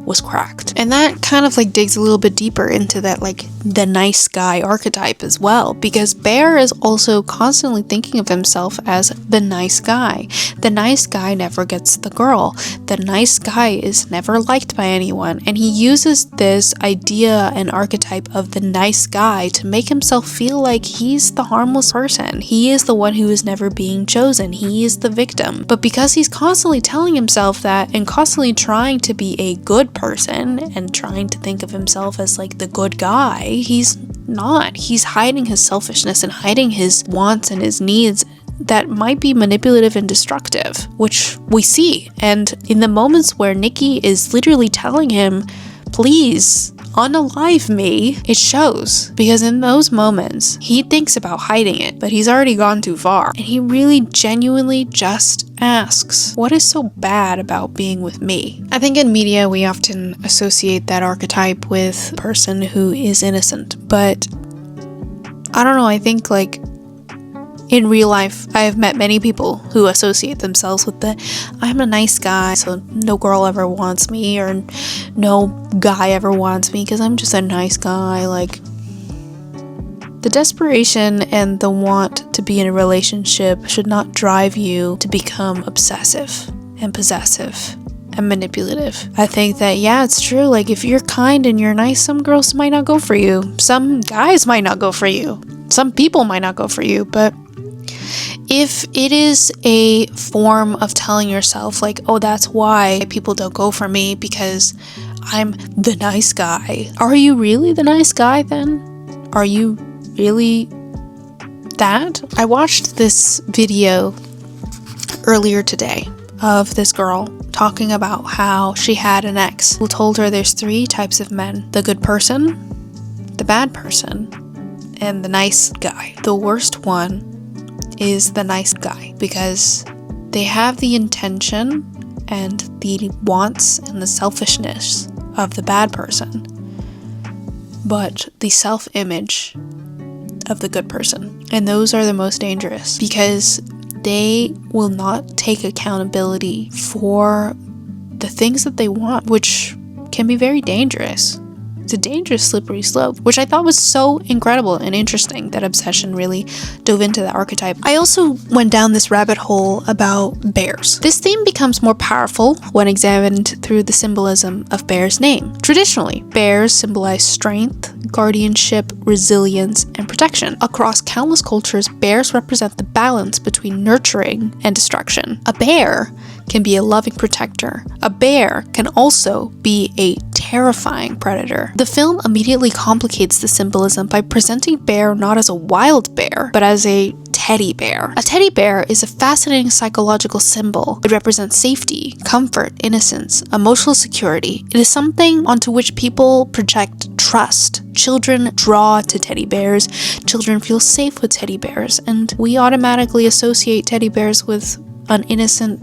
S1: was cracked. And that kind of like digs a little bit deeper into that like the nice guy archetype as well, because Bear is also constantly thinking of himself as the nice guy. The nice guy never gets the girl. The nice guy is never liked by anyone, and he uses this idea and archetype of the nice guy to make himself feel like he's the harmless person. He is the one who is never being chosen. He is the victim. But because he's constantly telling himself that and constantly trying to be a good person and trying to think of himself as like the good guy, he's not. He's hiding his selfishness and hiding his wants and his needs that might be manipulative and destructive, which we see. And in the moments where Nikki is literally telling him, please unalive me, it shows. Because in those moments, he thinks about hiding it, but he's already gone too far. And he really genuinely just asks, what is so bad about being with me? I think in media, we often associate that archetype with a person who is innocent. But I don't know, I think like in real life, I have met many people who associate themselves with I'm a nice guy, so no girl ever wants me, or no guy ever wants me because I'm just a nice guy. Like, the desperation and the want to be in a relationship should not drive you to become obsessive and possessive and manipulative. I think that, yeah, it's true. Like, if you're kind and you're nice, some girls might not go for you. Some guys might not go for you. Some people might not go for you, but if it is a form of telling yourself like, oh, that's why people don't go for me because I'm the nice guy. Are you really the nice guy then? Are you really that? I watched this video earlier today of this girl talking about how she had an ex who told her there's 3 types of men: the good person, the bad person, and the nice guy. The worst one is the nice guy because they have the intention and the wants and the selfishness of the bad person, but the self-image of the good person. And those are the most dangerous because they will not take accountability for the things that they want, which can be very dangerous. It's a dangerous slippery slope, which I thought was so incredible and interesting that Obsession really dove into the archetype. I also went down this rabbit hole about bears. This theme becomes more powerful when examined through the symbolism of Bear's name. Traditionally, bears symbolize strength, guardianship, resilience, and protection. Across countless cultures, bears represent the balance between nurturing and destruction. A bear can be a loving protector. A bear can also be a terrifying predator. The film immediately complicates the symbolism by presenting Bear not as a wild bear, but as a teddy bear. A teddy bear is a fascinating psychological symbol. It represents safety, comfort, innocence, emotional security. It is something onto which people project trust. Children draw to teddy bears. Children feel safe with teddy bears, and we automatically associate teddy bears with an innocent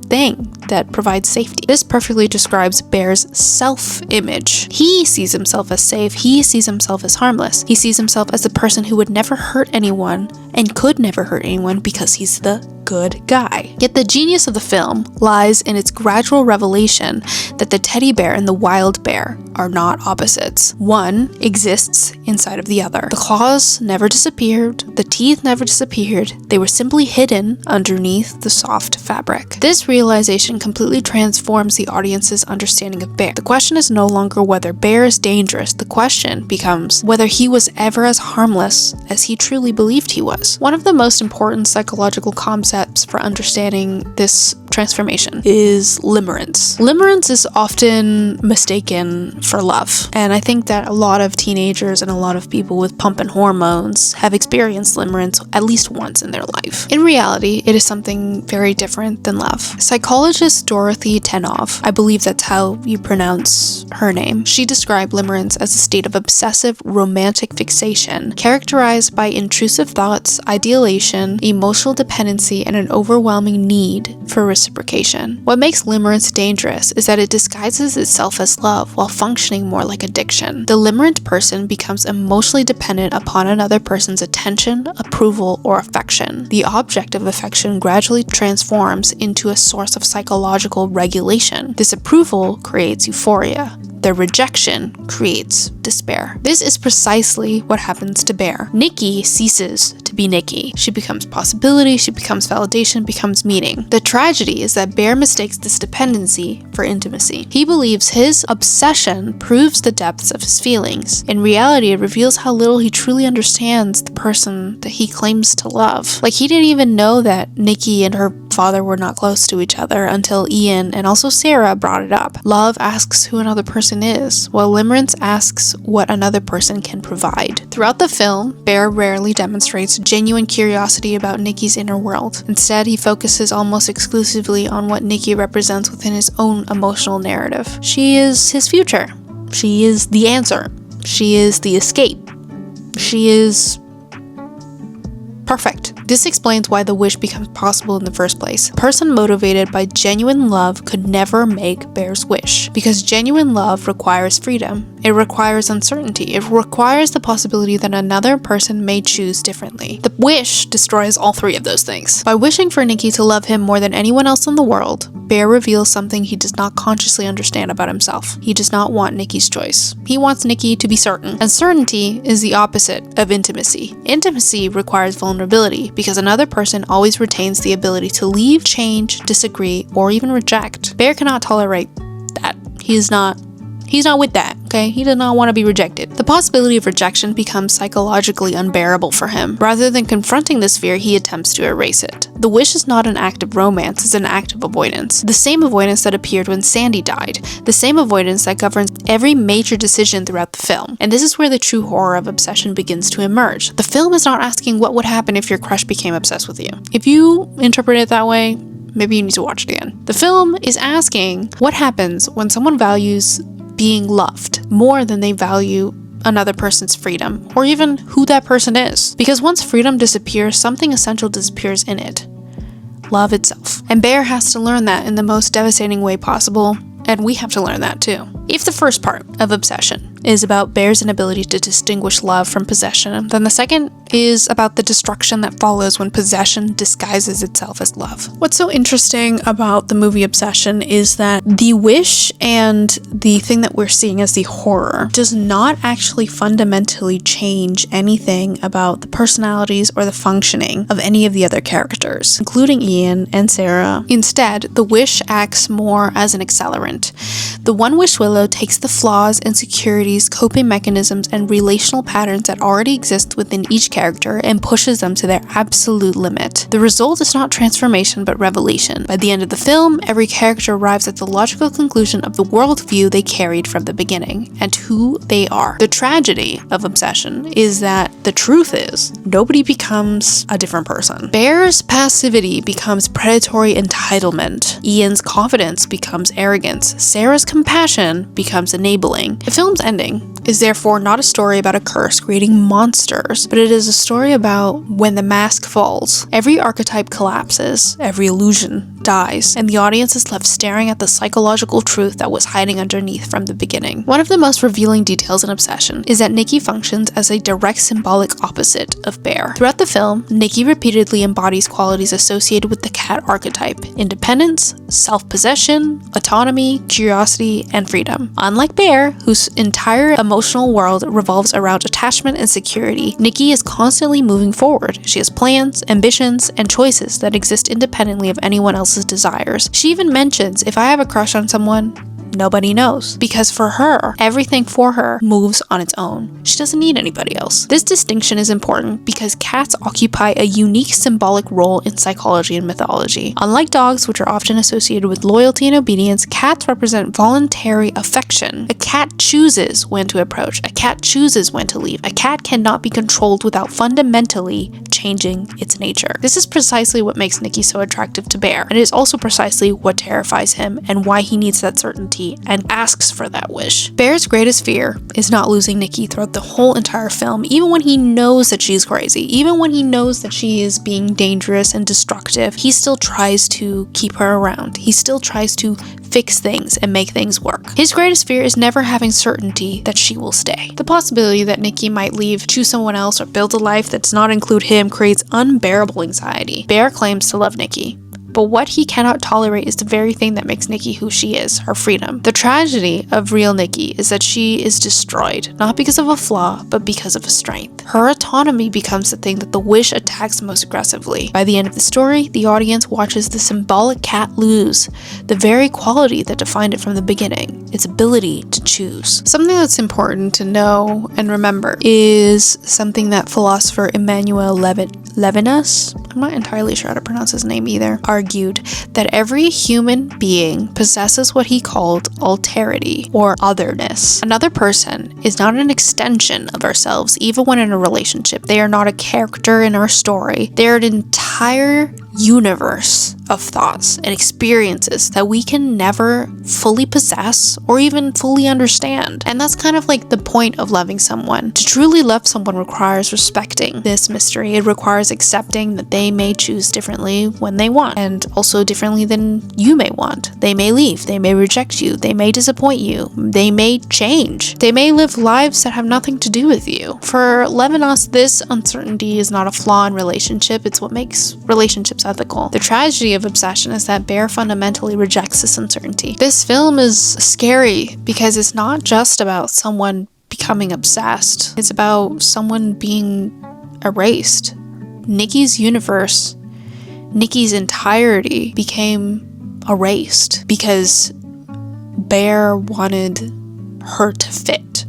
S1: thing that provides safety. This perfectly describes Bear's self-image. He sees himself as safe. He sees himself as harmless. He sees himself as a person who would never hurt anyone and could never hurt anyone because he's the good guy. Yet the genius of the film lies in its gradual revelation that the teddy bear and the wild bear are not opposites. One exists inside of the other. The claws never disappeared. The teeth never disappeared. They were simply hidden underneath the soft fabric. This realization completely transforms the audience's understanding of Bear. The question is no longer whether Bear is dangerous. The question becomes whether he was ever as harmless as he truly believed he was. feelings. One of the most important psychological concepts for understanding this transformation is limerence. Limerence is often mistaken for love, and I think that a lot of teenagers and a lot of people with pumping hormones have experienced limerence at least once in their life. In reality, it is something very different than love. Psychologist Dorothy Tenoff, I believe that's how you pronounce her name, she described limerence as a state of obsessive romantic fixation characterized by intrusive thoughts, ideation, emotional dependency, and an overwhelming need for reciprocation. What makes limerence dangerous is that it disguises itself as love while functioning more like addiction. The limerent person becomes emotionally dependent upon another person's attention, approval, or affection. The object of affection gradually transforms into a source of psychological regulation. This approval creates euphoria. Their rejection creates despair. This is precisely what happens to Bear. Nikki ceases to be Nikki. She becomes possibility, she becomes validation, becomes meaning. The tragedy is that Bear mistakes this dependency for intimacy. He believes his obsession proves the depths of his feelings. In reality, it reveals how little he truly understands the person that he claims to love. Like, he didn't even know that Nikki and her father were not close to each other until Ian and also Sarah brought it up. Love asks who another person is, while limerence asks what another person can provide. Throughout the film, Bear rarely demonstrates genuine curiosity about Nikki's inner world. Instead, he focuses almost exclusively on what Nikki represents within his own emotional narrative. She is his future. She is the answer. She is the escape. She is perfect. This explains why the wish becomes possible in the first place. A person motivated by genuine love could never make Bear's wish, because genuine love requires freedom. It requires uncertainty. It requires the possibility that another person may choose differently. The wish destroys all three of those things. By wishing for Nikki to love him more than anyone else in the world, Bear reveals something he does not consciously understand about himself. He does not want Nikki's choice. He wants Nikki to be certain. And certainty is the opposite of intimacy. Intimacy requires vulnerability, because another person always retains the ability to leave, change, disagree, or even reject. Bear cannot tolerate that. He's not with that, okay? He does not want to be rejected. The possibility of rejection becomes psychologically unbearable for him. Rather than confronting this fear, he attempts to erase it. The wish is not an act of romance, it's an act of avoidance. The same avoidance that appeared when Sandy died. The same avoidance that governs every major decision throughout the film. And this is where the true horror of obsession begins to emerge. The film is not asking what would happen if your crush became obsessed with you. If you interpret it that way, maybe you need to watch it again. The film is asking what happens when someone values being loved more than they value another person's freedom, or even who that person is. Because once freedom disappears, something essential disappears in it. Love itself. And Bear has to learn that in the most devastating way possible, and we have to learn that too. If the first part of obsession is about Bear's inability to distinguish love from possession, then the second is about the destruction that follows when possession disguises itself as love. What's so interesting about the movie Obsession is that the wish and the thing that we're seeing as the horror does not actually fundamentally change anything about the personalities or the functioning of any of the other characters, including Ian and Sarah. Instead, the wish acts more as an accelerant. The One Wish Willow takes the flaws, insecurities, coping mechanisms, and relational patterns that already exist within each character and pushes them to their absolute limit. The result is not transformation but revelation. By the end of the film, every character arrives at the logical conclusion of the worldview they carried from the beginning and who they are. The tragedy of obsession is that the truth is nobody becomes a different person. Bear's passivity becomes predatory entitlement. Ian's confidence becomes arrogance. Sarah's compassion becomes enabling. The film's ending is therefore not a story about a curse creating monsters, but it is a story about when the mask falls. Every archetype collapses, every illusion dies, and the audience is left staring at the psychological truth that was hiding underneath from the beginning. One of the most revealing details in Obsession is that Nikki functions as a direct symbolic opposite of Bear. Throughout the film, Nikki repeatedly embodies qualities associated with the cat archetype: independence, self-possession, autonomy, curiosity, and freedom. Unlike Bear, whose entire emotional world revolves around attachment and security, Nikki is constantly moving forward. She has plans, ambitions, and choices that exist independently of anyone else's desires. She even mentions, if I have a crush on someone, Nobody knows. Because for her, everything for her moves on its own. She doesn't need anybody else. This distinction is important because cats occupy a unique symbolic role in psychology and mythology. Unlike dogs, which are often associated with loyalty and obedience, cats represent voluntary affection. A cat chooses when to approach. A cat chooses when to leave. A cat cannot be controlled without fundamentally changing its nature. This is precisely what makes Nikki so attractive to Bear, and it is also precisely what terrifies him and why he needs that certainty and asks for that wish. Bear's greatest fear is not losing Nikki throughout the whole entire film, even when he knows that she's crazy, even when he knows that she is being dangerous and destructive, he still tries to keep her around. He still tries to fix things and make things work. His greatest fear is never having certainty that she will stay. The possibility that Nikki might leave, choose someone else, or build a life that does not include him creates unbearable anxiety. Bear claims to love Nikki, but what he cannot tolerate is the very thing that makes Nikki who she is, her freedom. The tragedy of real Nikki is that she is destroyed, not because of a flaw, but because of a strength. Her autonomy becomes the thing that the wish attacks most aggressively. By the end of the story, the audience watches the symbolic cat lose the very quality that defined it from the beginning, its ability to choose. Something that's important to know and remember is something that philosopher Emmanuel Levinas, I'm not entirely sure how to pronounce his name either, argued that every human being possesses what he called alterity or otherness. Another person is not an extension of ourselves, even when in a relationship. They are not a character in our story. They are an entire universe of thoughts and experiences that we can never fully possess or even fully understand. And that's kind of like the point of loving someone. To truly love someone requires respecting this mystery. It requires accepting that they may choose differently when they want, and also differently than you may want. They may leave, they may reject you, they may disappoint you, they may change, they may live lives that have nothing to do with you. For Levinas, this uncertainty is not a flaw in relationship, it's what makes relationships ethical. The tragedy of obsession is that Bear fundamentally rejects this uncertainty. This film is scary because it's not just about someone becoming obsessed, it's about someone being erased. Nikki's universe, Nikki's entirety became erased because Bear wanted her to fit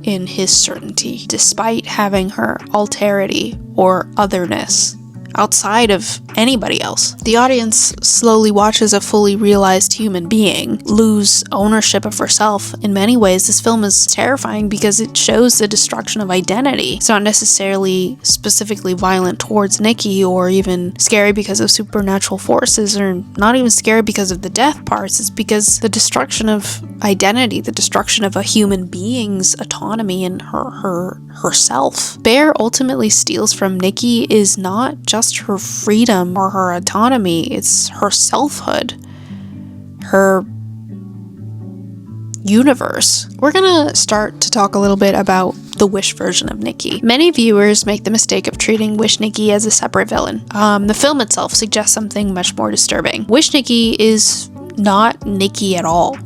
S1: in his certainty, despite having her alterity or otherness outside of anybody else. The audience slowly watches a fully realized human being lose ownership of herself. In many ways, this film is terrifying because it shows the destruction of identity. It's not necessarily specifically violent towards Nikki or even scary because of supernatural forces, or not even scary because of the death parts. It's because the destruction of identity, the destruction of a human being's autonomy and herself. Bear ultimately steals from Nikki is not just her freedom or her autonomy, it's her selfhood, her universe. We're gonna start to talk a little bit about the Wish version of Nikki. Many viewers make the mistake of treating Wish Nikki as a separate villain. The film itself suggests something much more disturbing. Wish Nikki is not Nikki at all.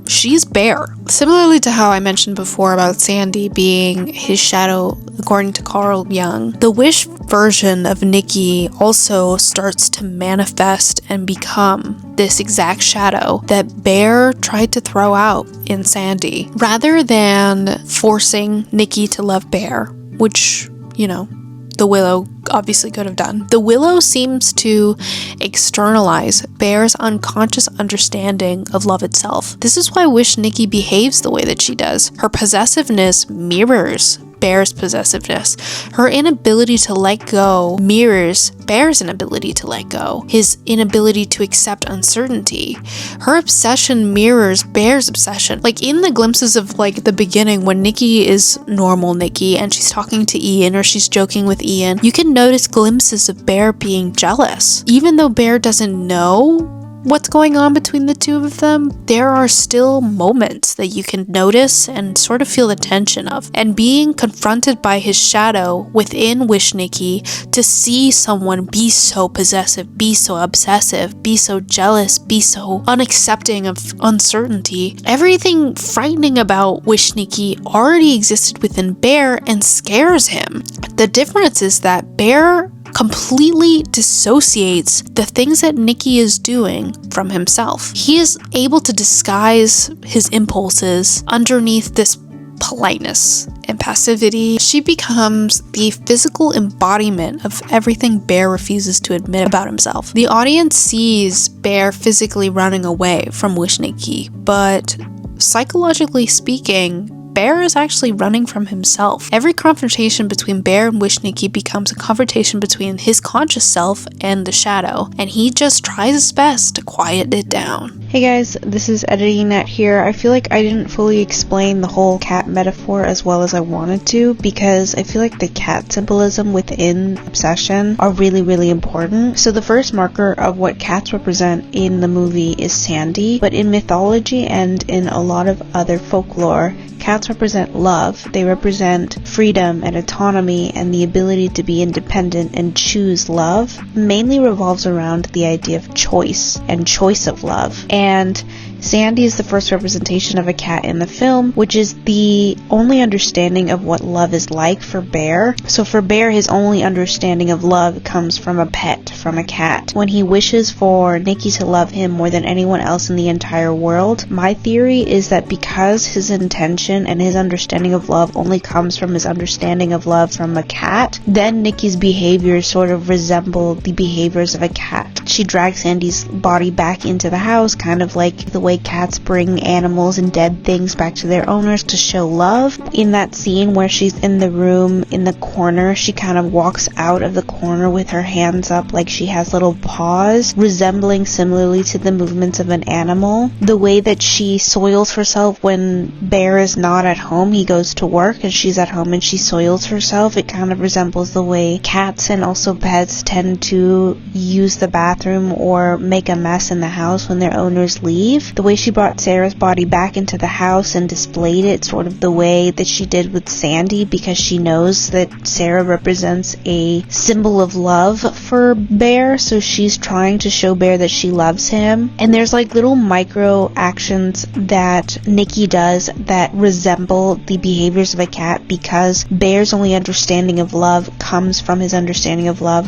S1: She's Bear. Similarly to how I mentioned before about Sandy being his shadow, according to Carl Jung, the Wish version of Nikki also starts to manifest and become this exact shadow that Bear tried to throw out in Sandy. Rather than forcing Nikki to love Bear, which, you know, the Willow obviously could have done. The Willow seems to externalize Bear's unconscious understanding of love itself. This is why Wish Nikki behaves the way that she does. Her possessiveness mirrors Bear's possessiveness. Her inability to let go mirrors Bear's inability to let go, his inability to accept uncertainty. Her obsession mirrors Bear's obsession. Like in the glimpses of like the beginning when Nikki is normal Nikki and she's talking to Ian or she's joking with Ian, you can notice glimpses of Bear being jealous. Even though Bear doesn't know what's going on between the two of them, there are still moments that you can notice and sort of feel the tension of. And being confronted by his shadow within Wish Nikki, to see someone be so possessive, be so obsessive, be so jealous, be so unaccepting of uncertainty, everything frightening about Wish Nikki already existed within Bear and scares him. The difference is that Bear completely dissociates the things that Nikki is doing from himself. He is able to disguise his impulses underneath this politeness and passivity. She becomes the physical embodiment of everything Bear refuses to admit about himself. The audience sees Bear physically running away from Wish Nikki, but psychologically speaking, Bear is actually running from himself. Every confrontation between Bear and Wish Nikki becomes a confrontation between his conscious self and the shadow, and he just tries his best to quiet it down.
S3: Hey guys, this is Editing Net here. I feel like I didn't fully explain the whole cat metaphor as well as I wanted to, because I feel like the cat symbolism within Obsession are really, really important. So the first marker of what cats represent in the movie is Sandy, but in mythology and in a lot of other folklore, cats represent love. They represent freedom and autonomy and the ability to be independent and choose love. Mainly revolves around the idea of choice and choice of love. And Sandy is the first representation of a cat in the film, which is the only understanding of what love is like for Bear. So for Bear, his only understanding of love comes from a pet, from a cat. When he wishes for Nikki to love him more than anyone else in the entire world, my theory is that because his intention and his understanding of love only comes from his understanding of love from a cat, then Nikki's behaviors sort of resemble the behaviors of a cat. She drags Sandy's body back into the house, kind of like the way cats bring animals and dead things back to their owners to show love. In that scene where she's in the room in the corner, she kind of walks out of the corner with her hands up like she has little paws, resembling similarly to the movements of an animal. The way that she soils herself when Bear is not at home, he goes to work and she's at home and she soils herself, it kind of resembles the way cats and also pets tend to use the bathroom or make a mess in the house when their owners leave. The way she brought Sarah's body back into the house and displayed it sort of the way that she did with Sandy, because she knows that Sarah represents a symbol of love for Bear, so she's trying to show Bear that she loves him. And there's like little micro actions that Nikki does that resemble the behaviors of a cat, because Bear's only understanding of love comes from his understanding of love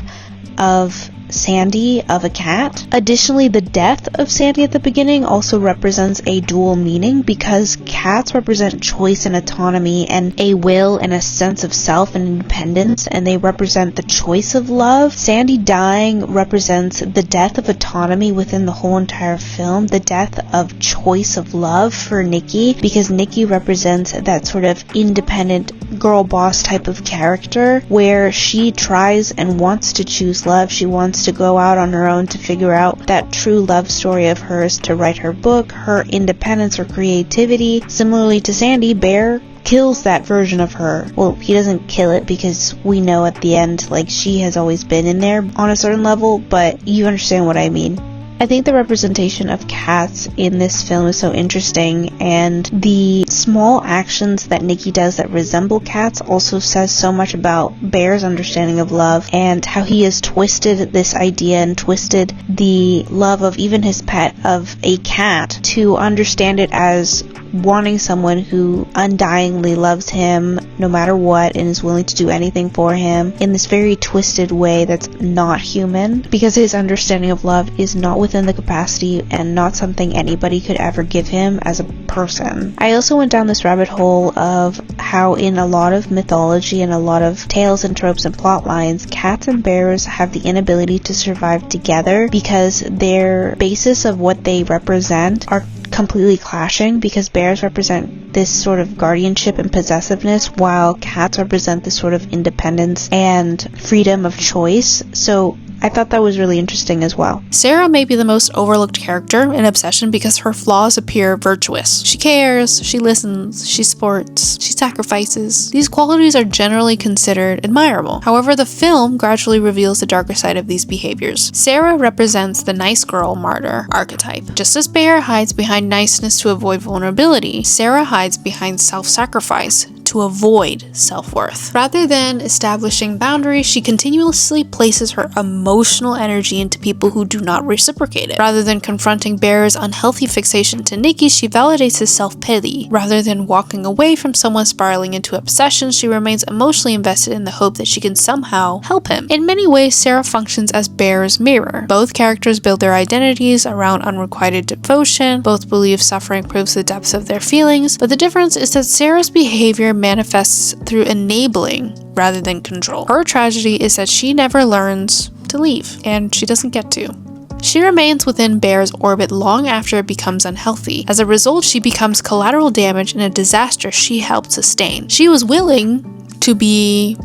S3: of Sandy, of a cat. Additionally, the death of Sandy at the beginning also represents a dual meaning, because cats represent choice and autonomy and a will and a sense of self and independence, and they represent the choice of love. Sandy dying represents the death of autonomy within the whole entire film, the death of choice of love for Nikki, because Nikki represents that sort of independent girl boss type of character where she tries and wants to choose love. She wants to go out on her own to figure out that true love story of hers, to write her book, her independence, her creativity. Similarly to Sandy, Bear kills that version of her. Well, he doesn't kill it, because we know at the end, like, she has always been in there on a certain level, but you understand what I mean. I think the representation of cats in this film is so interesting, and the small actions that Nikki does that resemble cats also says so much about Bear's understanding of love and how he has twisted this idea and twisted the love of even his pet, of a cat, to understand it as wanting someone who undyingly loves him no matter what and is willing to do anything for him in this very twisted way that's not human, because his understanding of love is not within the capacity and not something anybody could ever give him as a person. I also went down this rabbit hole of how in a lot of mythology and a lot of tales and tropes and plot lines, cats and bears have the inability to survive together because their basis of what they represent are completely clashing, because bears represent this sort of guardianship and possessiveness, while cats represent this sort of independence and freedom of choice. So I thought that was really interesting as well.
S1: Sarah may be the most overlooked character in Obsession because her flaws appear virtuous. She cares, she listens, she supports, she sacrifices. These qualities are generally considered admirable. However, the film gradually reveals the darker side of these behaviors. Sarah represents the nice girl martyr archetype. Just as Bear hides behind niceness to avoid vulnerability, Sarah hides behind self-sacrifice to to avoid self-worth. Rather than establishing boundaries, she continuously places her emotional energy into people who do not reciprocate it. Rather than confronting Bear's unhealthy fixation to Nikki, she validates his self-pity. Rather than walking away from someone spiraling into obsession, she remains emotionally invested in the hope that she can somehow help him. In many ways, Sarah functions as Bear's mirror. Both characters build their identities around unrequited devotion. Both believe suffering proves the depths of their feelings, but the difference is that Sarah's behavior manifests through enabling rather than control. Her tragedy is that she never learns to leave, and she doesn't get to. She remains within Bear's orbit long after it becomes unhealthy. As a result, she becomes collateral damage in a disaster she helped sustain. She was willing to be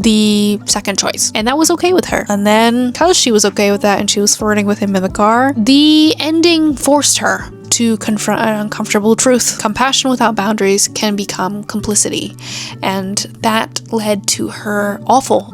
S1: the second choice, and that was okay with her. And then, because she was okay with that and she was flirting with him in the car, the ending forced her to confront an uncomfortable truth. Compassion without boundaries can become complicity, and that led to her awful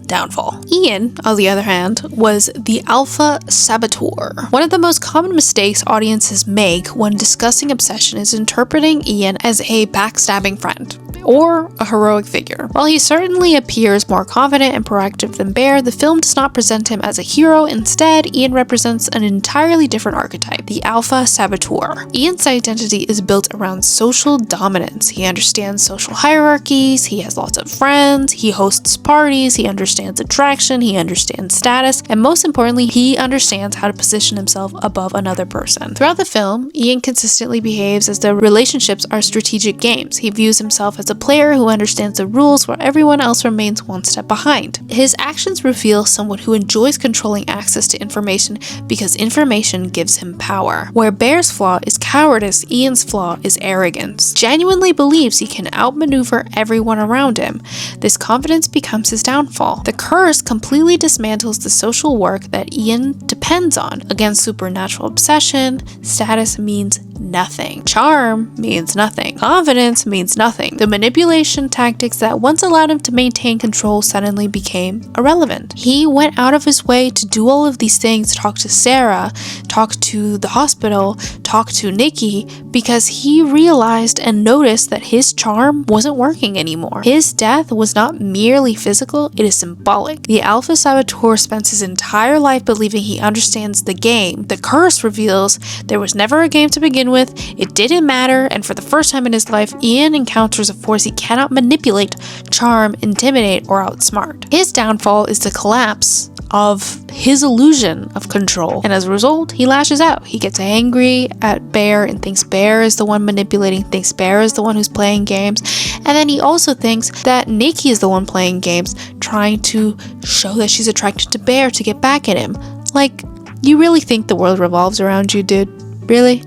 S1: downfall. Ian, on the other hand, was the alpha saboteur. One of the most common mistakes audiences make when discussing obsession is interpreting Ian as a backstabbing friend or a heroic figure. While he certainly appears more confident and proactive than Bear, the film does not present him as a hero. Instead, Ian represents an entirely different archetype, the alpha saboteur. Ian's identity is built around social dominance. He understands social hierarchies, he has lots of friends, he hosts parties, he understands attraction, he understands status, and most importantly, he understands how to position himself above another person. Throughout the film, Ian consistently behaves as though relationships are strategic games. He views himself as a player who understands the rules while everyone else remains one step behind. His actions reveal someone who enjoys controlling access to information because information gives him power. Where Bear's flaw is cowardice, Ian's flaw is arrogance. Genuinely believes he can outmaneuver everyone around him. This confidence becomes his downfall. The curse completely dismantles the social work that Ian depends on. Against supernatural obsession, status means nothing. Charm means nothing. Confidence means nothing. The manipulation tactics that once allowed him to maintain control suddenly became irrelevant. He went out of his way to do all of these things, talk to Sarah, talk to the hospital, talk to Nikki, because he realized and noticed that his charm wasn't working anymore. His death was not merely physical, it is symbolic. The alpha saboteur spends his entire life believing he understands the game. The curse reveals there was never a game to begin with, it didn't matter, and for the first time in his life, Ian encounters a force he cannot manipulate, charm, intimidate, or outsmart. His downfall is the collapse of his illusion of control, and as a result, he lashes out. He gets angry at Bear and thinks Bear is the one manipulating, thinks Bear is the one who's playing games, and then he also thinks that Nikki is the one playing games, trying to show that she's attracted to Bear to get back at him. Like, you really think the world revolves around you, dude? Really?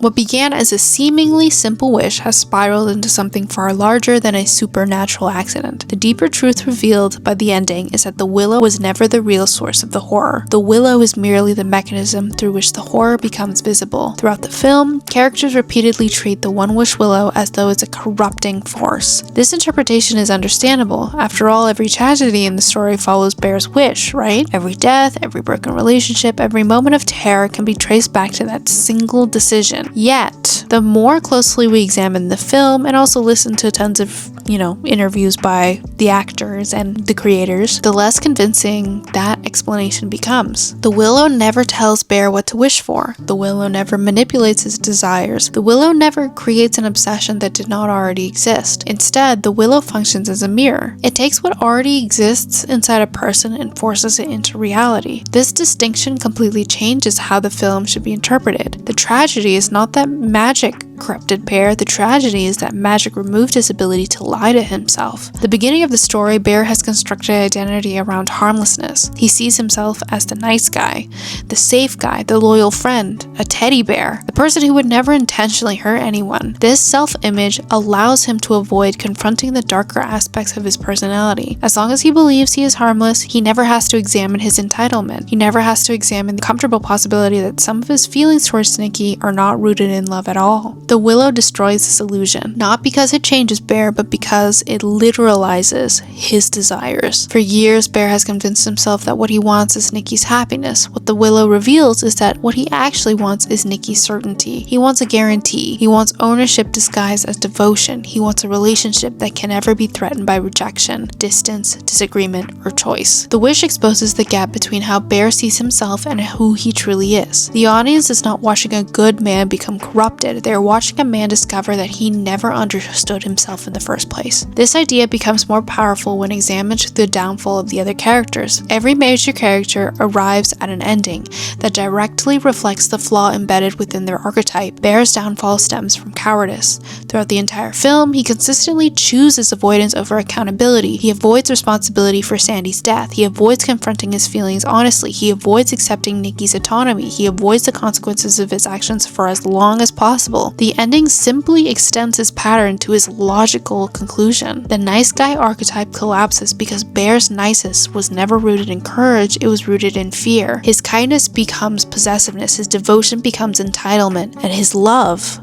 S1: What began as a seemingly simple wish has spiraled into something far larger than a supernatural accident. The deeper truth revealed by the ending is that the willow was never the real source of the horror. The willow is merely the mechanism through which the horror becomes visible. Throughout the film, characters repeatedly treat the one-wish willow as though it's a corrupting force. This interpretation is understandable. After all, every tragedy in the story follows Bear's wish, right? Every death, every broken relationship, every moment of terror can be traced back to that single decision. Yet, the more closely we examine the film and also listen to tons of, interviews by the actors and the creators, the less convincing that explanation becomes. The willow never tells Bear what to wish for. The willow never manipulates his desires. The willow never creates an obsession that did not already exist. Instead, the willow functions as a mirror. It takes what already exists inside a person and forces it into reality. This distinction completely changes how the film should be interpreted. The tragedy is not that magic corrupted Bear. The tragedy is that magic removed his ability to lie to himself. The beginning of the story, Bear has constructed identity around harmlessness. He sees himself as the nice guy, the safe guy, the loyal friend, a teddy bear, the person who would never intentionally hurt anyone. This self-image allows him to avoid confronting the darker aspects of his personality. As long as he believes he is harmless, he never has to examine his entitlement. He never has to examine the comfortable possibility that some of his feelings towards Nikki are not rooted in love at all. The willow destroys this illusion, not because it changes Bear, but because it literalizes his desires. For years, Bear has convinced himself that what he wants is Nikki's happiness. What the willow reveals is that what he actually wants is Nikki's certainty. He wants a guarantee. He wants ownership disguised as devotion. He wants a relationship that can never be threatened by rejection, distance, disagreement, or choice. The wish exposes the gap between how Bear sees himself and who he truly is. The audience is not watching a good man become corrupted. They are watching a man discover that he never understood himself in the first place. This idea becomes more powerful when examined through the downfall of the other characters. Every major character arrives at an ending that directly reflects the flaw embedded within their archetype. Bear's downfall stems from cowardice. Throughout the entire film, he consistently chooses avoidance over accountability. He avoids responsibility for Sandy's death. He avoids confronting his feelings honestly. He avoids accepting Nikki's autonomy. He avoids the consequences of his actions for as long as possible. The ending simply extends his pattern to his logical conclusion. The nice guy archetype collapses because Bear's niceness was never rooted in courage, it was rooted in fear. His kindness becomes possessiveness, his devotion becomes entitlement, and his love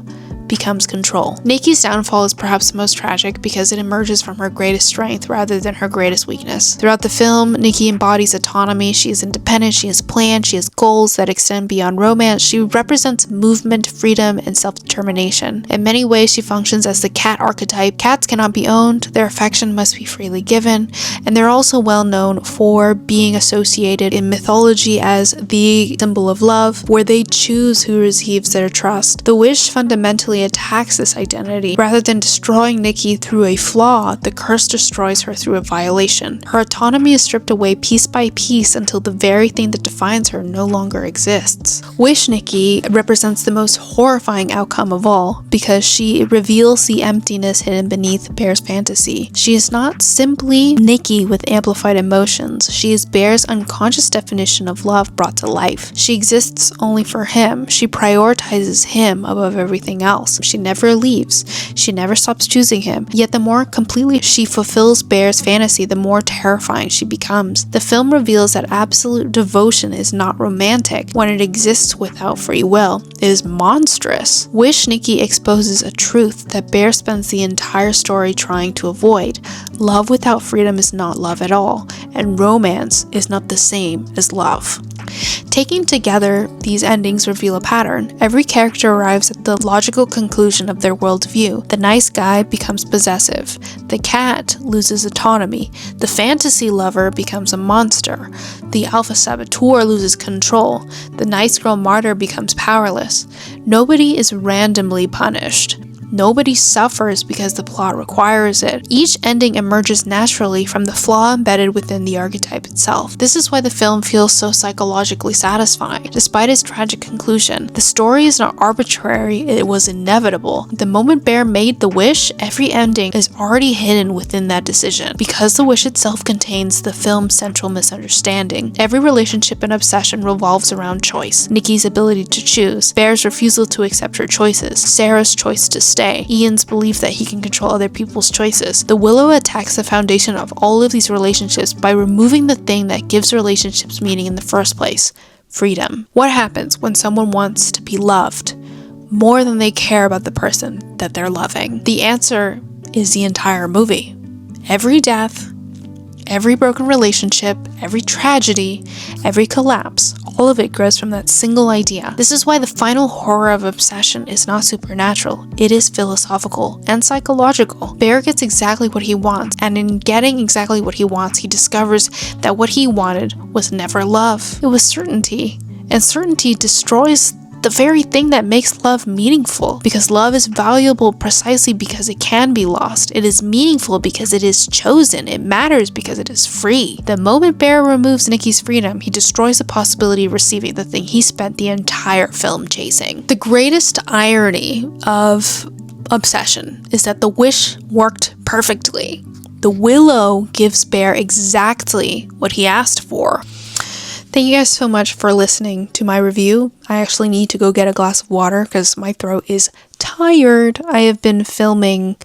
S1: becomes control. Nikki's downfall is perhaps the most tragic because it emerges from her greatest strength rather than her greatest weakness. Throughout the film, Nikki embodies autonomy. She is independent, she has plans, she has goals that extend beyond romance. She represents movement, freedom, and self-determination. In many ways, she functions as the cat archetype. Cats cannot be owned, their affection must be freely given, and they're also well known for being associated in mythology as the symbol of love, where they choose who receives their trust. The wish fundamentally attacks this identity. Rather than destroying Nikki through a flaw, the curse destroys her through a violation. Her autonomy is stripped away piece by piece until the very thing that defines her no longer exists. Wish Nikki represents the most horrifying outcome of all because she reveals the emptiness hidden beneath Bear's fantasy. She is not simply Nikki with amplified emotions. She is Bear's unconscious definition of love brought to life. She exists only for him. She prioritizes him above everything else. She never leaves. She never stops choosing him. Yet the more completely she fulfills Bear's fantasy, the more terrifying she becomes. The film reveals that absolute devotion is not romantic when it exists without free will. It is monstrous. Wish Nikki exposes a truth that Bear spends the entire story trying to avoid. Love without freedom is not love at all, and romance is not the same as love. Taking together, these endings reveal a pattern. Every character arrives at the logical conclusion of their worldview. The nice guy becomes possessive. The cat loses autonomy. The fantasy lover becomes a monster. The alpha saboteur loses control. The nice girl martyr becomes powerless. Nobody is randomly punished. Nobody suffers because the plot requires it. Each ending emerges naturally from the flaw embedded within the archetype itself. This is why the film feels so psychologically satisfying. Despite its tragic conclusion, the story is not arbitrary, it was inevitable. The moment Bear made the wish, every ending is already hidden within that decision. Because the wish itself contains the film's central misunderstanding. Every relationship and obsession revolves around choice. Nikki's ability to choose, Bear's refusal to accept her choices, Sarah's choice to stay, Ian's belief that he can control other people's choices. The willow attacks the foundation of all of these relationships by removing the thing that gives relationships meaning in the first place: freedom. What happens when someone wants to be loved more than they care about the person that they're loving? The answer is the entire movie. Every death, every broken relationship, every tragedy, every collapse, all of it grows from that single idea. This is why the final horror of obsession is not supernatural. It is philosophical and psychological. Bear gets exactly what he wants, and in getting exactly what he wants, he discovers that what he wanted was never love. It was certainty. And certainty destroys the very thing that makes love meaningful, because love is valuable precisely because it can be lost. It is meaningful because it is chosen. It matters because it is free. The moment Bear removes Nikki's freedom, he destroys the possibility of receiving the thing he spent the entire film chasing. The greatest irony of obsession is that the wish worked perfectly. The willow gives Bear exactly what he asked for. Thank you guys so much for listening to my review. I actually need to go get a glass of water because my throat is tired. I have been filming,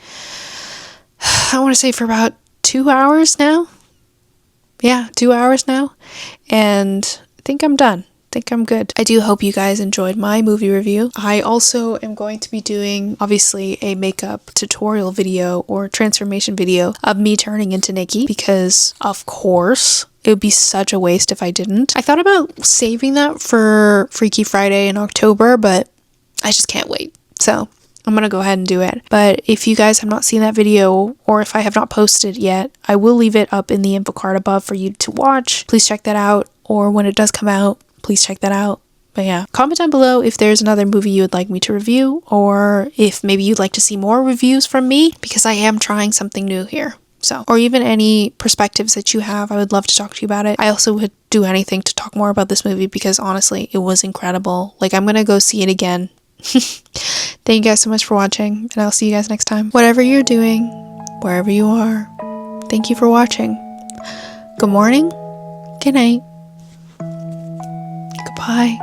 S1: I want to say for about 2 hours now. Yeah, 2 hours now. And I think I'm done. think I'm good. I do hope you guys enjoyed my movie review. I also am going to be doing, obviously, a makeup tutorial video or transformation video of me turning into Nikki, because of course it would be such a waste if I didn't. I thought about saving that for Freaky Friday in October, but I just can't wait. So I'm gonna go ahead and do it. But if you guys have not seen that video, or if I have not posted yet, I will leave it up in the info card above for you to watch. Please check that out. Or when it does come out, please check that out. But yeah, comment down below if there's another movie you would like me to review, or if maybe you'd like to see more reviews from me, because I am trying something new here. So, or even any perspectives that you have, I would love to talk to you about it. I also would do anything to talk more about this movie, because honestly, it was incredible. Like, I'm gonna go see it again. Thank you guys so much for watching, and I'll see you guys next time. Whatever you're doing, wherever you are, thank you for watching. Good morning, good night, goodbye.